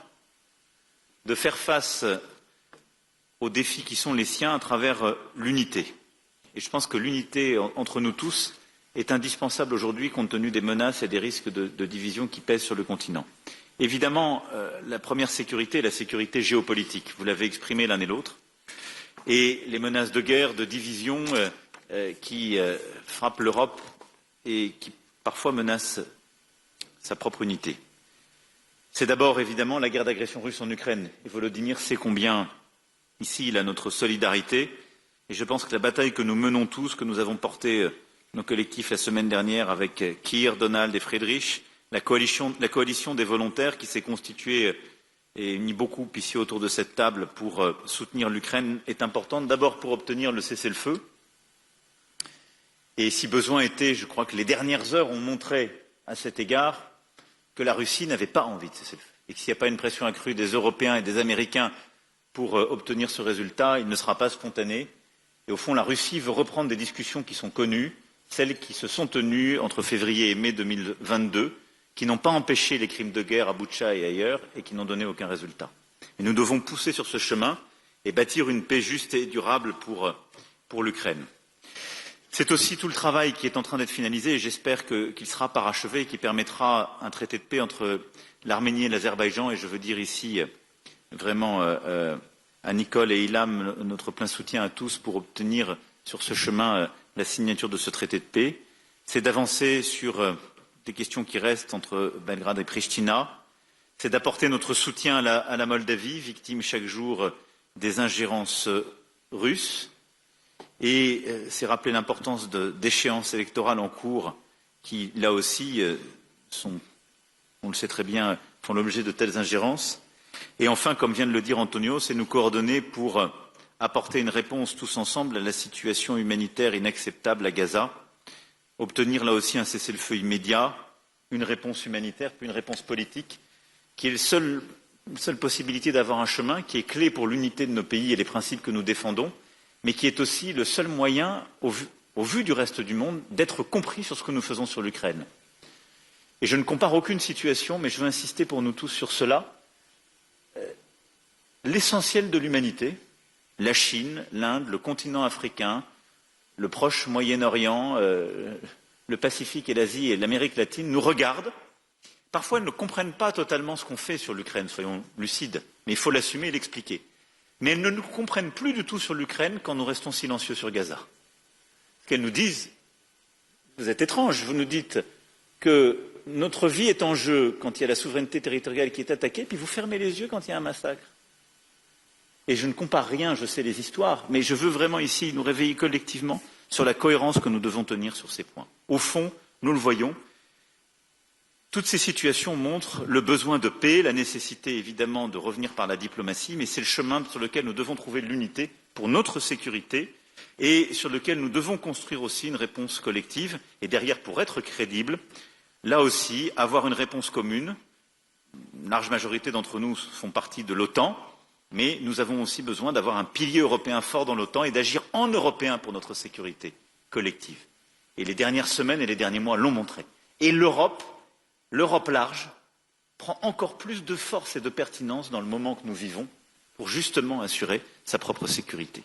de faire face aux défis qui sont les siens à travers l'unité. Et je pense que l'unité entre nous tous est indispensable aujourd'hui compte tenu des menaces et des risques de division qui pèsent sur le continent. Évidemment, la première sécurité est la sécurité géopolitique. Vous l'avez exprimé l'un et l'autre. Et les menaces de guerre, de division qui frappent l'Europe et qui parfois menacent sa propre unité. C'est d'abord évidemment la guerre d'agression russe en Ukraine. Et Volodymyr sait combien ici il a notre solidarité. Et je pense que la bataille que nous menons tous, que nous avons portée nos collectifs la semaine dernière avec Keir, Donald et Friedrich, la coalition des volontaires qui s'est constituée et unie beaucoup ici autour de cette table pour soutenir l'Ukraine est importante, d'abord pour obtenir le cessez-le-feu. Et si besoin était, je crois que les dernières heures ont montré à cet égard que la Russie n'avait pas envie de cessez-le-feu. Et que s'il n'y a pas une pression accrue des Européens et des Américains pour obtenir ce résultat, il ne sera pas spontané. Et au fond, la Russie veut reprendre des discussions qui sont connues, celles qui se sont tenues entre février et mai 2022, qui n'ont pas empêché les crimes de guerre à Butcha et ailleurs et qui n'ont donné aucun résultat. Et nous devons pousser sur ce chemin et bâtir une paix juste et durable pour l'Ukraine. C'est aussi tout le travail qui est en train d'être finalisé et j'espère qu'il sera parachevé et qui permettra un traité de paix entre l'Arménie et l'Azerbaïdjan. Et je veux dire ici vraiment à Nicole et Ilham notre plein soutien à tous pour obtenir sur ce chemin la signature de ce traité de paix. C'est d'avancer sur des questions qui restent entre Belgrade et Pristina. C'est d'apporter notre soutien à la Moldavie, victime chaque jour des ingérences russes. Et c'est rappeler l'importance d'échéances électorales en cours qui, là aussi, on le sait très bien, font l'objet de telles ingérences. Et enfin, comme vient de le dire Antonio, c'est nous coordonner pour apporter une réponse tous ensemble à la situation humanitaire inacceptable à Gaza, obtenir là aussi un cessez-le-feu immédiat, une réponse humanitaire, puis une réponse politique, qui est la seule possibilité d'avoir un chemin qui est clé pour l'unité de nos pays et les principes que nous défendons, mais qui est aussi le seul moyen, au vu du reste du monde, d'être compris sur ce que nous faisons sur l'Ukraine. Et je ne compare aucune situation, mais je veux insister pour nous tous sur cela. L'essentiel de l'humanité, la Chine, l'Inde, le continent africain, le proche Moyen-Orient, le Pacifique et l'Asie et l'Amérique latine nous regardent. Parfois, ils ne comprennent pas totalement ce qu'on fait sur l'Ukraine, soyons lucides, mais il faut l'assumer et l'expliquer. Mais elles ne nous comprennent plus du tout sur l'Ukraine quand nous restons silencieux sur Gaza. Parce qu'elles nous disent, vous êtes étranges, vous nous dites que notre vie est en jeu quand il y a la souveraineté territoriale qui est attaquée, puis vous fermez les yeux quand il y a un massacre. Et je ne compare rien, je sais les histoires, mais je veux vraiment ici nous réveiller collectivement sur la cohérence que nous devons tenir sur ces points. Au fond, nous le voyons, toutes ces situations montrent le besoin de paix, la nécessité évidemment de revenir par la diplomatie, mais c'est le chemin sur lequel nous devons trouver l'unité pour notre sécurité et sur lequel nous devons construire aussi une réponse collective et derrière, pour être crédible, là aussi, avoir une réponse commune. Une large majorité d'entre nous font partie de l'OTAN, mais nous avons aussi besoin d'avoir un pilier européen fort dans l'OTAN et d'agir en européen pour notre sécurité collective. Et les dernières semaines et les derniers mois l'ont montré. Et l'Europe large prend encore plus de force et de pertinence dans le moment que nous vivons pour justement assurer sa propre sécurité.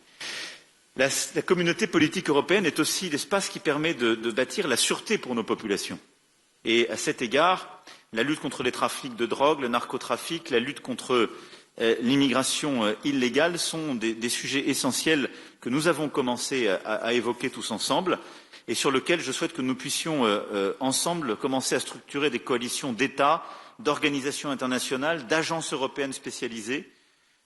La communauté politique européenne est aussi l'espace qui permet de bâtir la sûreté pour nos populations. Et à cet égard, la lutte contre les trafics de drogue, le narcotrafic, la lutte contre l'immigration illégale sont des sujets essentiels que nous avons commencé à évoquer tous ensemble et sur lesquels je souhaite que nous puissions ensemble commencer à structurer des coalitions d'États, d'organisations internationales, d'agences européennes spécialisées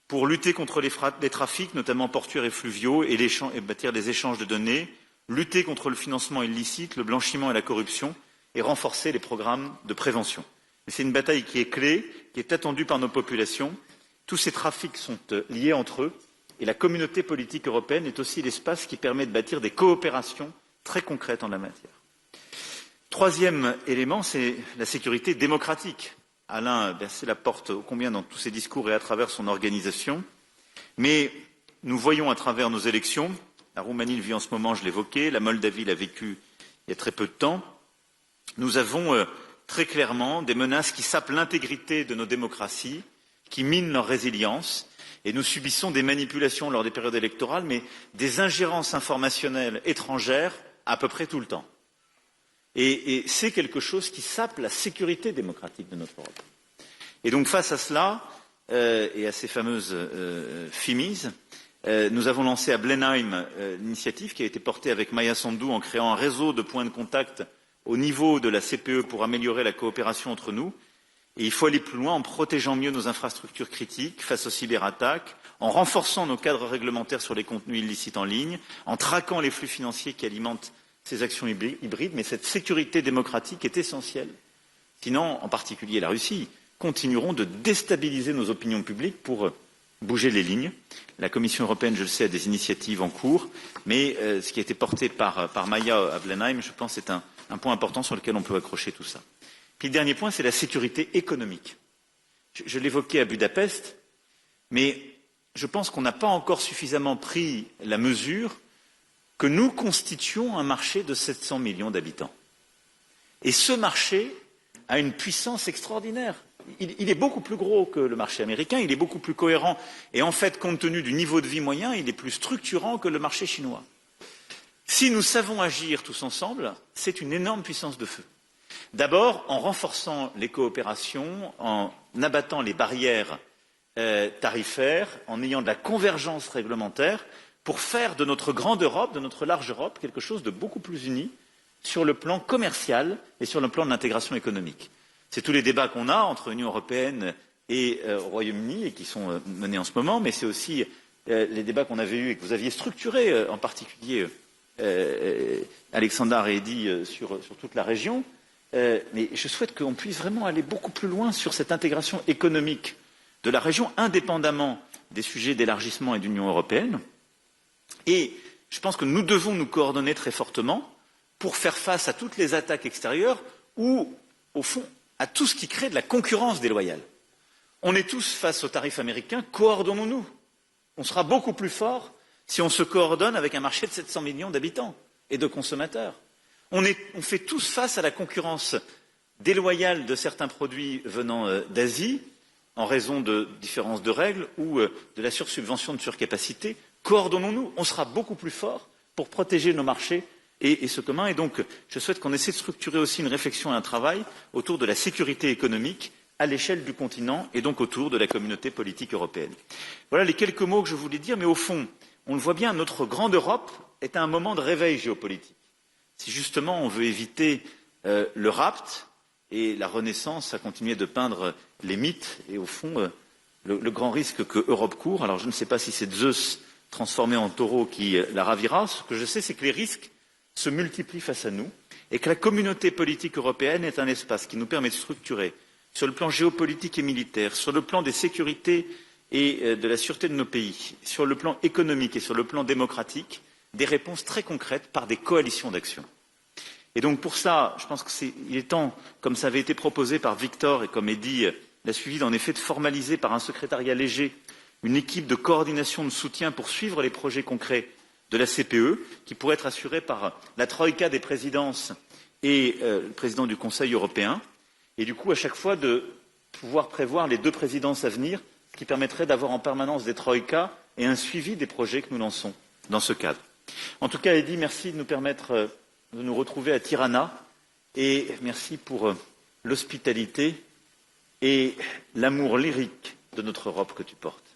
pour lutter contre les trafics, notamment portuaires et fluviaux, et bâtir des échanges de données, lutter contre le financement illicite, le blanchiment et la corruption, et renforcer les programmes de prévention. C'est une bataille qui est clé, qui est attendue par nos populations. Tous ces trafics sont liés entre eux, et la communauté politique européenne est aussi l'espace qui permet de bâtir des coopérations très concrètes en la matière. Troisième élément, c'est la sécurité démocratique. Alain a bercé la porte ô combien dans tous ses discours et à travers son organisation. Mais nous voyons à travers nos élections, la Roumanie le vit en ce moment, je l'évoquais, la Moldavie l'a vécu il y a très peu de temps, nous avons très clairement des menaces qui sapent l'intégrité de nos démocraties, qui minent leur résilience, et nous subissons des manipulations lors des périodes électorales, mais des ingérences informationnelles étrangères à peu près tout le temps. Et c'est quelque chose qui sape la sécurité démocratique de notre Europe. Et donc face à cela, et à ces fameuses FIMIS, nous avons lancé à Blenheim l'initiative qui a été portée avec Maya Sandu en créant un réseau de points de contact au niveau de la CPE pour améliorer la coopération entre nous. Et il faut aller plus loin en protégeant mieux nos infrastructures critiques face aux cyberattaques, en renforçant nos cadres réglementaires sur les contenus illicites en ligne, en traquant les flux financiers qui alimentent ces actions hybrides. Mais cette sécurité démocratique est essentielle. Sinon, en particulier la Russie, continueront de déstabiliser nos opinions publiques pour bouger les lignes. La Commission européenne, je le sais, a des initiatives en cours, mais ce qui a été porté par Maya à Blenheim, je pense, est un point important sur lequel on peut accrocher tout ça. Puis le dernier point, c'est la sécurité économique. Je l'évoquais à Budapest, mais je pense qu'on n'a pas encore suffisamment pris la mesure que nous constituons un marché de 700 millions d'habitants. Et ce marché a une puissance extraordinaire. Il est beaucoup plus gros que le marché américain, il est beaucoup plus cohérent. Et en fait, compte tenu du niveau de vie moyen, il est plus structurant que le marché chinois. Si nous savons agir tous ensemble, c'est une énorme puissance de feu. D'abord, en renforçant les coopérations, en abattant les barrières tarifaires, en ayant de la convergence réglementaire, pour faire de notre grande Europe, de notre large Europe, quelque chose de beaucoup plus uni sur le plan commercial et sur le plan de l'intégration économique. C'est tous les débats qu'on a entre l'Union européenne et Royaume-Uni et qui sont menés en ce moment, mais c'est aussi les débats qu'on avait eus et que vous aviez structurés, en particulier Alexandra et Eddy sur toute la région. Mais je souhaite qu'on puisse vraiment aller beaucoup plus loin sur cette intégration économique de la région, indépendamment des sujets d'élargissement et d'Union européenne. Et je pense que nous devons nous coordonner très fortement pour faire face à toutes les attaques extérieures ou, au fond, à tout ce qui crée de la concurrence déloyale. On est tous face aux tarifs américains, coordonnons-nous. On sera beaucoup plus fort si on se coordonne avec un marché de 700 millions d'habitants et de consommateurs. On fait tous face à la concurrence déloyale de certains produits venant d'Asie en raison de différences de règles ou de la sursubvention de surcapacité. Coordonnons-nous, on sera beaucoup plus fort pour protéger nos marchés et ce commun. Et donc, je souhaite qu'on essaie de structurer aussi une réflexion et un travail autour de la sécurité économique à l'échelle du continent et donc autour de la communauté politique européenne. Voilà les quelques mots que je voulais dire, mais au fond, on le voit bien, notre grande Europe est à un moment de réveil géopolitique. Si justement on veut éviter le rapt et la Renaissance a continué de peindre les mythes et au fond le grand risque que Europe court, alors je ne sais pas si c'est Zeus transformé en taureau qui la ravira, ce que je sais c'est que les risques se multiplient face à nous et que la communauté politique européenne est un espace qui nous permet de structurer sur le plan géopolitique et militaire, sur le plan des sécurités et de la sûreté de nos pays, sur le plan économique et sur le plan démocratique, des réponses très concrètes par des coalitions d'action. Et donc pour ça, je pense qu'il est temps, comme ça avait été proposé par Victor et comme Eddy l'a suivi, en effet de formaliser par un secrétariat léger une équipe de coordination de soutien pour suivre les projets concrets de la CPE, qui pourrait être assurée par la troïka des présidences et le président du Conseil européen, et du coup à chaque fois de pouvoir prévoir les 2 présidences à venir, ce qui permettrait d'avoir en permanence des troïkas et un suivi des projets que nous lançons dans ce cadre. En tout cas, Eddy, merci de nous permettre de nous retrouver à Tirana et merci pour l'hospitalité et l'amour lyrique de notre Europe que tu portes.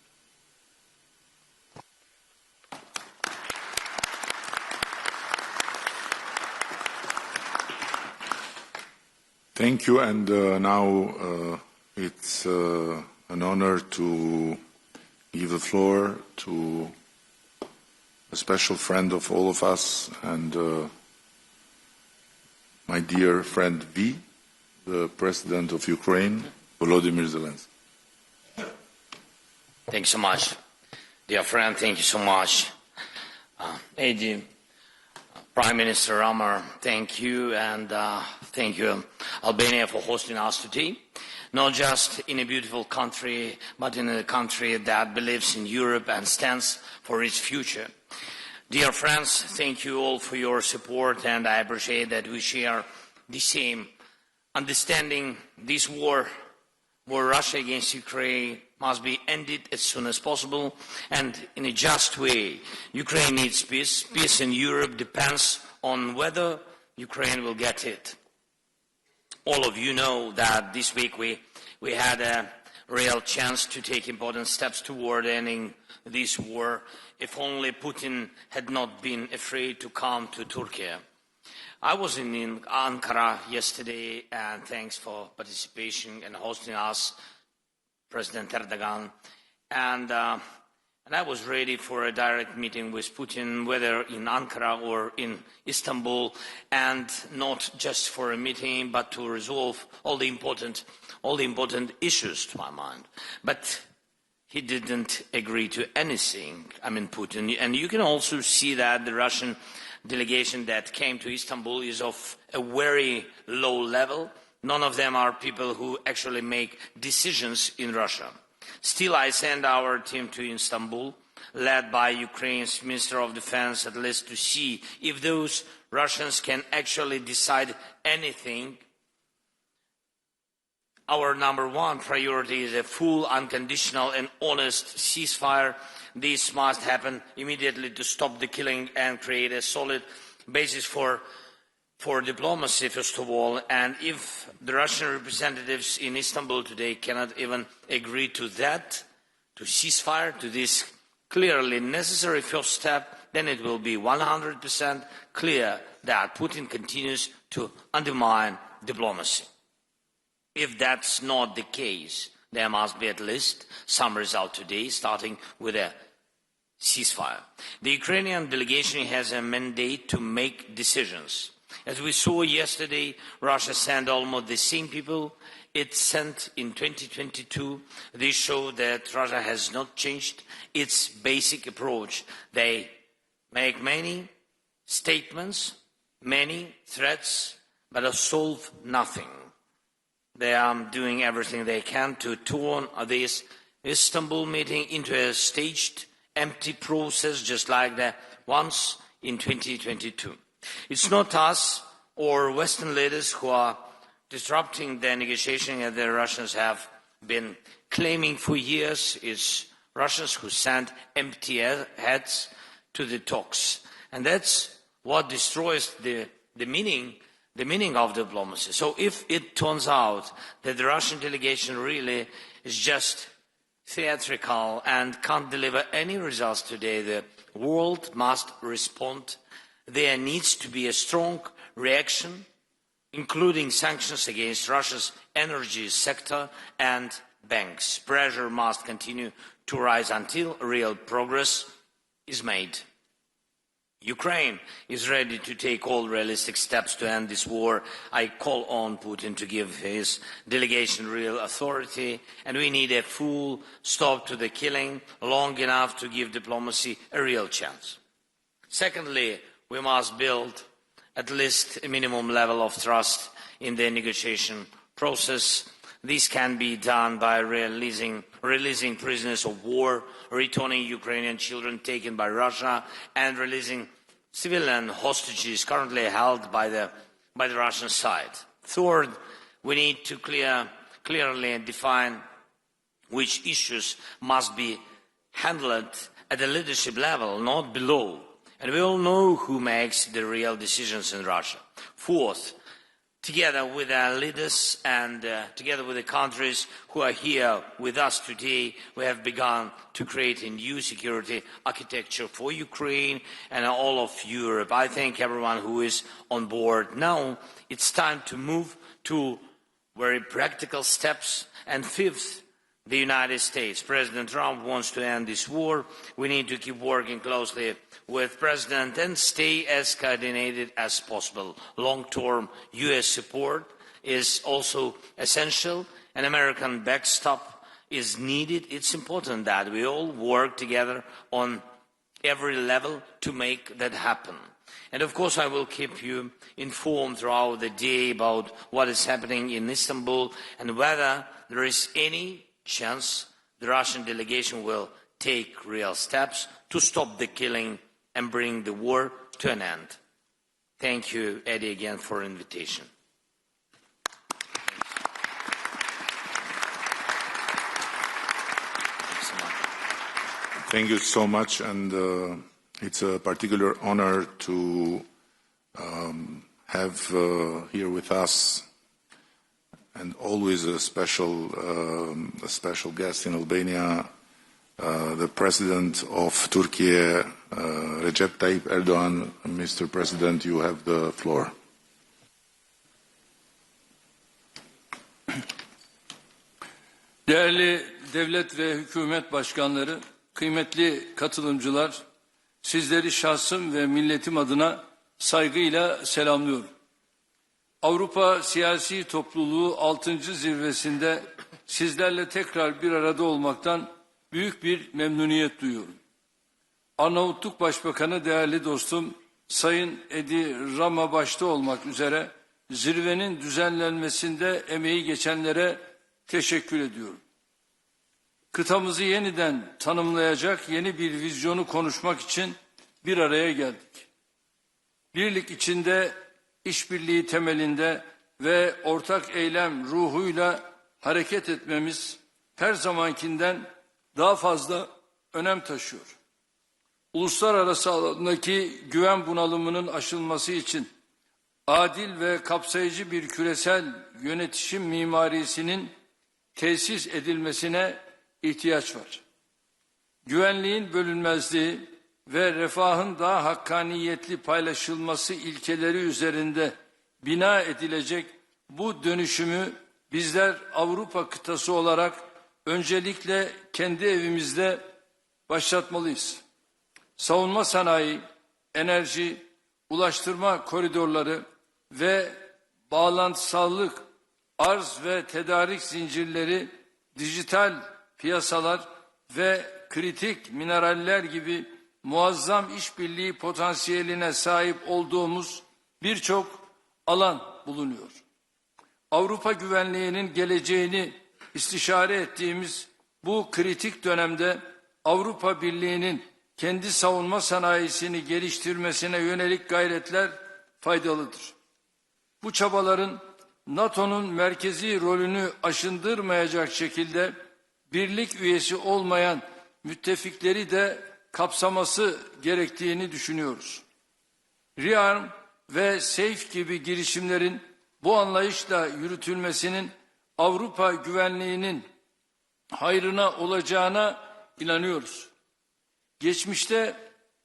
Thank you, and now it's an honor to give the floor to a special friend of all of us and my dear friend V, the President of Ukraine, Volodymyr Zelensky. Thank you so much. Dear friend, thank you so much. Eddie, Prime Minister Ramar, thank you, and thank you, Albania, for hosting us today. Not just in a beautiful country, but in a country that believes in Europe and stands for its future. Dear friends, thank you all for your support, and I appreciate that we share the same understanding. This war Russia against Ukraine must be ended as soon as possible and in a just way. Ukraine needs peace. Peace in Europe depends on whether Ukraine will get it. All of you know that this week we had a real chance to take important steps toward ending this war, if only Putin had not been afraid to come to Turkey. I was in Ankara yesterday, and thanks for participation and hosting us, President Erdogan. And I was ready for a direct meeting with Putin, whether in Ankara or in Istanbul, and not just for a meeting, but to resolve all the important issues to my mind. But he didn't agree to anything, Putin. And you can also see that the Russian delegation that came to Istanbul is of a very low level. None of them are people who actually make decisions in Russia. Still, I send our team to Istanbul, led by Ukraine's Minister of Defense, at least to see if those Russians can actually decide anything. Our number one priority is a full, unconditional and honest ceasefire. This must happen immediately to stop the killing and create a solid basis for diplomacy, first of all. And if the Russian representatives in Istanbul today cannot even agree to that, to ceasefire, to this clearly necessary first step, then it will be 100% clear that Putin continues to undermine diplomacy. If that's not the case, there must be at least some result today, starting with a ceasefire. The Ukrainian delegation has a mandate to make decisions. As we saw yesterday, Russia sent almost the same people it sent in 2022. This shows that Russia has not changed its basic approach. They make many statements, many threats, but solve nothing. They are doing everything they can to turn this Istanbul meeting into a staged, empty process, just like the ones in 2022. It's not us or Western leaders who are disrupting the negotiation that the Russians have been claiming for years. It's Russians who send empty heads to the talks. And that's what destroys the meaning of diplomacy. So if it turns out that the Russian delegation really is just theatrical and can't deliver any results today, the world must respond. There needs to be a strong reaction, including sanctions against Russia's energy sector and banks. Pressure must continue to rise until real progress is made. Ukraine is ready to take all realistic steps to end this war. I call on Putin to give his delegation real authority, and we need a full stop to the killing, long enough to give diplomacy a real chance. Secondly, we must build at least a minimum level of trust in the negotiation process. This can be done by releasing prisoners of war, returning Ukrainian children taken by Russia, and releasing civilian hostages currently held by the Russian side. Third, we need to clearly define which issues must be handled at the leadership level, not below. And we all know who makes the real decisions in Russia. Fourth, together with our leaders and together with the countries who are here with us today, we have begun to create a new security architecture for Ukraine and all of Europe. I thank everyone who is on board. Now it's time to move to very practical steps. And fifth, the United States. President Trump wants to end this war. We need to keep working closely with President and stay as coordinated as possible. Long-term U.S. support is also essential. An American backstop is needed. It's important that we all work together on every level to make that happen. And of course, I will keep you informed throughout the day about what is happening in Istanbul and whether there is any chance the Russian delegation will take real steps to stop the killing and bring the war to an end. Thank you, Eddie, again for the invitation. Thank you so much, and it's a particular honor to have here with us, and always a special guest in Albania, the President of Turkey, Recep Tayyip Erdogan. Mr. President, you have the floor. Değerli devlet ve hükümet başkanları, kıymetli katılımcılar, sizleri şahsım ve milletim adına saygıyla selamlıyorum. Avrupa Siyasi Topluluğu 6. zirvesinde sizlerle tekrar bir arada olmaktan büyük bir memnuniyet duyuyorum. Arnavutluk Başbakanı değerli dostum Sayın Edi Rama başta olmak üzere zirvenin düzenlenmesinde emeği geçenlere teşekkür ediyorum. Kıtamızı yeniden tanımlayacak yeni bir vizyonu konuşmak için bir araya geldik. Birlik içinde, işbirliği temelinde ve ortak eylem ruhuyla hareket etmemiz her zamankinden daha fazla önem taşıyor. Uluslararası alandaki güven bunalımının aşılması için adil ve kapsayıcı bir küresel yönetişim mimarisinin tesis edilmesine ihtiyaç var. Güvenliğin bölünmezliği ve refahın daha hakkaniyetli paylaşılması ilkeleri üzerinde bina edilecek bu dönüşümü bizler Avrupa kıtası olarak öncelikle kendi evimizde başlatmalıyız. Savunma sanayi, enerji, ulaştırma koridorları ve bağlantısallık, arz ve tedarik zincirleri, dijital piyasalar ve kritik mineraller gibi muazzam işbirliği potansiyeline sahip olduğumuz birçok alan bulunuyor. Avrupa güvenliğinin geleceğini istişare ettiğimiz bu kritik dönemde Avrupa Birliği'nin kendi savunma sanayisini geliştirmesine yönelik gayretler faydalıdır. Bu çabaların NATO'nun merkezi rolünü aşındırmayacak şekilde birlik üyesi olmayan müttefikleri de kapsaması gerektiğini düşünüyoruz. REARM ve SAFE gibi girişimlerin bu anlayışla yürütülmesinin Avrupa güvenliğinin hayrına olacağına inanıyoruz. Geçmişte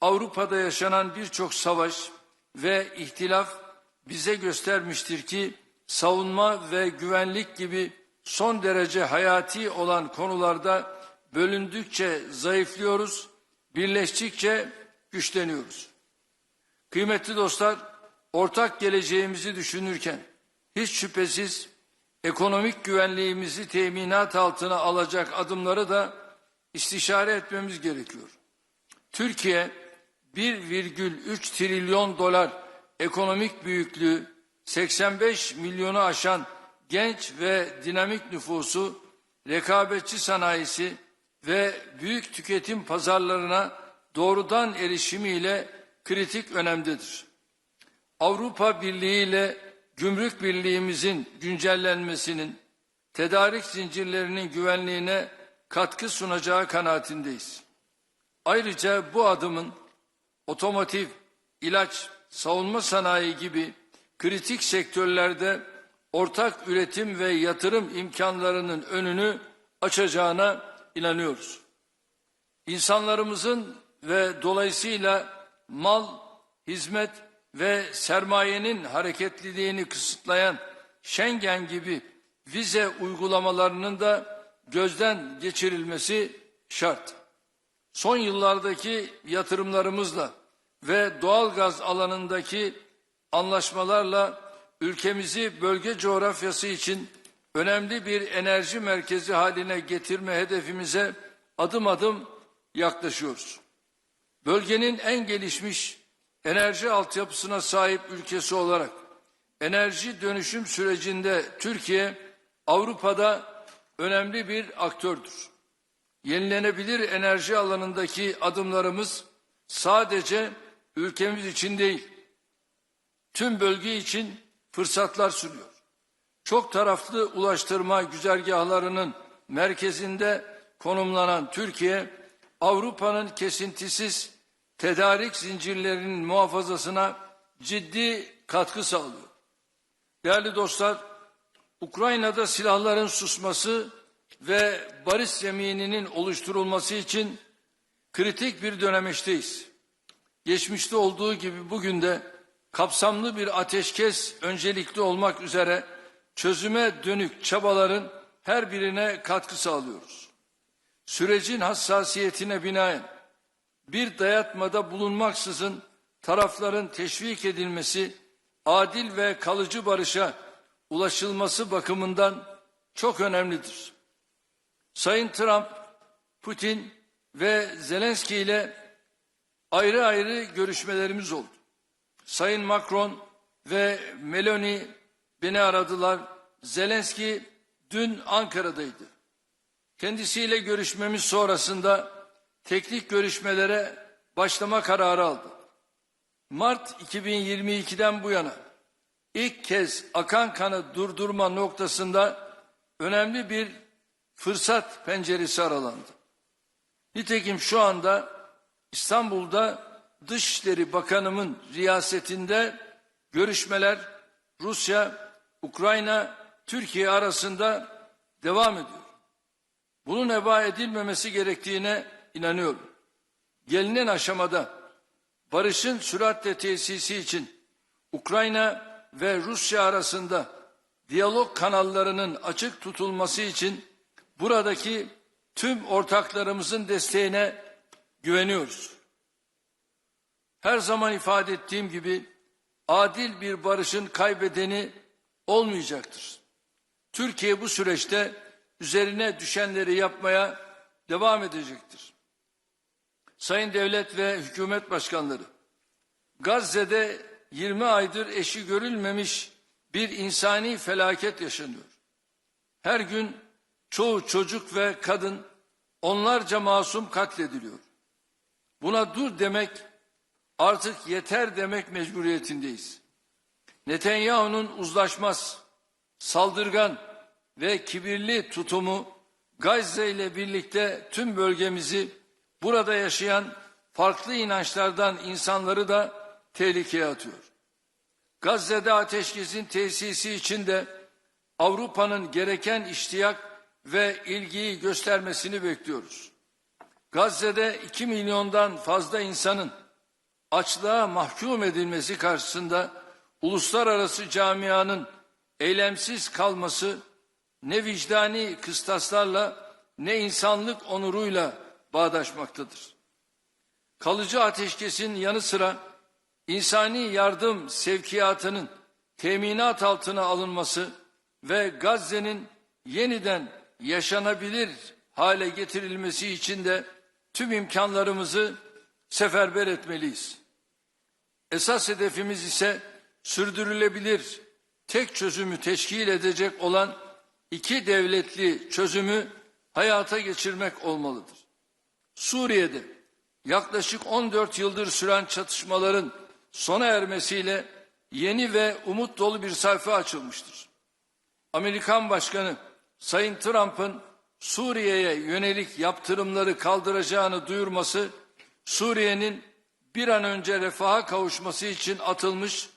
Avrupa'da yaşanan birçok savaş ve ihtilaf bize göstermiştir ki savunma ve güvenlik gibi son derece hayati olan konularda bölündükçe zayıflıyoruz, birleştikçe güçleniyoruz. Kıymetli dostlar, ortak geleceğimizi düşünürken hiç şüphesiz ekonomik güvenliğimizi teminat altına alacak adımları da istişare etmemiz gerekiyor. Türkiye 1,3 trilyon dolar ekonomik büyüklüğü, 85 milyonu aşan genç ve dinamik nüfusu, rekabetçi sanayisi ve büyük tüketim pazarlarına doğrudan erişimiyle kritik önemdedir. Avrupa Birliği ile gümrük birliğimizin güncellenmesinin, tedarik zincirlerinin güvenliğine katkı sunacağı kanaatindeyiz. Ayrıca bu adımın otomotiv, ilaç, savunma sanayi gibi kritik sektörlerde ortak üretim ve yatırım imkanlarının önünü açacağına inanıyoruz. İnsanlarımızın ve dolayısıyla mal, hizmet ve sermayenin hareketliliğini kısıtlayan Schengen gibi vize uygulamalarının da gözden geçirilmesi şart. Son yıllardaki yatırımlarımızla ve doğalgaz alanındaki anlaşmalarla ülkemizi bölge coğrafyası için önemli bir enerji merkezi haline getirme hedefimize adım adım yaklaşıyoruz. Bölgenin en gelişmiş enerji altyapısına sahip ülkesi olarak enerji dönüşüm sürecinde Türkiye Avrupa'da önemli bir aktördür. Yenilenebilir enerji alanındaki adımlarımız sadece ülkemiz için değil, tüm bölge için fırsatlar sunuyor. Çok taraflı ulaştırma güzergahlarının merkezinde konumlanan Türkiye, Avrupa'nın kesintisiz tedarik zincirlerinin muhafazasına ciddi katkı sağlıyor. Değerli dostlar, Ukrayna'da silahların susması ve barış zemininin oluşturulması için kritik bir dönemeçteyiz. Geçmişte olduğu gibi bugün de kapsamlı bir ateşkes öncelikli olmak üzere çözüme dönük çabaların her birine katkı sağlıyoruz. Sürecin hassasiyetine binaen bir dayatmada bulunmaksızın tarafların teşvik edilmesi, adil ve kalıcı barışa ulaşılması bakımından çok önemlidir. Sayın Trump, Putin ve Zelenski ile ayrı ayrı görüşmelerimiz oldu. Sayın Macron ve Meloni beni aradılar. Zelenski dün Ankara'daydı. Kendisiyle görüşmemiz sonrasında teknik görüşmelere başlama kararı aldı. Mart 2022'den bu yana ilk kez akan kanı durdurma noktasında önemli bir fırsat penceresi aralandı. Nitekim şu anda İstanbul'da Dışişleri Bakanımın riyasetinde görüşmeler Rusya, Ukrayna, Türkiye arasında devam ediyor. Bunun heba edilmemesi gerektiğine inanıyorum. Gelinen aşamada barışın süratle tesisi için Ukrayna ve Rusya arasında diyalog kanallarının açık tutulması için buradaki tüm ortaklarımızın desteğine güveniyoruz. Her zaman ifade ettiğim gibi adil bir barışın kaybedeni olmayacaktır. Türkiye bu süreçte üzerine düşenleri yapmaya devam edecektir. Sayın devlet ve hükümet başkanları, Gazze'de 20 aydır eşi görülmemiş bir insani felaket yaşanıyor. Her gün çoğu çocuk ve kadın, onlarca masum katlediliyor. Buna dur demek, artık yeter demek mecburiyetindeyiz. Netanyahu'nun uzlaşmaz, saldırgan ve kibirli tutumu Gazze ile birlikte tüm bölgemizi, burada yaşayan farklı inançlardan insanları da tehlikeye atıyor. Gazze'de ateşkesin tesisi için de Avrupa'nın gereken iştiyak ve ilgiyi göstermesini bekliyoruz. Gazze'de 2 milyondan fazla insanın açlığa mahkum edilmesi karşısında uluslararası camianın eylemsiz kalması ne vicdani kıstaslarla ne insanlık onuruyla bağdaşmaktadır. Kalıcı ateşkesin yanı sıra insani yardım sevkiyatının teminat altına alınması ve Gazze'nin yeniden yaşanabilir hale getirilmesi için de tüm imkanlarımızı seferber etmeliyiz. Esas hedefimiz ise sürdürülebilir tek çözümü teşkil edecek olan 2 devletli çözümü hayata geçirmek olmalıdır. Suriye'de yaklaşık 14 yıldır süren çatışmaların sona ermesiyle yeni ve umut dolu bir sayfa açılmıştır. Amerikan Başkanı Sayın Trump'ın Suriye'ye yönelik yaptırımları kaldıracağını duyurması, Suriye'nin bir an önce refaha kavuşması için atılmış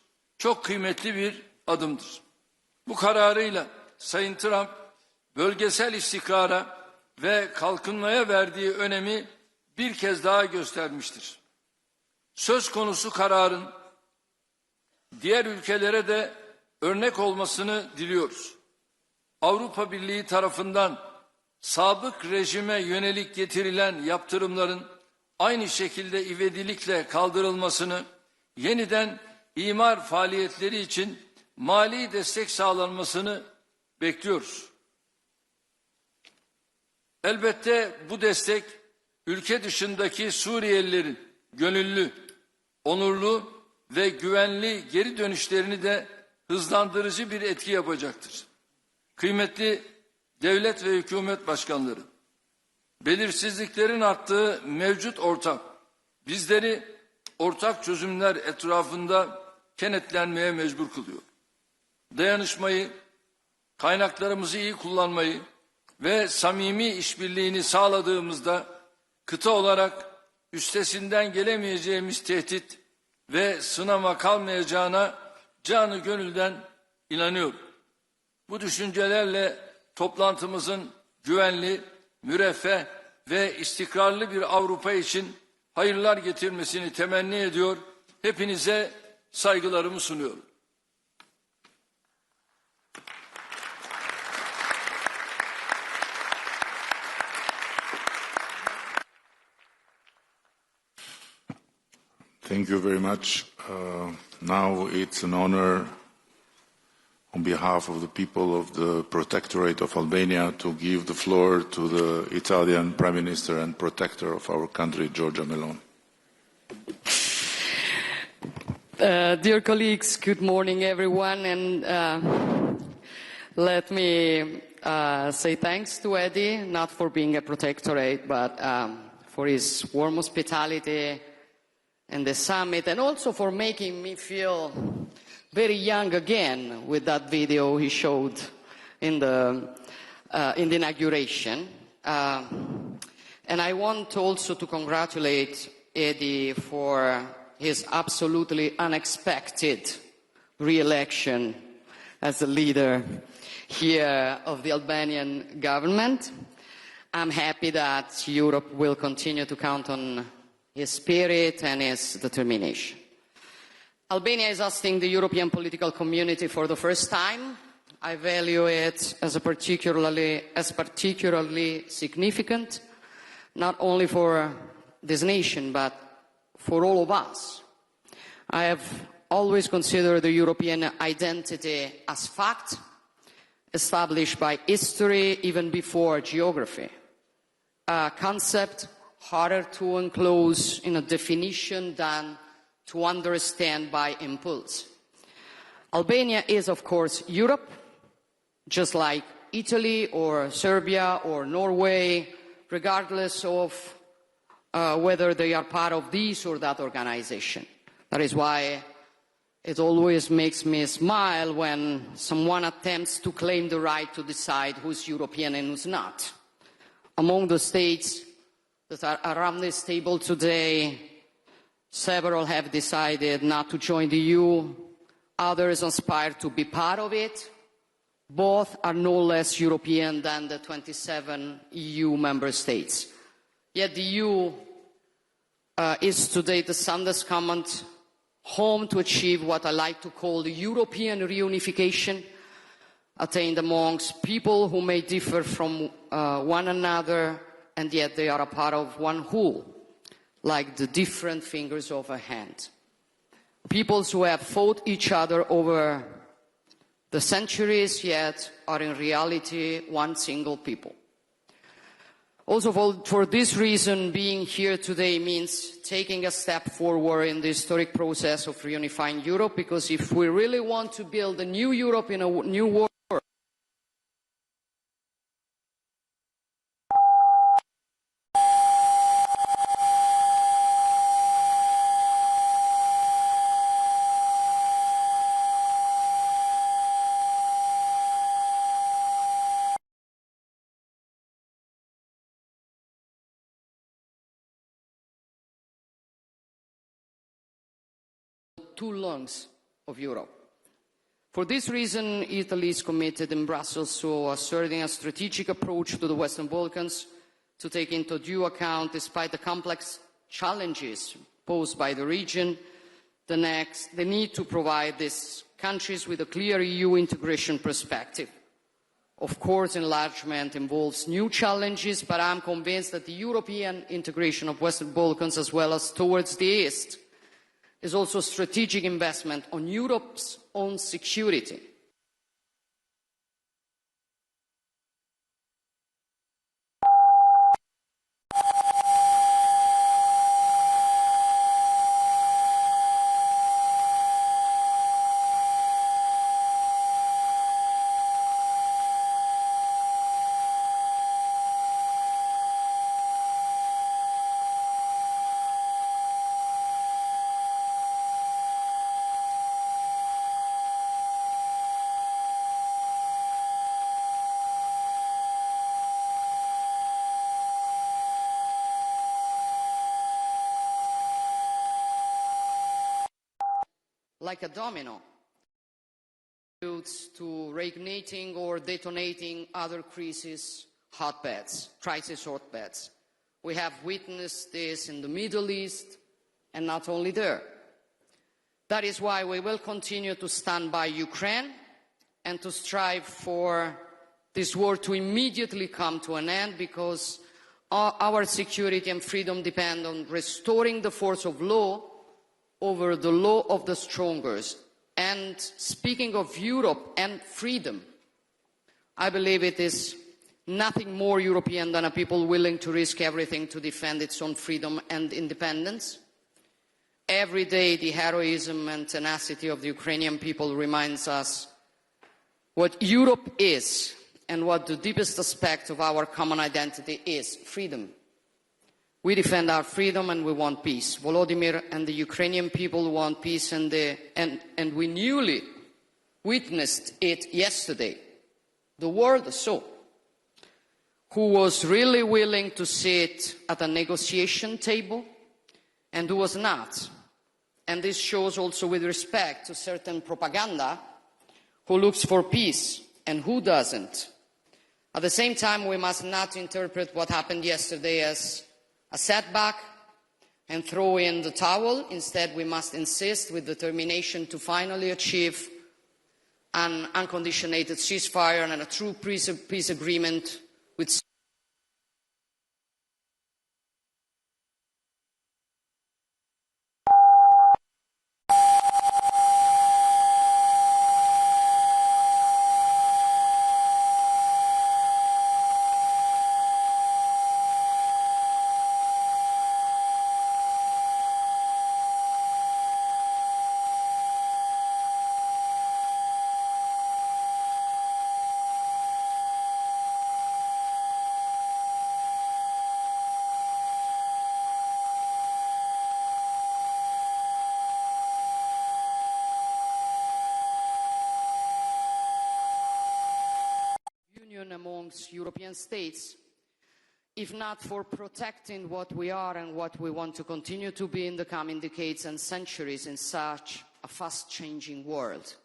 çok kıymetli bir adımdır. Bu kararıyla Sayın Trump bölgesel istikrara ve kalkınmaya verdiği önemi bir kez daha göstermiştir. Söz konusu kararın diğer ülkelere de örnek olmasını diliyoruz. Avrupa Birliği tarafından sabık rejime yönelik getirilen yaptırımların aynı şekilde ivedilikle kaldırılmasını, yeniden imar faaliyetleri için mali destek sağlanmasını bekliyoruz. Elbette bu destek ülke dışındaki Suriyelilerin gönüllü, onurlu ve güvenli geri dönüşlerini de hızlandırıcı bir etki yapacaktır. Kıymetli devlet ve hükümet başkanları, belirsizliklerin arttığı mevcut ortam bizleri ortak çözümler etrafında kenetlenmeye mecbur kılıyor. Dayanışmayı, kaynaklarımızı iyi kullanmayı ve samimi işbirliğini sağladığımızda kıta olarak üstesinden gelemeyeceğimiz tehdit ve sınama kalmayacağına canı gönülden inanıyorum. Bu düşüncelerle toplantımızın güvenli, müreffeh ve istikrarlı bir Avrupa için hayırlar getirmesini temenni ediyor. Hepinize saygılarımı sunuyorum. Thank you very much. Now it's an honor on behalf of the people of the Protectorate of Albania to give the floor to the Italian Prime Minister and Protector of our country, Giorgia Meloni. Dear colleagues, good morning everyone, and let me say thanks to Eddie, not for being a protectorate, but for his warm hospitality and the summit, and also for making me feel very young again with that video he showed in the inauguration. And I want also to congratulate Eddie for his absolutely unexpected re-election as the leader here of the Albanian government. I'm happy that Europe will continue to count on his spirit and his determination. Albania is hosting the European political community for the first time. I value it as particularly significant, not only for this nation, but for all of us. I have always considered the European identity as fact, established by history even before geography. A concept harder to enclose in a definition than to understand by impulse. Albania is, of course, Europe, just like Italy or Serbia or Norway, regardless of whether they are part of this or that organization. That is why it always makes me smile when someone attempts to claim the right to decide who's European and who's not. Among the states that are around this table today, several have decided not to join the EU, others aspire to be part of it. Both are no less European than the 27 EU member states. Yet the EU is today the Sanders Comment home to achieve what I like to call the European reunification, attained amongst people who may differ from one another, and yet they are a part of one whole, like the different fingers of a hand. Peoples who have fought each other over the centuries, yet are in reality one single people. Also, for this reason, being here today means taking a step forward in the historic process of reunifying Europe, because if we really want to build a new Europe in a new world, two lungs of Europe. For this reason, Italy is committed in Brussels to asserting a strategic approach to the Western Balkans to take into due account, despite the complex challenges posed by the region, the need to provide these countries with a clear EU integration perspective. Of course, enlargement involves new challenges, but I'm convinced that the European integration of Western Balkans, as well as towards the East, is also a strategic investment on Europe's own security. Like a domino, to reigniting or detonating other crisis hotbeds. We have witnessed this in the Middle East and not only there. That is why we will continue to stand by Ukraine and to strive for this war to immediately come to an end, because our security and freedom depend on restoring the force of law over the law of the strongest. And speaking of Europe and freedom, I believe it is nothing more European than a people willing to risk everything to defend its own freedom and independence. Every day, the heroism and tenacity of the Ukrainian people reminds us what Europe is and what the deepest aspect of our common identity is: freedom. We defend our freedom and we want peace. Volodymyr and the Ukrainian people want peace, and we newly witnessed it yesterday. The world saw who was really willing to sit at a negotiation table and who was not. And this shows also with respect to certain propaganda who looks for peace and who doesn't. At the same time, we must not interpret what happened yesterday as a setback and throw in the towel. Instead, we must insist with determination to finally achieve an unconditional ceasefire and a true peace agreement with amongst European states, if not for protecting what we are and what we want to continue to be in the coming decades and centuries in such a fast-changing world.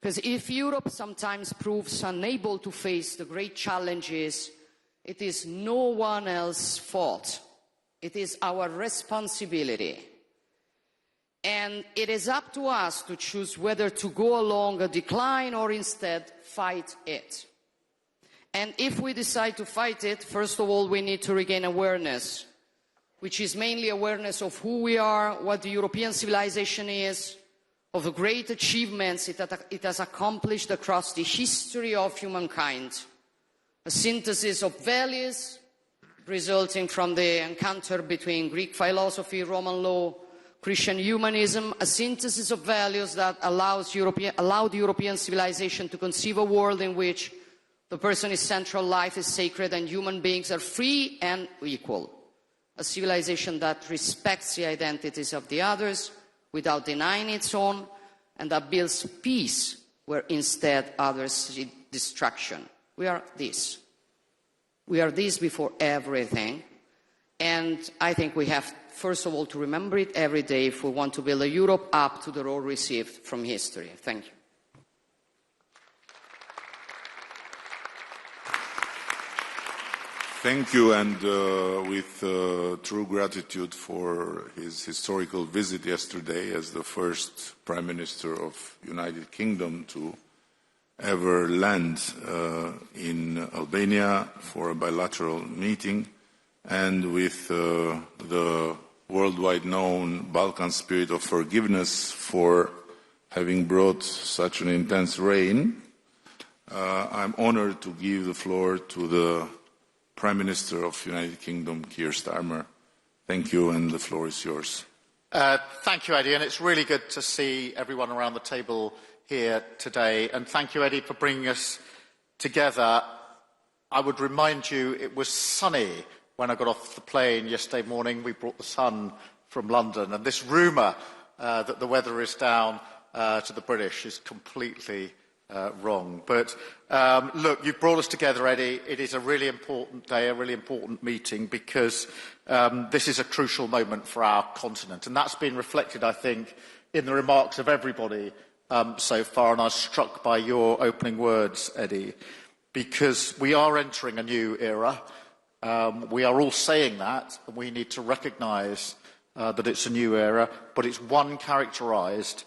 Because if Europe sometimes proves unable to face the great challenges, it is no one else's fault. It is our responsibility. And it is up to us to choose whether to go along a decline or instead fight it. And if we decide to fight it, first of all, we need to regain awareness, which is mainly awareness of who we are, what the European civilization is, of the great achievements it has accomplished across the history of humankind. A synthesis of values resulting from the encounter between Greek philosophy, Roman law, Christian humanism, a synthesis of values that allowed European civilization to conceive a world in which the person is central, life is sacred, and human beings are free and equal. A civilization that respects the identities of the others without denying its own, and that builds peace where instead others see destruction. We are this. We are this before everything. And I think we have first of all, to remember it every day if we want to build a Europe up to the role received from history. Thank you. Thank you, and with true gratitude for his historical visit yesterday as the first Prime Minister of United Kingdom to ever land in Albania for a bilateral meeting, and with the worldwide known Balkan spirit of forgiveness for having brought such an intense rain. I'm honored to give the floor to the Prime Minister of United Kingdom, Keir Starmer. Thank you, and the floor is yours. Thank you, Eddie, and it's really good to see everyone around the table here today. And thank you, Eddie, for bringing us together. I would remind you it was sunny when I got off the plane yesterday morning. We brought the sun from London, and this rumour that the weather is down to the British is completely wrong. But look, you've brought us together, Eddie. It is a really important day, a really important meeting, because this is a crucial moment for our continent. And that's been reflected, I think, in the remarks of everybody so far. And I was struck by your opening words, Eddie, because we are entering a new era. We are all saying that, and we need to recognise that it's a new era, but it's one characterised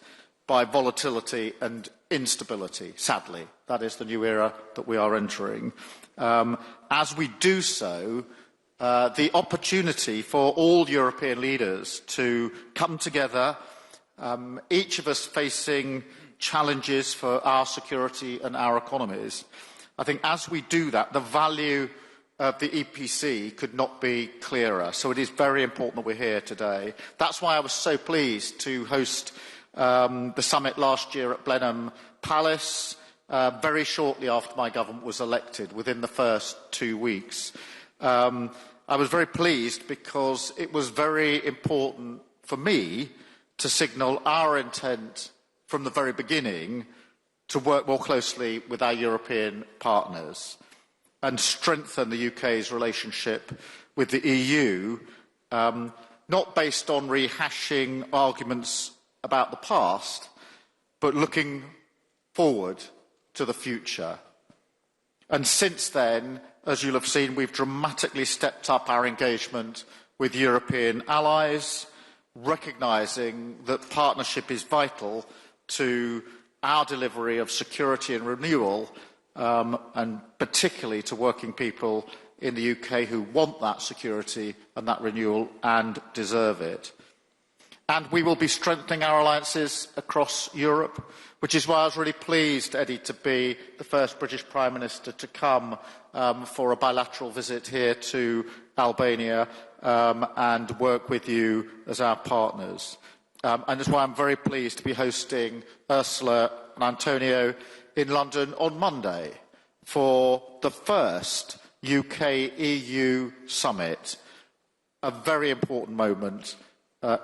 by volatility and instability, sadly. That is the new era that we are entering. As we do so, the opportunity for all European leaders to come together, each of us facing challenges for our security and our economies. I think as we do that, the value of the EPC could not be clearer. So it is very important that we're here today. That's why I was so pleased to host the summit last year at Blenheim Palace, very shortly after my government was elected, within the first 2 weeks. I was very pleased because it was very important for me to signal our intent from the very beginning to work more closely with our European partners and strengthen the UK's relationship with the EU, not based on rehashing arguments about the past, but looking forward to the future. And since then, as you'll have seen, we've dramatically stepped up our engagement with European allies, recognising that partnership is vital to our delivery of security and renewal, and particularly to working people in the UK who want that security and that renewal and deserve it. And we will be strengthening our alliances across Europe, which is why I was really pleased, Eddie, to be the first British Prime Minister to come for a bilateral visit here to Albania and work with you as our partners. And that's why I'm very pleased to be hosting Ursula and Antonio in London on Monday for the first UK-EU summit, a very important moment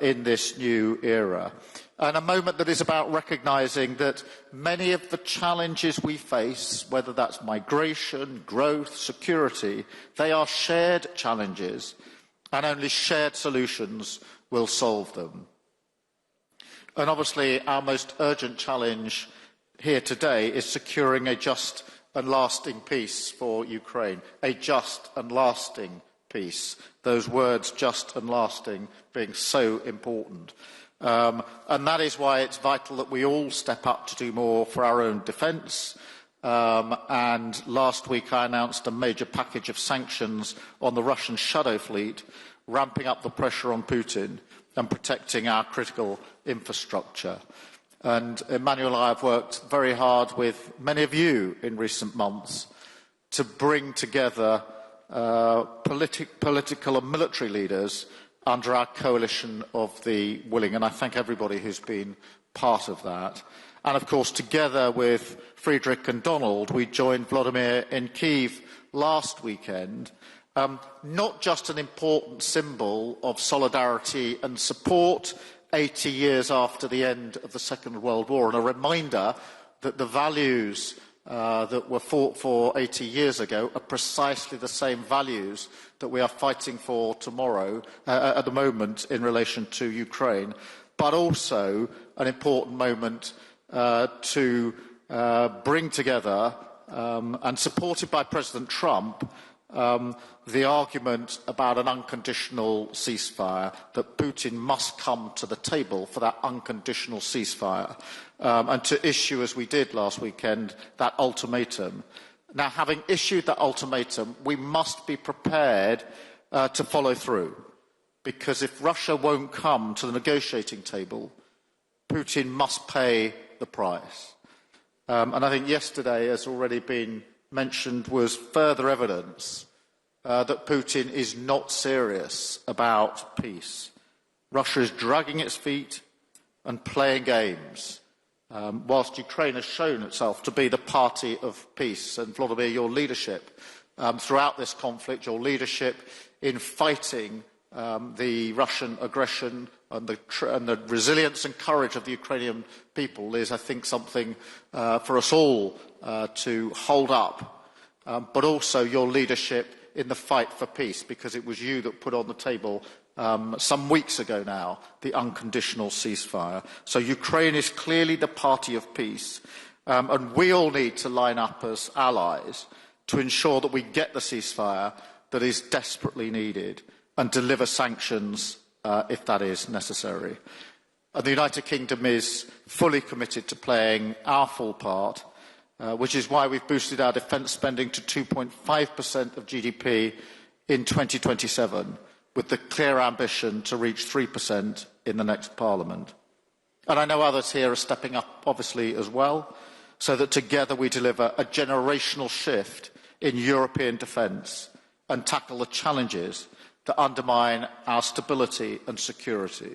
in this new era, and a moment that is about recognising that many of the challenges we face, whether that's migration, growth, security, they are shared challenges, and only shared solutions will solve them. And obviously our most urgent challenge here today is securing a just and lasting peace for Ukraine, a just and lasting peace. Those words, just and lasting, being so important. And that is why it's vital that we all step up to do more for our own defence. And last week I announced a major package of sanctions on the Russian shadow fleet, ramping up the pressure on Putin and protecting our critical infrastructure. And Emmanuel and I have worked very hard with many of you in recent months to bring together political and military leaders under our coalition of the willing, and I thank everybody who's been part of that. And of course, together with Friedrich and Donald, we joined Vladimir in Kyiv last weekend, not just an important symbol of solidarity and support 80 years after the end of the Second World War, and a reminder that the values that were fought for 80 years ago are precisely the same values that we are fighting for tomorrow, at the moment, in relation to Ukraine, but also an important moment to bring together, and supported by President Trump, the argument about an unconditional ceasefire, that Putin must come to the table for that unconditional ceasefire, and to issue, as we did last weekend, that ultimatum. Now, having issued that ultimatum, we must be prepared to follow through, because if Russia won't come to the negotiating table, Putin must pay the price. And I think yesterday, as already been mentioned, was further evidence that Putin is not serious about peace. Russia is dragging its feet and playing games, whilst Ukraine has shown itself to be the party of peace. And Vladimir, your leadership throughout this conflict, your leadership in fighting the Russian aggression and the resilience and courage of the Ukrainian people is, I think, something for us all to hold up, but also your leadership in the fight for peace, because it was you that put on the table some weeks ago now the unconditional ceasefire. So Ukraine is clearly the party of peace, and we all need to line up as allies to ensure that we get the ceasefire that is desperately needed and deliver sanctions if that is necessary. And the United Kingdom is fully committed to playing our full part, which is why we've boosted our defence spending to 2.5% of GDP in 2027, with the clear ambition to reach 3% in the next Parliament. And I know others here are stepping up, obviously, as well, so that together we deliver a generational shift in European defence and tackle the challenges that undermine our stability and security.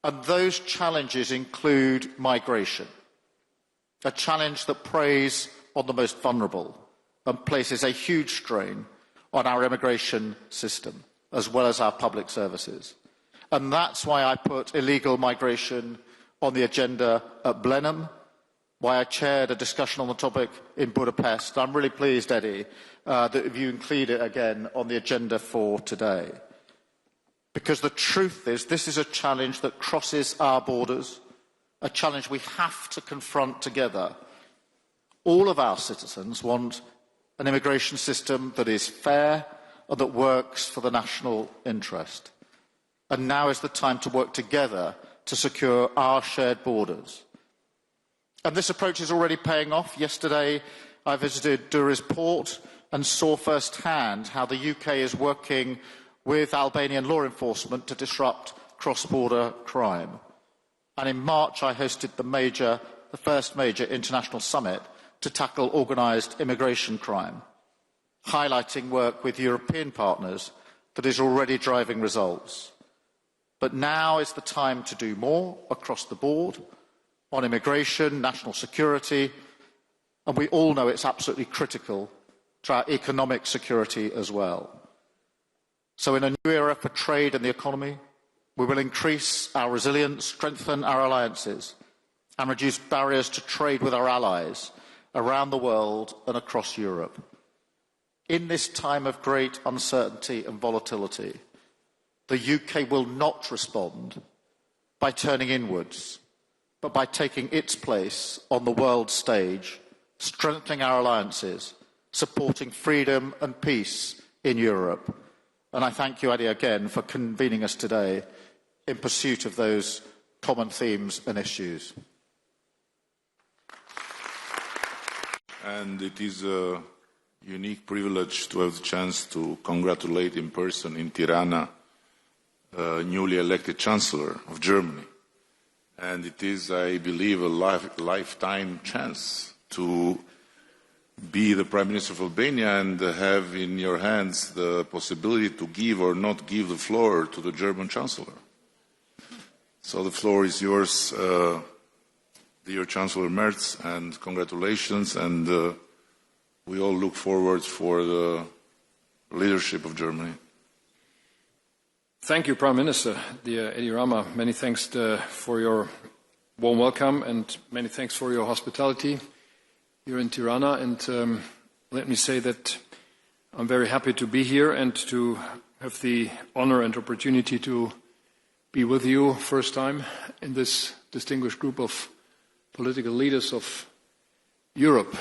And those challenges include migration, a challenge that preys on the most vulnerable and places a huge strain on our immigration system, as well as our public services. And that's why I put illegal migration on the agenda at Blenheim, why I chaired a discussion on the topic in Budapest. I'm really pleased, Eddie, that you include it again on the agenda for today. Because the truth is, this is a challenge that crosses our borders, a challenge we have to confront together. All of our citizens want an immigration system that is fair and that works for the national interest. And now is the time to work together to secure our shared borders. And this approach is already paying off. Yesterday, I visited Durrës port and saw firsthand how the UK is working with Albanian law enforcement to disrupt cross-border crime. And in March, I hosted the first major international summit to tackle organised immigration crime, highlighting work with European partners that is already driving results. But now is the time to do more across the board on immigration, national security, and we all know it's absolutely critical to our economic security as well. So in a new era for trade and the economy, we will increase our resilience, strengthen our alliances, and reduce barriers to trade with our allies around the world and across Europe. In this time of great uncertainty and volatility, the UK will not respond by turning inwards, but by taking its place on the world stage, strengthening our alliances, supporting freedom and peace in Europe. And I thank you, Adi, again for convening us today in pursuit of those common themes and issues. And it is a unique privilege to have the chance to congratulate in person in Tirane newly elected Chancellor of Germany. And it is, I believe, a lifetime chance to be the Prime Minister of Albania and have in your hands the possibility to give or not give the floor to the German Chancellor. So the floor is yours, dear Chancellor Merz, and congratulations, and we all look forward for the leadership of Germany. Thank you, Prime Minister, dear Edi Rama. Many thanks for your warm welcome and many thanks for your hospitality. here in Tirana, and let me say that I'm very happy to be here and to have the honor and opportunity to be with you first time in this distinguished group of political leaders of Europe.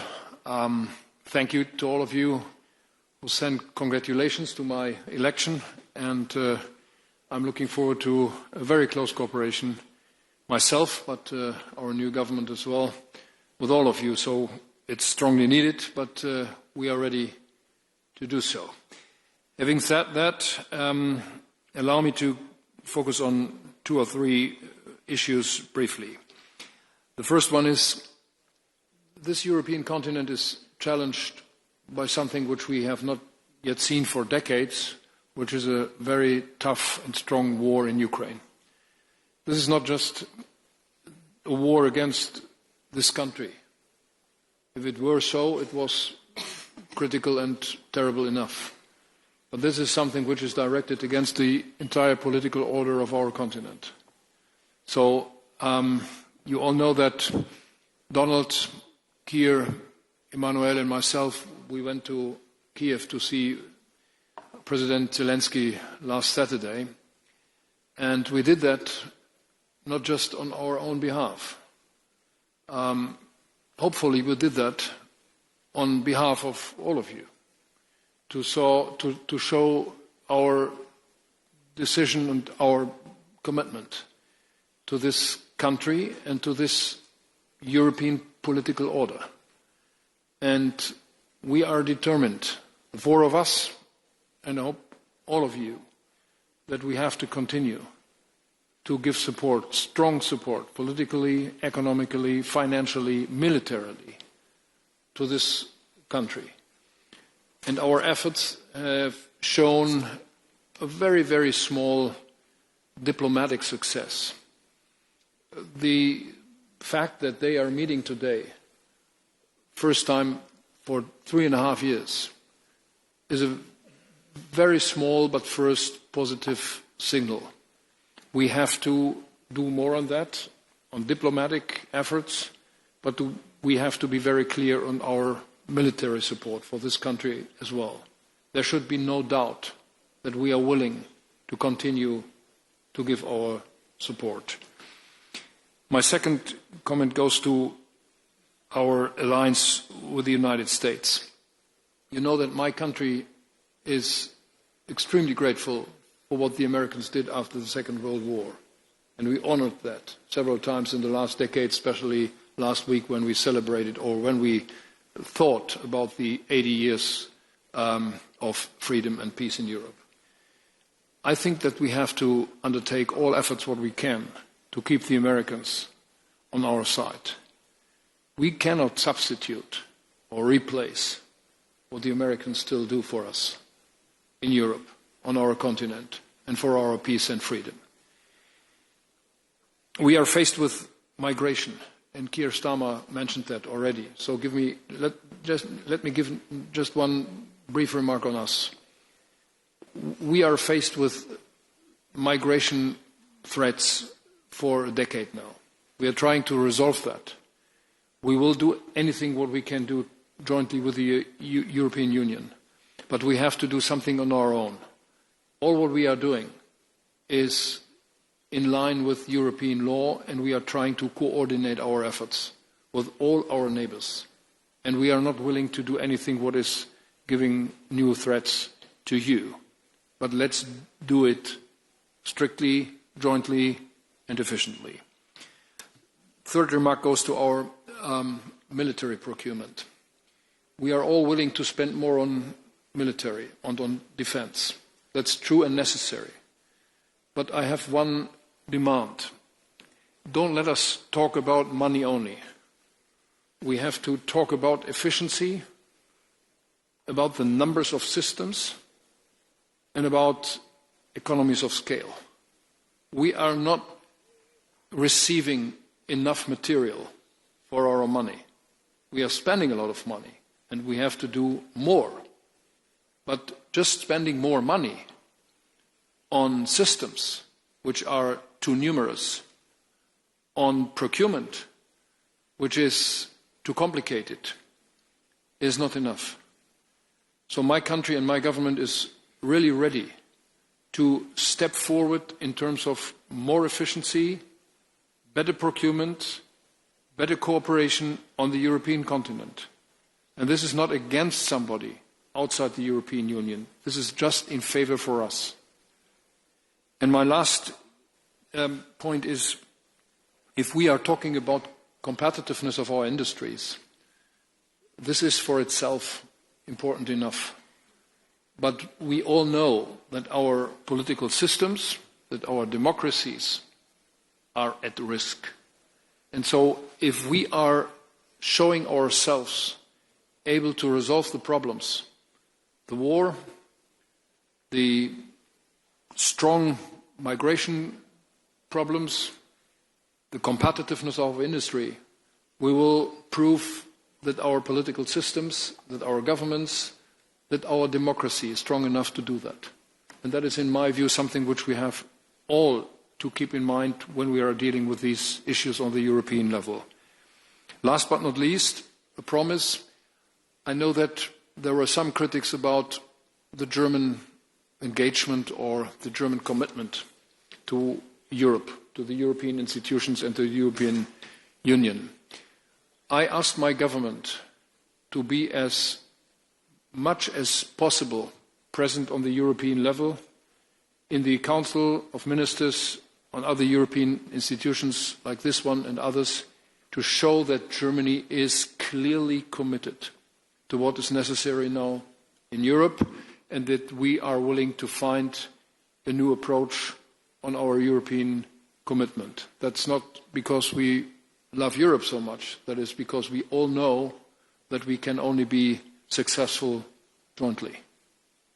Thank you to all of you who sent congratulations to my election, and I'm looking forward to a very close cooperation myself, but our new government as well, with all of you. So it's strongly needed, but we are ready to do so. Having said that, allow me to focus on 2 or 3 issues briefly. The first one is this European continent is challenged by something which we have not yet seen for decades, which is a very tough and strong war in Ukraine. This is not just a war against this country. If it were so, it was critical and terrible enough. But this is something which is directed against the entire political order of our continent. So you all know that Donald, Keir, Emmanuel and myself, we went to Kiev to see President Zelensky last Saturday. And we did that not just on our own behalf. Hopefully we did that on behalf of all of you, to show our decision and our commitment to this country and to this European political order. And we are determined, the 4 of us, and I hope all of you, that we have to continue to give support, strong support, politically, economically, financially, militarily, to this country. And our efforts have shown a very, very small diplomatic success. The fact that they are meeting today, first time for 3.5 years, is a very small but first positive signal. We have to do more on that, on diplomatic efforts, but we have to be very clear on our military support for this country as well. There should be no doubt that we are willing to continue to give our support. My second comment goes to our alliance with the United States. You know that my country is extremely grateful for what the Americans did after the Second World War. And we honored that several times in the last decade, especially last week when we celebrated, or when we thought about the 80 years of freedom and peace in Europe. I think that we have to undertake all efforts what we can to keep the Americans on our side. We cannot substitute or replace what the Americans still do for us in Europe, on our continent, and for our peace and freedom. We are faced with migration, and Keir Starmer mentioned that already. So let me give just one brief remark on us. We are faced with migration threats for a decade now. We are trying to resolve that. We will do anything what we can do jointly with the European Union, but we have to do something on our own. All what we are doing is in line with European law, and we are trying to coordinate our efforts with all our neighbors. And we are not willing to do anything what is giving new threats to you. But let's do it strictly, jointly, and efficiently. Third remark goes to our military procurement. We are all willing to spend more on military and on defense. That's true and necessary. But I have one demand. Don't let us talk about money only. We have to talk about efficiency, about the numbers of systems, and about economies of scale. We are not receiving enough material for our money. We are spending a lot of money, and we have to do more. But just spending more money on systems which are too numerous, on procurement which is too complicated, is not enough. So my country and my government is really ready to step forward in terms of more efficiency, better procurement, better cooperation on the European continent. And this is not against somebody outside the European Union. This is just in favor for us. And my last point is, if we are talking about competitiveness of our industries, this is for itself important enough. But we all know that our political systems, that our democracies are at risk. And so if we are showing ourselves able to resolve the problems, the war, the strong migration problems, the competitiveness of our industry, we will prove that our political systems, that our governments, that our democracy is strong enough to do that. And that is, in my view, something which we have all to keep in mind when we are dealing with these issues on the European level. Last but not least, a promise. I know that there were some critics about the German engagement or the German commitment to Europe, to the European institutions and to the European Union. I asked my government to be as much as possible present on the European level, in the Council of Ministers, on other European institutions like this one and others, to show that Germany is clearly committed to what is necessary now in Europe, and that we are willing to find a new approach on our European commitment. That's not because we love Europe so much. That is because we all know that we can only be successful jointly.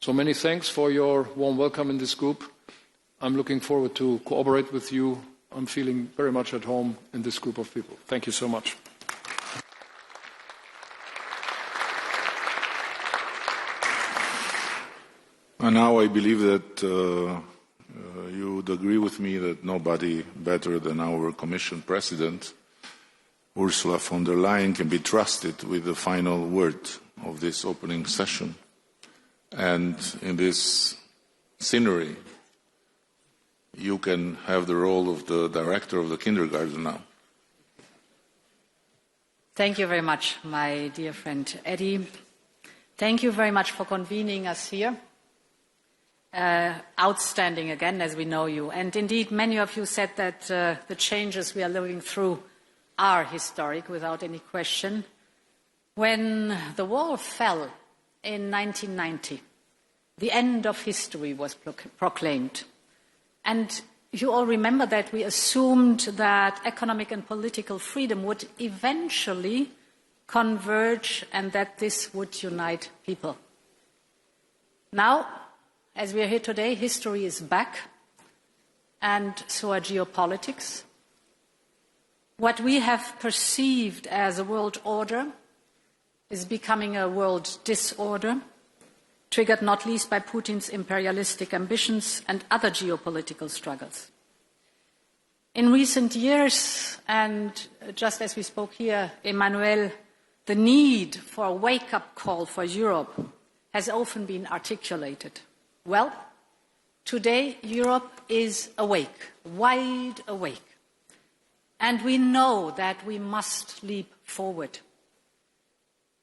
So many thanks for your warm welcome in this group. I'm looking forward to cooperate with you. I'm feeling very much at home in this group of people. Thank you so much. And now I believe that you would agree with me that nobody better than our Commission President, Ursula von der Leyen, can be trusted with the final word of this opening session. And in this scenery, you can have the role of the director of the kindergarten now. Thank you very much, my dear friend Eddie. Thank you very much for convening us here. Outstanding again, as we know you. And indeed, many of you said that the changes we are living through are historic, without any question. When the wall fell in 1990, the end of history was proclaimed. And you all remember that we assumed that economic and political freedom would eventually converge and that this would unite people. Now, as we are here today, history is back, and so are geopolitics. What we have perceived as a world order is becoming a world disorder, triggered not least by Putin's imperialistic ambitions and other geopolitical struggles. In recent years, and just as we spoke here, Emmanuel, the need for a wake-up call for Europe has often been articulated. Well, today Europe is awake, wide awake. And we know that we must leap forward.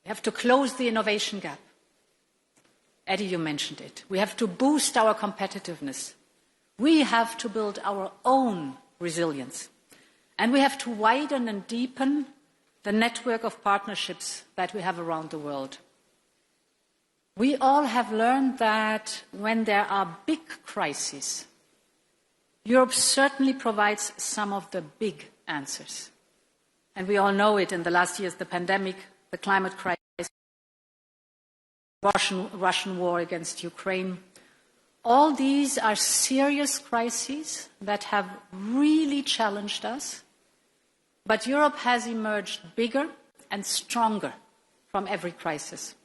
We have to close the innovation gap. Eddie, you mentioned it. We have to boost our competitiveness. We have to build our own resilience. And we have to widen and deepen the network of partnerships that we have around the world. We all have learned that when there are big crises, Europe certainly provides some of the big answers. And we all know it in the last years, the pandemic, the climate crisis, Russian war against Ukraine. All these are serious crises that have really challenged us, but Europe has emerged bigger and stronger from every crisis.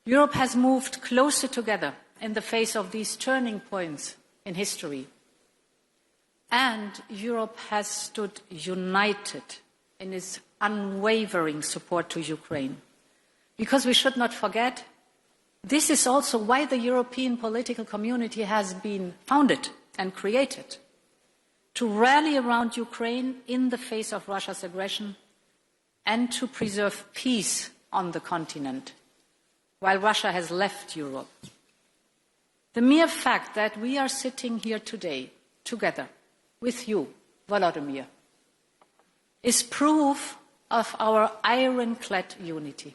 Europe has moved closer together in the face of these turning points in history. And Europe has stood united in its unwavering support to Ukraine. Because we should not forget, this is also why the European political community has been founded and created, to rally around Ukraine in the face of Russia's aggression and to preserve peace on the continent, while Russia has left Europe. The mere fact that we are sitting here today, together, with you, Volodymyr, is proof of our ironclad unity.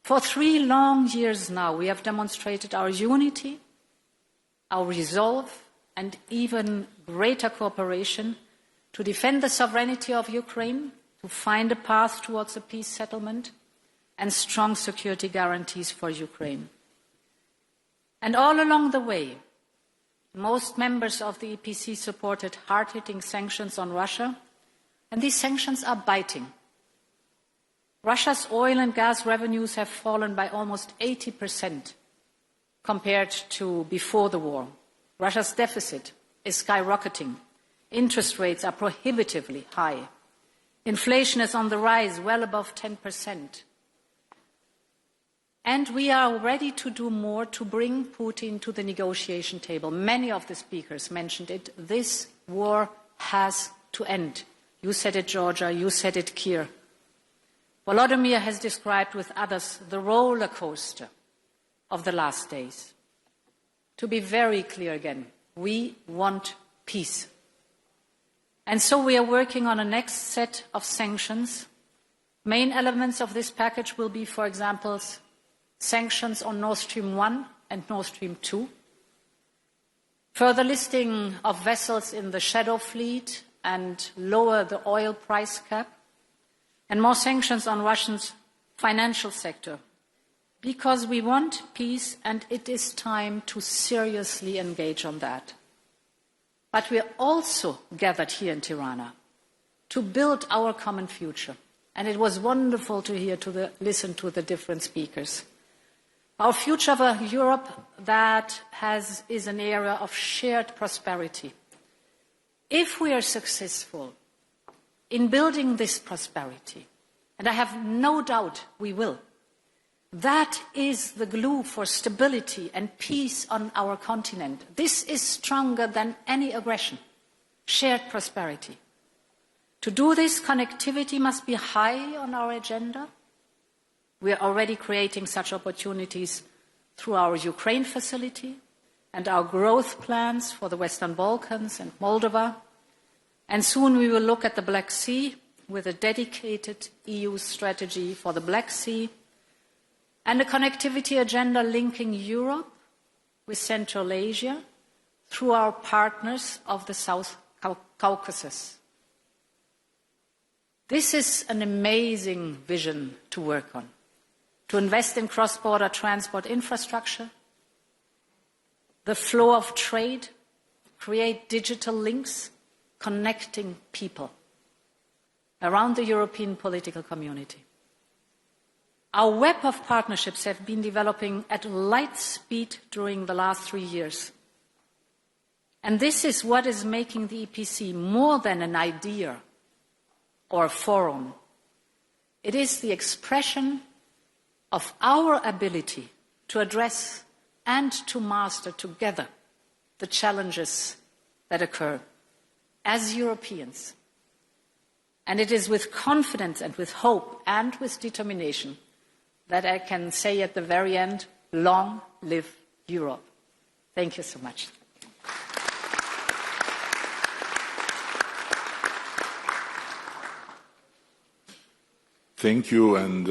For 3 long years now, we have demonstrated our unity, our resolve, and even greater cooperation to defend the sovereignty of Ukraine, to find a path towards a peace settlement, and strong security guarantees for Ukraine. And all along the way, most members of the EPC supported hard-hitting sanctions on Russia, and these sanctions are biting. Russia's oil and gas revenues have fallen by almost 80% compared to before the war. Russia's deficit is skyrocketing. Interest rates are prohibitively high. Inflation is on the rise, well above 10%. And we are ready to do more to bring Putin to the negotiation table. Many of the speakers mentioned it. This war has to end. You said it, Georgia. You said it, Keir. Volodymyr has described with others the roller coaster of the last days. To be very clear again, we want peace. And so we are working on a next set of sanctions. Main elements of this package will be, for example, sanctions on Nord Stream 1 and Nord Stream 2, further listing of vessels in the shadow fleet and lower the oil price cap, and more sanctions on Russia's financial sector, because we want peace and it is time to seriously engage on that. But we are also gathered here in Tirana to build our common future. And it was wonderful to listen to the different speakers. Our future of a Europe that is an era of shared prosperity. If we are successful in building this prosperity, and I have no doubt we will, that is the glue for stability and peace on our continent. This is stronger than any aggression, shared prosperity. To do this, connectivity must be high on our agenda. We are already creating such opportunities through our Ukraine facility and our growth plans for the Western Balkans and Moldova. And soon we will look at the Black Sea with a dedicated EU strategy for the Black Sea and a connectivity agenda linking Europe with Central Asia through our partners of the South Caucasus. This is an amazing vision to work on, to invest in cross-border transport infrastructure, the flow of trade, create digital links, connecting people around the European political community. Our web of partnerships have been developing at light speed during the last 3 years. And this is what is making the EPC more than an idea or a forum. It is the expression of our ability to address and to master together the challenges that occur as Europeans. And it is with confidence and with hope and with determination that I can say at the very end, long live Europe. Thank you so much. Thank you, and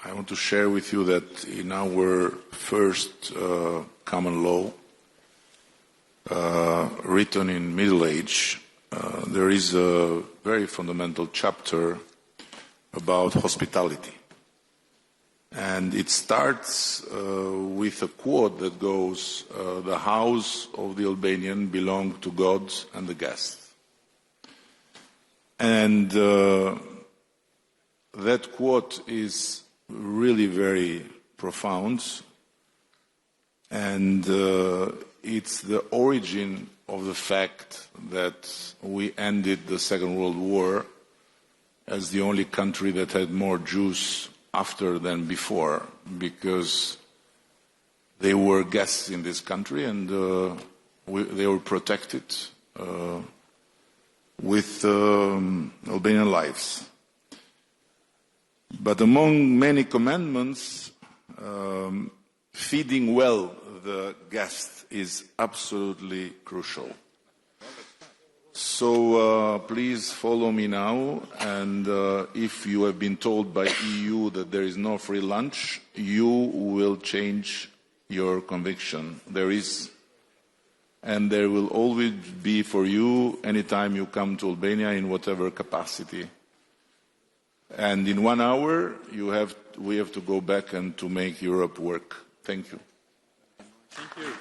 I want to share with you that in our first common law, written in Middle Age, there is a very fundamental chapter about hospitality. And it starts with a quote that goes, "The house of the Albanian belongs to God and the guest." And that quote is really very profound, and it's the origin of the fact that we ended the Second World War as the only country that had more Jews after than before, because they were guests in this country and they were protected with Albanian lives. But among many commandments, feeding well the guest is absolutely crucial. So please follow me now, and if you have been told by EU that there is no free lunch, you will change your conviction. There is, and there will always be for you anytime you come to Albania in whatever capacity. And in 1 hour, we have to go back and to make Europe work. Thank you. Thank you.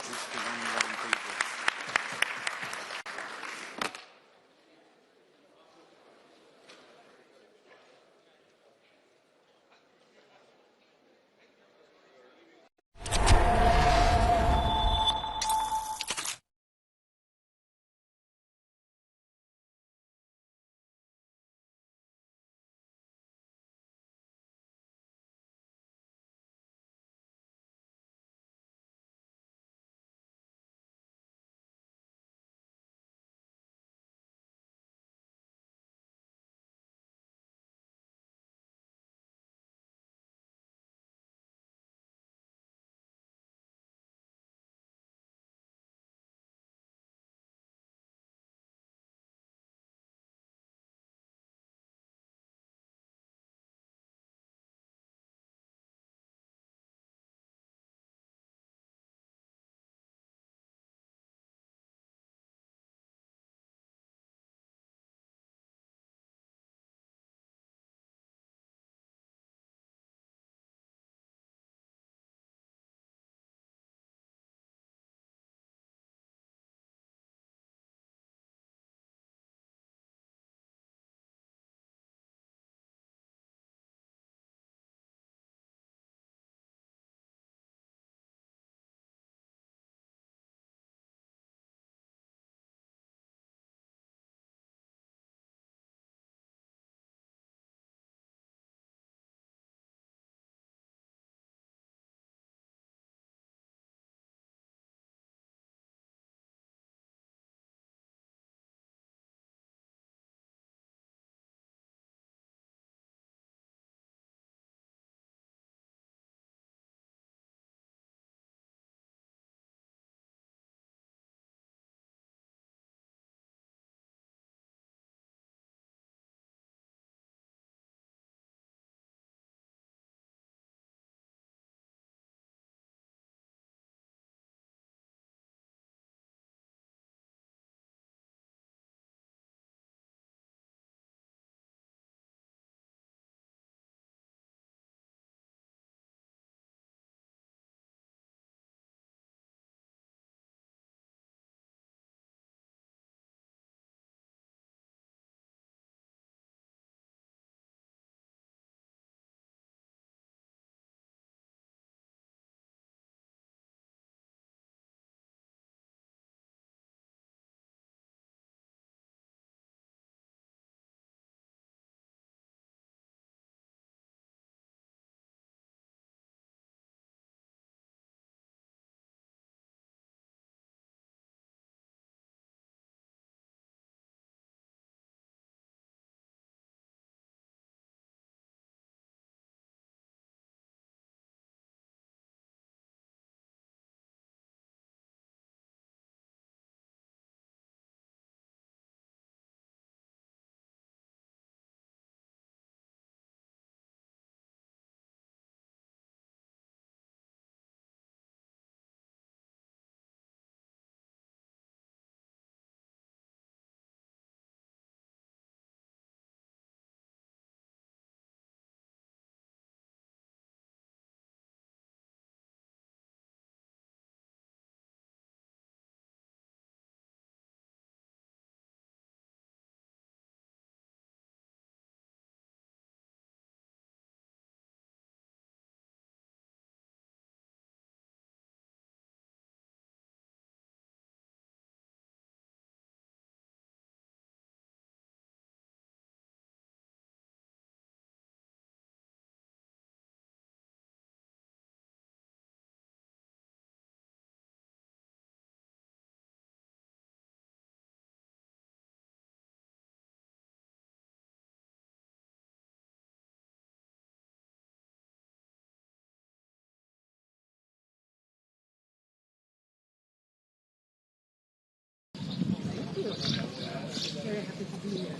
Very happy to be here.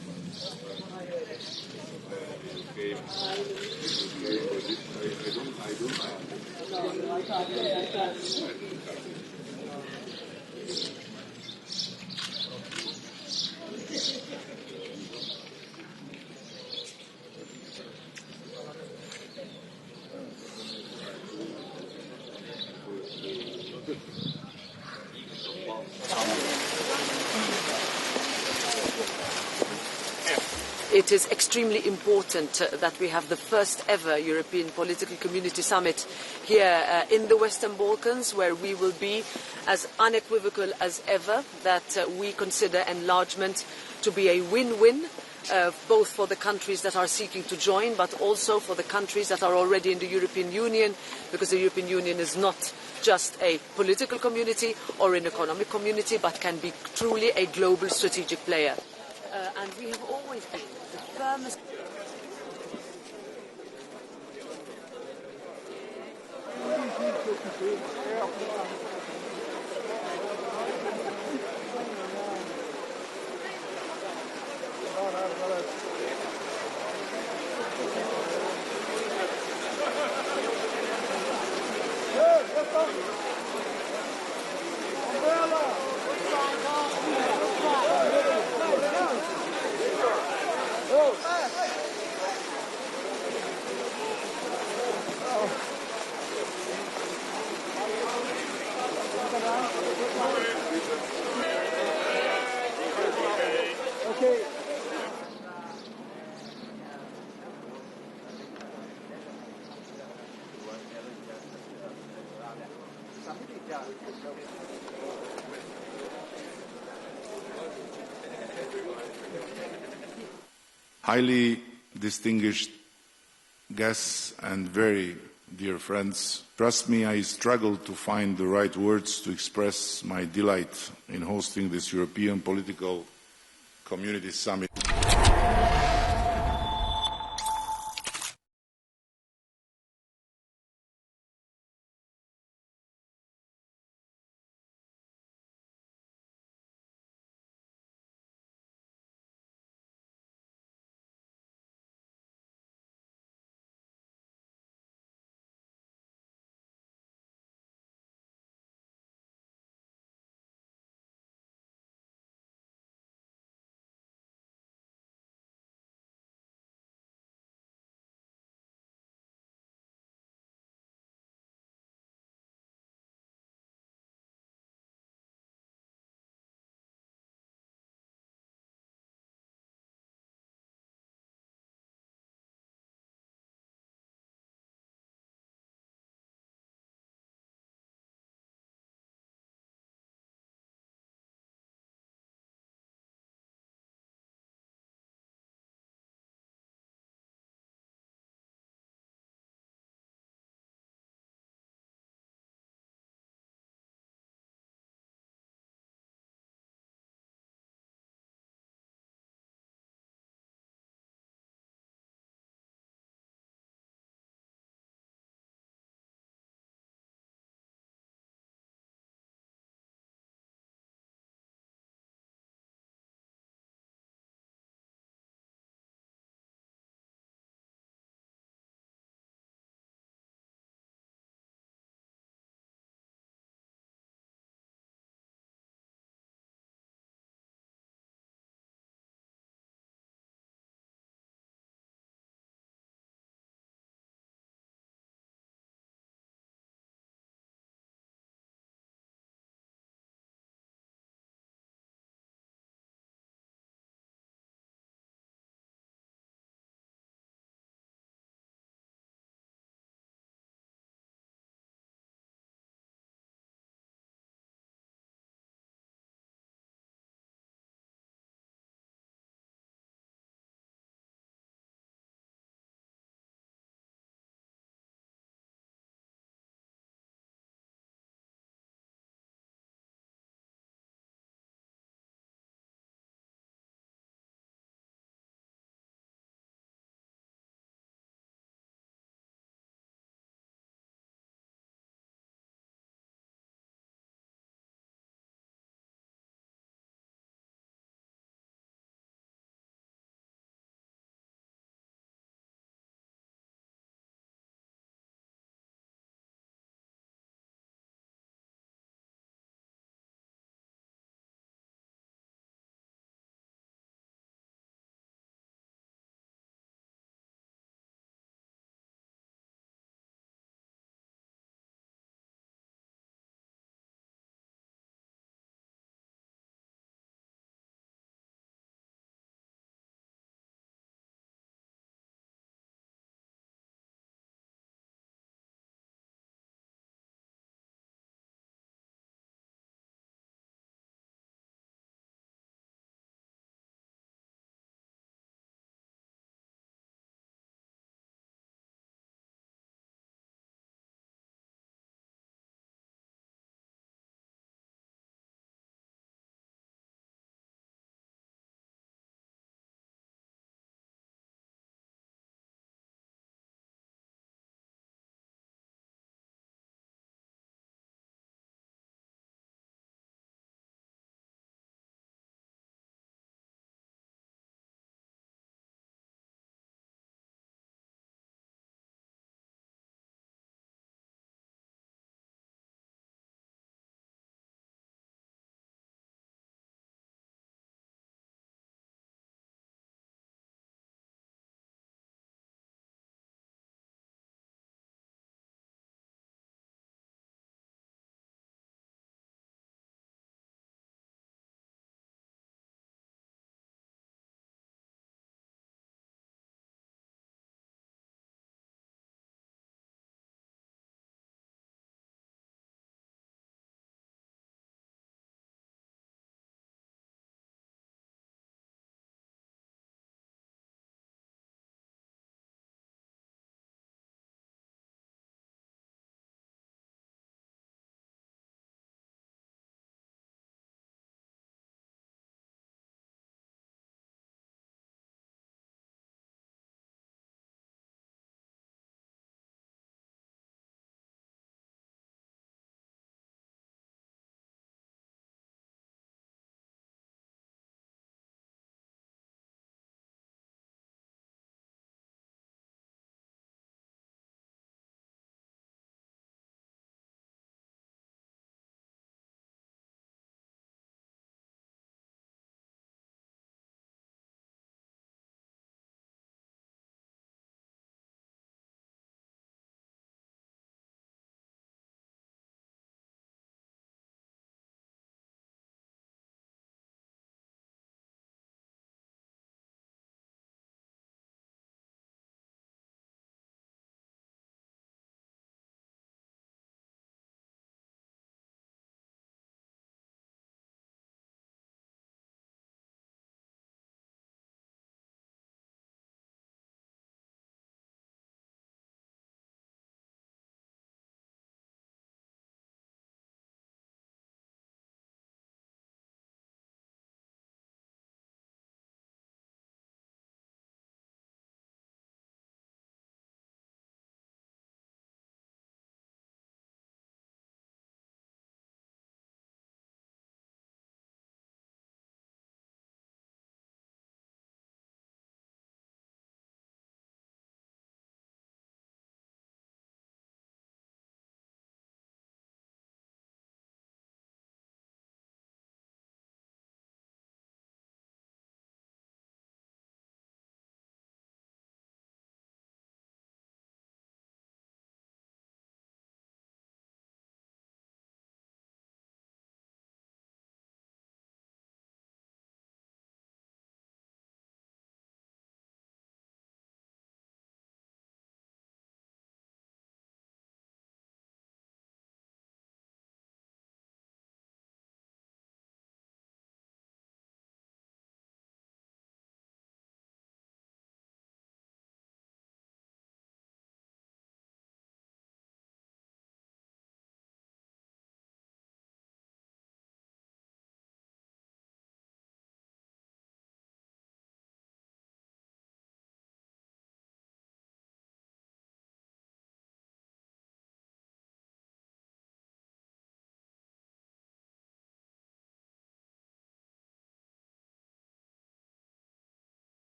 It is extremely important that we have the first ever European Political Community Summit here in the Western Balkans, where we will be as unequivocal as ever that we consider enlargement to be a win-win, both for the countries that are seeking to join, but also for the countries that are already in the European Union, because the European Union is not just a political community or an economic community, but can be truly a global strategic player. And we have always been the firmest. Highly distinguished guests and very dear friends, trust me, I struggle to find the right words to express my delight in hosting this European Political Community Summit.